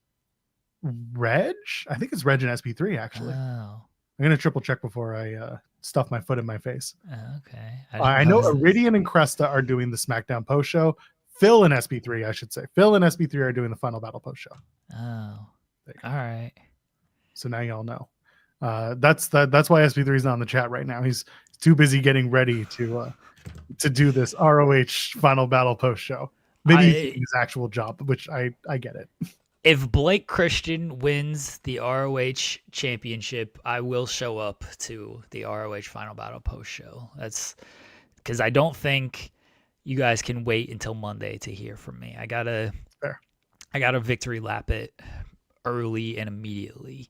Reg. I think it's Reg and SP3 actually. Oh. I'm gonna triple check before I stuff my foot in my face. Okay. I know Iridian and Cresta are doing the SmackDown post show. Phil and SP3, I should say. Phil and SP3 are doing the final battle post show. Oh. All right. So now y'all know. That's why SP3 is not in the chat right now. He's too busy getting ready to do this ROH final battle post show. Maybe his actual job, which I get it. If Blake Christian wins the ROH championship, I will show up to the ROH final battle post show. That's because I don't think you guys can wait until Monday to hear from me. I gotta victory lap it early and immediately.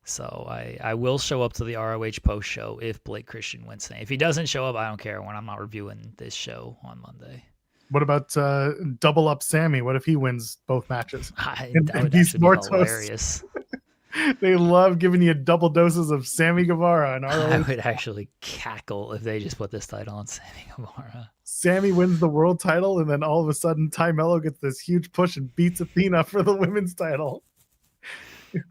So I will show up to the ROH post show if Blake Christian wins. If he doesn't show up, I don't care when I'm not reviewing this show on Monday. What about double up Sammy? What if he wins both matches? That would actually be hilarious. They love giving you double doses of Sammy Guevara and ROH. I would actually cackle if they just put this title on Sammy Guevara. Sammy wins the world title, and then all of a sudden Ty Mello gets this huge push and beats Athena for the women's title.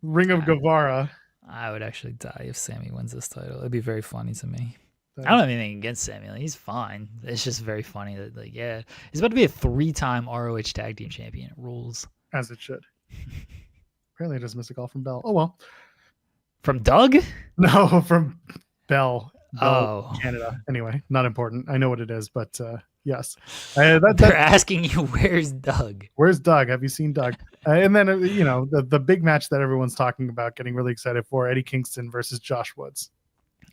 Ring of Guevara. I would actually die if Sammy wins this title. It'd be very funny to me. I don't have anything against Sammy. Like, he's fine. It's just very funny that, like, yeah, he's about to be a 3-time ROH Tag Team Champion. It rules. As it should. Apparently I just missed a call from Bell. Oh, well. From Doug? No, from Bell. Oh. Canada. Anyway, not important. I know what it is, but yes. They're asking you, where's Doug? Where's Doug? Have you seen Doug? And then, the big match that everyone's talking about, getting really excited for, Eddie Kingston versus Josh Woods.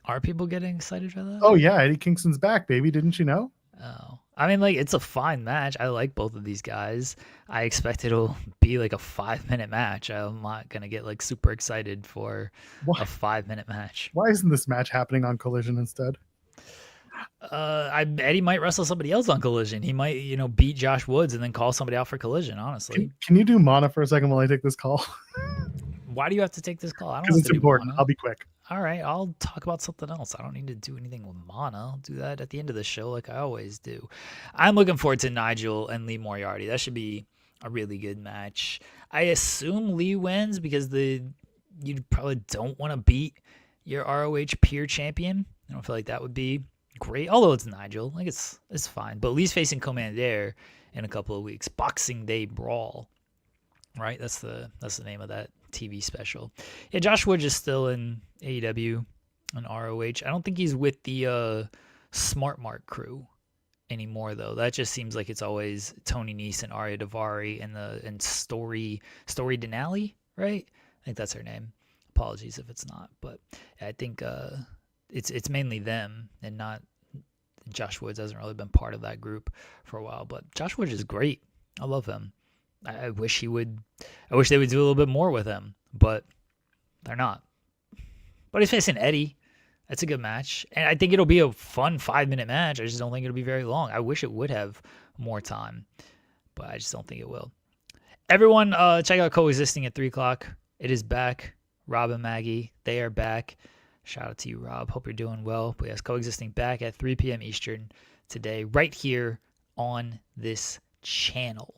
Are people getting excited for that? Oh, yeah. Eddie Kingston's back, baby. Didn't you know? Oh. I mean, like, it's a fine match. I like both of these guys. I expect it'll be like a 5-minute match. I'm not going to get, like, super excited for a 5-minute match. Why isn't this match happening on Collision instead? Eddie might wrestle somebody else on Collision. He might, beat Josh Woods and then call somebody out for Collision, honestly. Can you do Mana for a second while I take this call? Why do you have to take this call? I don't Because it's important. I'll be quick. All right, I'll talk about something else. I don't need to do anything with Mana. I'll do that at the end of the show like I always do. I'm looking forward to Nigel and Lee Moriarty. That should be a really good match. I assume Lee wins because you probably don't want to beat your ROH peer champion. I don't feel like that would be great, although it's Nigel. Like, it's fine. But Lee's facing Commander in a couple of weeks. Boxing Day Brawl. Right? That's the name of that TV special. Yeah, Josh Woods is still in AEW and ROH. I don't think he's with the Smart Mark crew anymore, though. That just seems like it's always Tony Nese and Arya Davari and Story Denali, right? I think that's her name. Apologies if it's not, but I think it's mainly them and not Josh Woods. Hasn't really been part of that group for a while, but Josh Woods is great. I love him. I wish they would do a little bit more with him, but they're not. But he's facing Eddie. That's a good match. And I think it'll be a fun 5-minute match. I just don't think it'll be very long. I wish it would have more time, but I just don't think it will. Everyone, check out Coexisting at 3 o'clock. It is back. Rob and Maggie, they are back. Shout out to you, Rob. Hope you're doing well. But yes, Coexisting back at 3 p.m. Eastern today, right here on this channel.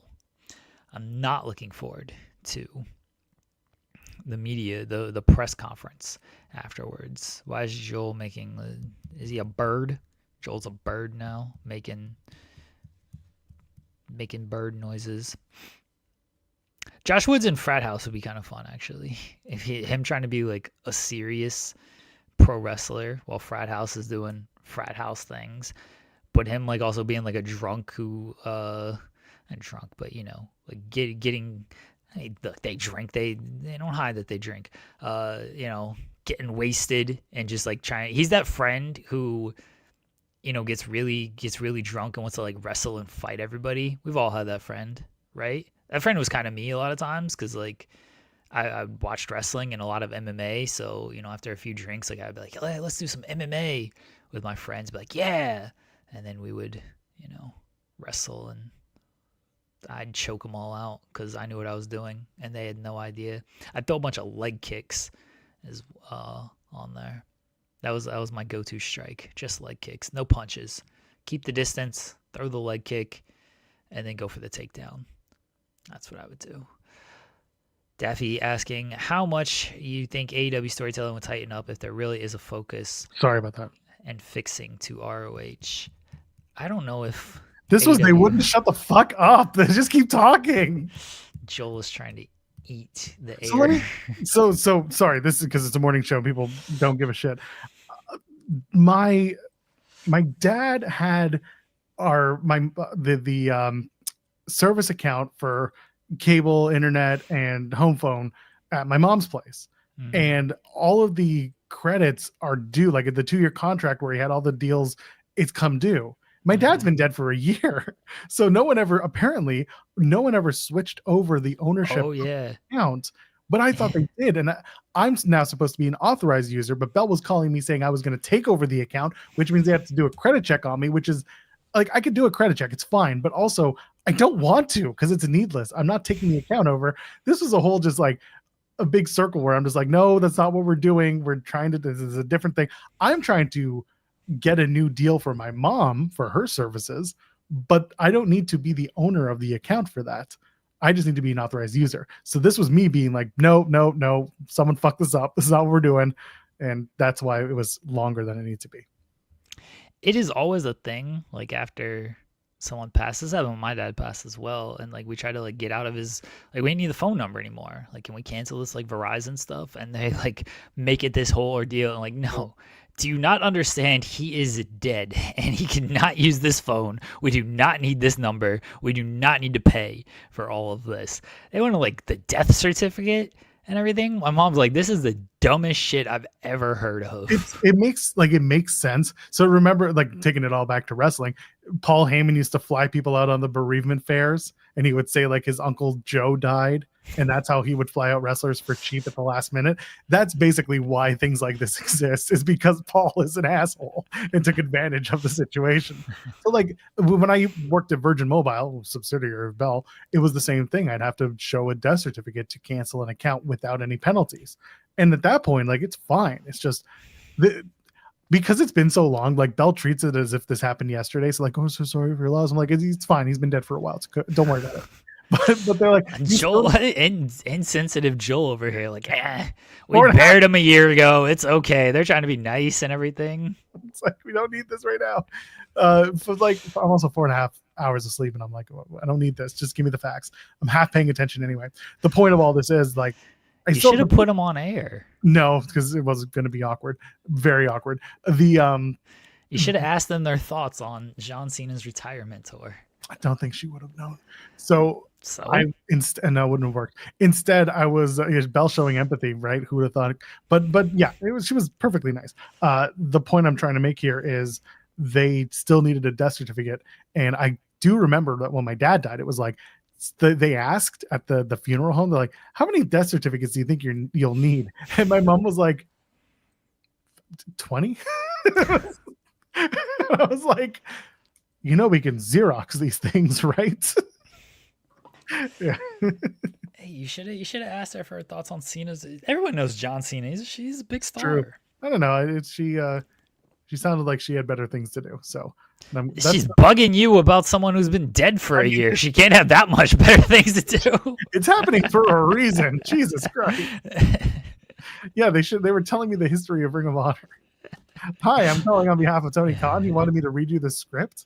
I'm not looking forward to the media, the press conference afterwards. Why is Joel is he a bird? Joel's a bird now, making bird noises. Josh Woods in Frat House would be kind of fun, actually. If him trying to be like a serious pro wrestler while Frat House is doing Frat House things, but him like also being like a drunk who and drunk, but like getting. They drink. They don't hide that they drink. Getting wasted and just like trying. He's that friend who, gets really drunk and wants to like wrestle and fight everybody. We've all had that friend, right? That friend was kind of me a lot of times because like I watched wrestling and a lot of MMA. So after a few drinks, like I'd be like, hey, let's do some MMA with my friends. Be like, yeah, and then we would wrestle and I'd choke them all out because I knew what I was doing and they had no idea. I'd throw a bunch of leg kicks on there. That was my go-to strike, just leg kicks, no punches. Keep the distance, throw the leg kick, and then go for the takedown. That's what I would do. Daffy asking, how much you think AEW storytelling would tighten up if there really is a focus? Sorry about that. And fixing to ROH. I don't know if... They wouldn't shut the fuck up. They just keep talking. Joel is trying to eat the air. So sorry. This is because it's a morning show. People don't give a shit. My dad had the service account for cable, internet, and home phone at my mom's place, and all of the credits are due. Like at the 2-year contract where he had all the deals, it's come due. My dad's been dead for a year, so no one ever switched over the ownership of the account. But I thought they did, and I'm now supposed to be an authorized user. But Bell was calling me saying I was going to take over the account, which means they have to do a credit check on me. Which is like I could do a credit check, it's fine, but also I don't want to because it's needless. I'm not taking the account over. This was a whole just like a big circle where I'm just like, no, that's not what we're doing. We're trying to. This is a different thing. I'm trying to get a new deal for my mom for her services, but I don't need to be the owner of the account for that. I just need to be an authorized user. So this was me being like, no, someone fucked this up. This is not what we're doing. And that's why it was longer than it needs to be. It is always a thing. Like after someone passes, when my dad passed as well. And like, we try to like get out of his, like, we didn't need the phone number anymore. Like, can we cancel this like Verizon stuff? And they like make it this whole ordeal. And like, no, do you not understand? He is dead and he cannot use this phone. We do not need this number. We do not need to pay for all of this. They want to like the death certificate and everything. My mom's like, this is the dumbest shit I've ever heard of. It makes sense. So remember, like taking it all back to wrestling, Paul Heyman used to fly people out on the bereavement fairs, and he would say like his uncle Joe died, and that's how he would fly out wrestlers for cheap at the last minute. That's basically why things like this exist, is because Paul is an asshole and took advantage of the situation. So like when I worked at Virgin Mobile, subsidiary of Bell, it was the same thing. I'd have to show a death certificate to cancel an account without any penalties. And at that point, like, it's fine. It's just because it's been so long, like Bell treats it as if this happened yesterday. So like, oh, so sorry for your loss. I'm like, it's fine. He's been dead for a while. It's good. Don't worry about it. But they're like, Joel, insensitive Joel over here. Like, we buried him a year ago. It's okay. They're trying to be nice and everything. It's like, we don't need this right now. For almost 4.5 hours of sleep, and I'm like, I don't need this. Just give me the facts. I'm half paying attention anyway. The point of all this is like, you should have put him on air. No, because it was going to be awkward, very awkward. You should have asked them their thoughts on John Cena's retirement tour. I don't think she would have known. So and that wouldn't have worked. Instead, I was Bell showing empathy, right? Who would have thought? But yeah, she was perfectly nice. The point I'm trying to make here is they still needed a death certificate, and I do remember that when my dad died, it was like they asked at the funeral home, they're like, how many death certificates do you think you'll need? And my mom was like, 20. I was like, we can Xerox these things, right? Yeah. Hey, you should have asked her for her thoughts on Cena's. Everyone knows John Cena. She's a big star. True. I don't know. She sounded like she had better things to do. So she's bugging you about someone who's been dead for a year. She can't have that much better things to do. It's happening for a reason. Jesus Christ. Yeah, they were telling me the history of Ring of Honor. Hi, I'm calling on behalf of Tony Khan. You wanted me to read you the script?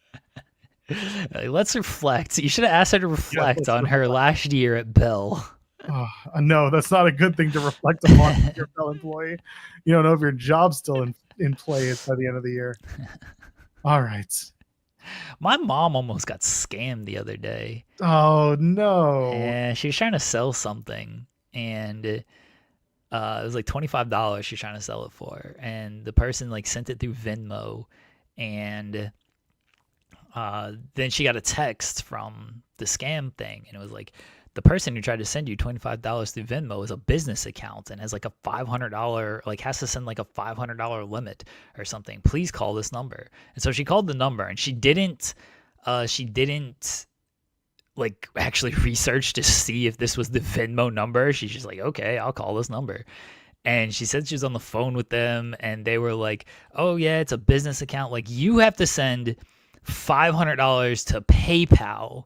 Let's reflect. You should have asked her to reflect on her last year at Bell. Oh, no, that's not a good thing to reflect upon if you're a Bell employee. You don't know if your job's still in play by the end of the year. All right. My mom almost got scammed the other day. Oh no! And she was trying to sell something, and it was like $25 she's trying to sell it for, and the person like sent it through Venmo, and then she got a text from the scam thing, and it was like, the person who tried to send you $25 through Venmo is a business account and has like a $500, like has to send like a $500 limit or something. Please call this number. And so she called the number, and she didn't like actually research to see if this was the Venmo number. She's just like, okay, I'll call this number. And she said she was on the phone with them, and they were like, oh yeah, it's a business account. Like, you have to send $500 to PayPal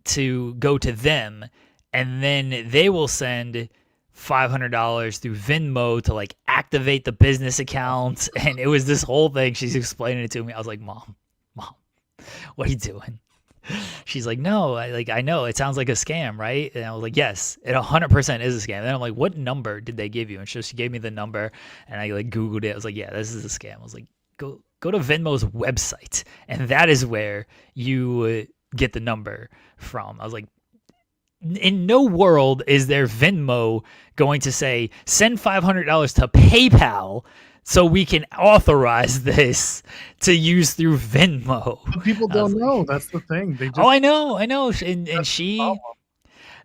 to go to them, and then they will send $500 through Venmo to like activate the business account. And it was this whole thing. She's explaining it to me. I was like, mom, what are you doing? She's like, no, I know it sounds like a scam, right? And I was like, yes, it 100% is a scam. And then I'm like, what number did they give you? And she gave me the number, and I like Googled it. I was like, yeah, this is a scam. I was like, go to Venmo's website, and that is where you get the number from. I was like, in no world is there Venmo going to say send $500 to PayPal so we can authorize this to use through Venmo. But people don't know. That's the thing. They just, I know. And she,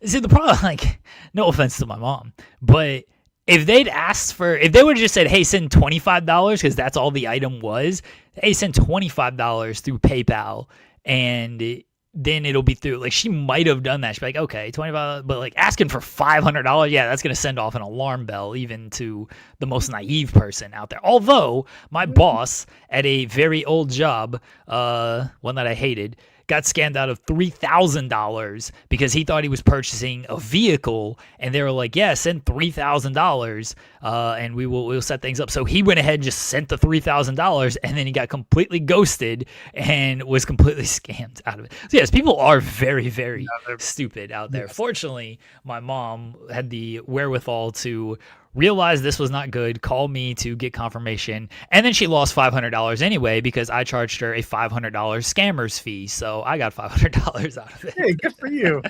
see, the problem, like, no offense to my mom, but if they'd asked if they would have just said, hey, send $25, because that's all the item was, hey, send $25 through PayPal, and then it'll be through. Like, she might have done that. She'd be like, okay, $25, but like asking for $500, yeah, that's going to send off an alarm bell even to the most naive person out there. Although my boss at a very old job, one that I hated, got scammed out of $3,000 because he thought he was purchasing a vehicle, and they were like, yeah, send $3,000 and we'll set things up. So he went ahead and just sent the $3,000, and then he got completely ghosted and was completely scammed out of it. So yes, people are very, very stupid out there. Yes. Fortunately, my mom had the wherewithal to realize this was not good, call me to get confirmation, and then she lost $500 anyway because I charged her a $500 scammer's fee, so I got $500 out of it. Hey, good for you.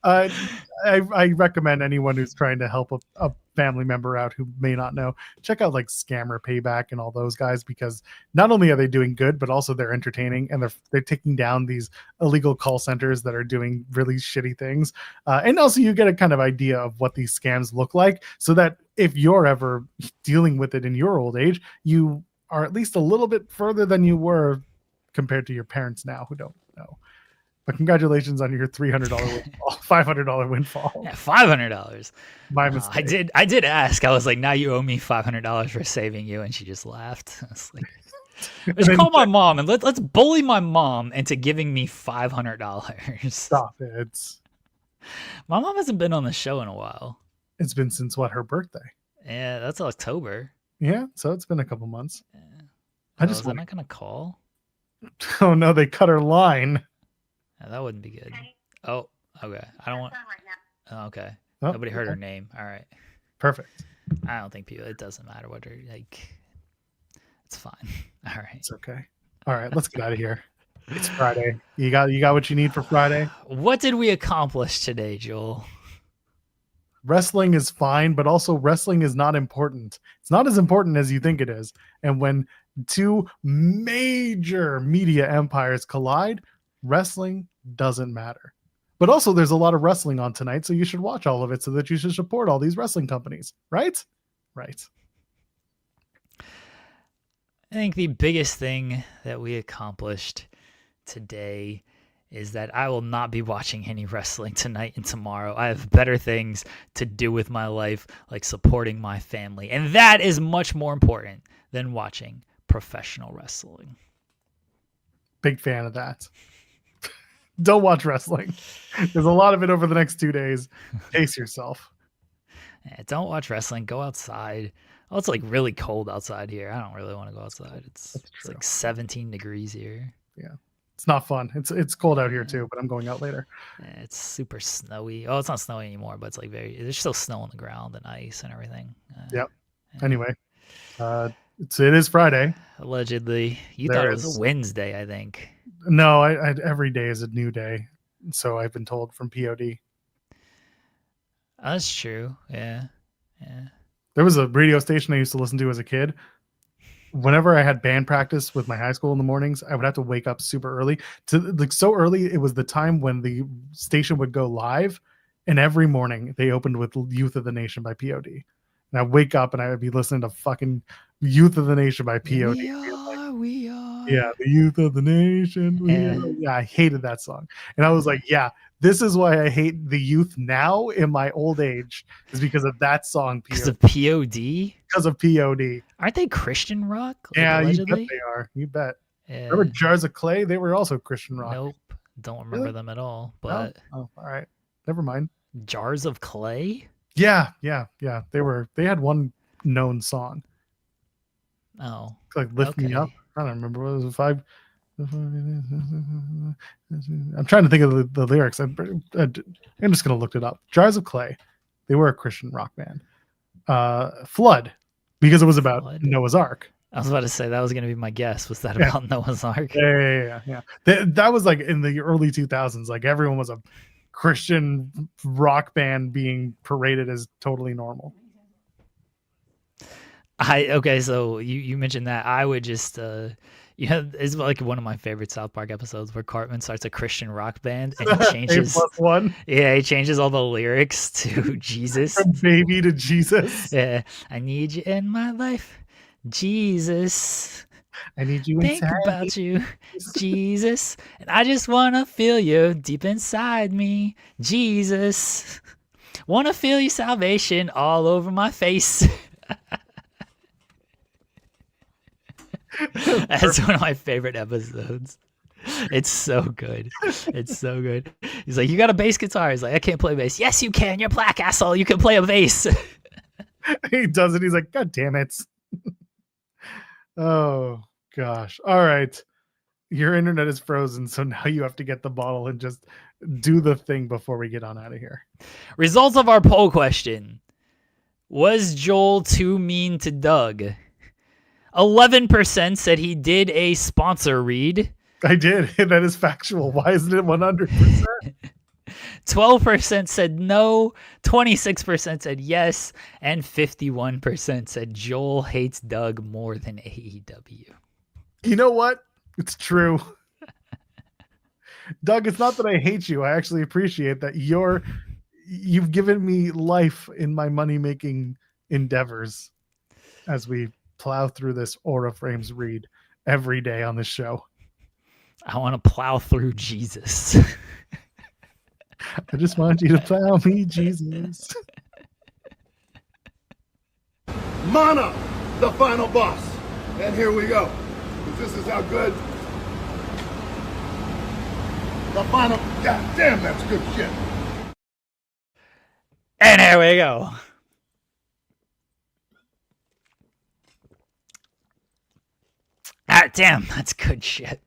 I recommend anyone who's trying to help a family member out who may not know, check out like Scammer Payback and all those guys, because not only are they doing good, but also they're entertaining, and they're taking down these illegal call centers that are doing really shitty things. And also you get a kind of idea of what these scams look like, so that if you're ever dealing with it in your old age, you are at least a little bit further than you were compared to your parents now who don't know. But congratulations on your $300 windfall, $500 windfall. Yeah, $500. My mistake. I did ask. I was like, now you owe me $500 for saving you, and she just laughed. I was like, let's call my mom and let's bully my mom into giving me $500. Stop it. My mom hasn't been on the show in a while. It's been since what, her birthday? Yeah, that's October. Yeah, so it's been a couple months. Yeah. Was I not gonna call? Oh no, they cut her line. Yeah, that wouldn't be good. Oh, okay. I don't want. Oh, okay. Oh, nobody heard her name. All right. Perfect. I don't think people. It doesn't matter what her like. It's fine. All right. It's okay. All right, let's get out of here. It's Friday. You got what you need for Friday? What did we accomplish today, Joel? Wrestling is fine, but also wrestling is not important. It's not as important as you think it is. And when two major media empires collide, wrestling doesn't matter. But also there's a lot of wrestling on tonight, so you should watch all of it so that you should support all these wrestling companies, right? Right. I think the biggest thing that we accomplished today is that I will not be watching any wrestling tonight and tomorrow. I have better things to do with my life, like supporting my family. And that is much more important than watching professional wrestling. Big fan of that. Don't watch wrestling. There's a lot of it over the next 2 days. Pace yourself. Yeah, don't watch wrestling. Go outside. Oh, it's like really cold outside here. I don't really want to go outside. It's like 17 degrees here. Yeah. It's not fun. It's cold out here too, but I'm going out later. Yeah, it's super snowy. Oh, it's not snowy anymore, but it's like there's still snow on the ground and ice and everything. Yep. Anyway, It is Friday. Allegedly. You thought it was a Wednesday, I think. No, I every day is a new day. So I've been told from POD. That's true. Yeah. There was a radio station I used to listen to as a kid. Whenever I had band practice with my high school in the mornings, I would have to wake up super early. So early, it was the time when the station would go live, and every morning they opened with "Youth of the Nation" by POD. And I'd wake up and I would be listening to fucking "Youth of the Nation" by POD. We are. Yeah, the youth of the nation. Yeah, I hated that song, and I was like, yeah. This is why I hate the youth now in my old age, is because of that song. Because of POD? Because of POD. Aren't they Christian rock? Yeah, allegedly? You bet they are. You bet. Yeah. Remember Jars of Clay? They were also Christian rock. Nope. Don't remember them at all. But oh, all right. Never mind. Jars of Clay? Yeah. They had one known song. Oh. Like Lift Me Up. I don't remember. What was it? 5. I'm trying to think of the lyrics. I'm just going to look it up. Jars of Clay. They were a Christian rock band. Flood, because it was about Noah's Ark. I was about to say that was going to be my guess. Was that about Noah's Ark? Yeah. That was like in the early 2000s. Like everyone was a Christian rock band being paraded as totally normal. Okay, so you mentioned that. I would just it's like one of my favorite South Park episodes where Cartman starts a Christian rock band and he changes A+1. Yeah, he changes all the lyrics to Jesus. From baby to Jesus. Yeah. I need you in my life, Jesus. I need you think inside about you, Jesus. And I just wanna feel you deep inside me, Jesus. Wanna feel your salvation all over my face. That's one of my favorite episodes. It's so good. It's so good. He's like, you got a bass guitar? He's like, I can't play bass. Yes, you can. You're black, asshole. You can play a bass. He does it. He's like, God damn it. Oh, gosh. All right. Your internet is frozen, so now you have to get the bottle and just do the thing before we get on out of here. Results of our poll question. Was Joel too mean to Doug? 11% said he did a sponsor read. I did. That is factual. Why isn't it 100%? 12% said no, 26% said yes, and 51% said Joel hates Doug more than AEW. You know what? It's true. Doug, it's not that I hate you. I actually appreciate that you've given me life in my money-making endeavors as we plow through this Aura Frames read every day on this show. I want to plow through Jesus. I just want you to plow me, Jesus. Mana, the final boss. And here we go. This is how good. The final. God damn, that's good shit. And here we go. Ah, damn, that's good shit.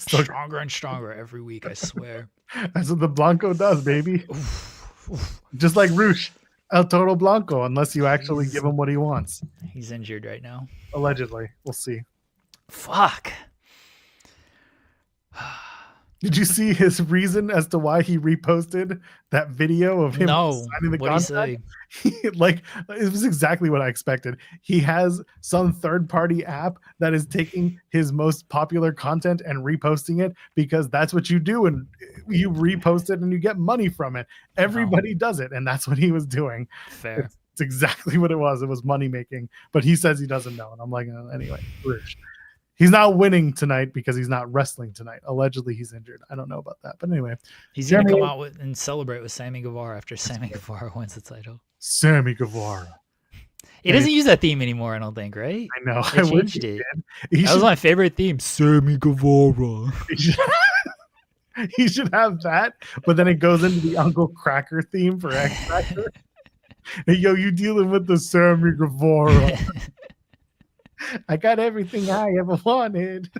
Stronger and stronger every week, I swear. That's what the Blanco does, baby. Just like Roosh, El Toro Blanco, unless you actually give him what he wants. He's injured right now. Allegedly. We'll see. Fuck. Did you see his reason as to why he reposted that video of him signing the contract? Like, it was exactly what I expected. He has some third-party app that is taking his most popular content and reposting it because that's what you do, and you repost it and you get money from it. Everybody does it, and that's what he was doing. Fair. It's exactly what it was. It was money-making, but he says he doesn't know, and I'm like, anyway, Rich. He's not winning tonight because he's not wrestling tonight. Allegedly, he's injured. I don't know about that. But anyway. He's going to come out and celebrate with Sammy Guevara after Sammy Guevara wins the title. Sammy Guevara. He doesn't use that theme anymore, I don't think, right? I know. They changed it. That was my favorite theme. Sammy Guevara. He should have that, but then it goes into the Uncle Cracker theme for X Factor. Hey, yo, you dealing with the Sammy Guevara. I got everything I ever wanted.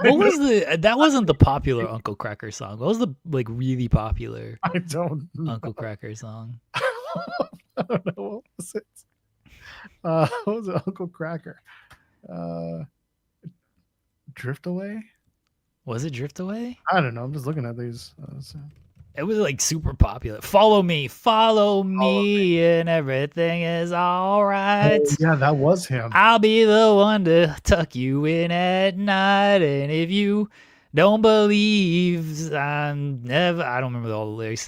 What was that wasn't the popular Uncle Cracker song. What was the really popular I don't know. Uncle Cracker song? I don't know. What was it? What was it? Uncle Cracker. Drift Away? Was it Drift Away? I don't know. I'm just looking at these. It was like super popular. Follow me, and everything is all right. Oh, yeah, that was him. I'll be the one to tuck you in at night. And if you don't believe, I don't remember all the lyrics.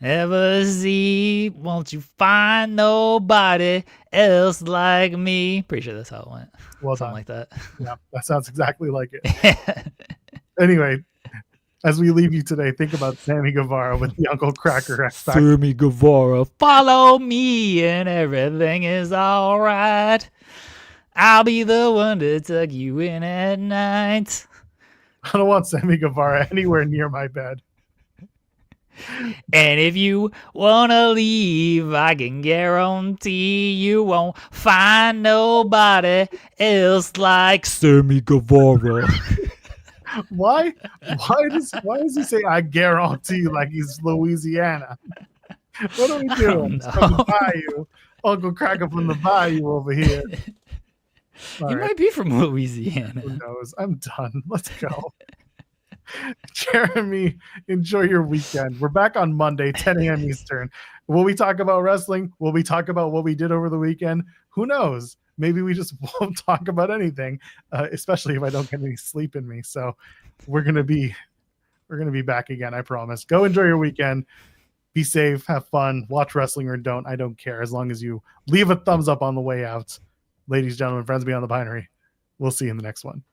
Ever see, won't you find nobody else like me? Pretty sure that's how it went. Well Something done. like that. Yeah, that sounds exactly like it. Anyway, as we leave you today, think about Sammy Guevara with the Uncle Cracker X Factor. Sammy Guevara, follow me and everything is all right. I'll be the one to tuck you in at night. I don't want Sammy Guevara anywhere near my bed. And if you want to leave, I can guarantee you won't find nobody else like Sammy Guevara. Why does he say I guarantee like he's Louisiana? What are we doing? From the bayou. Uncle Cracker from the bayou over here. You might be from Louisiana. Who knows? I'm done. Let's go. Jeremy, enjoy your weekend. We're back on Monday, 10 a.m. Eastern. Will we talk about wrestling? Will we talk about what we did over the weekend? Who knows? Maybe we just won't talk about anything, especially if I don't get any sleep in me. So we're gonna be back again. I promise. Go enjoy your weekend. Be safe. Have fun. Watch wrestling or don't. I don't care as long as you leave a thumbs up on the way out. Ladies, gentlemen, friends beyond the binary. We'll see you in the next one.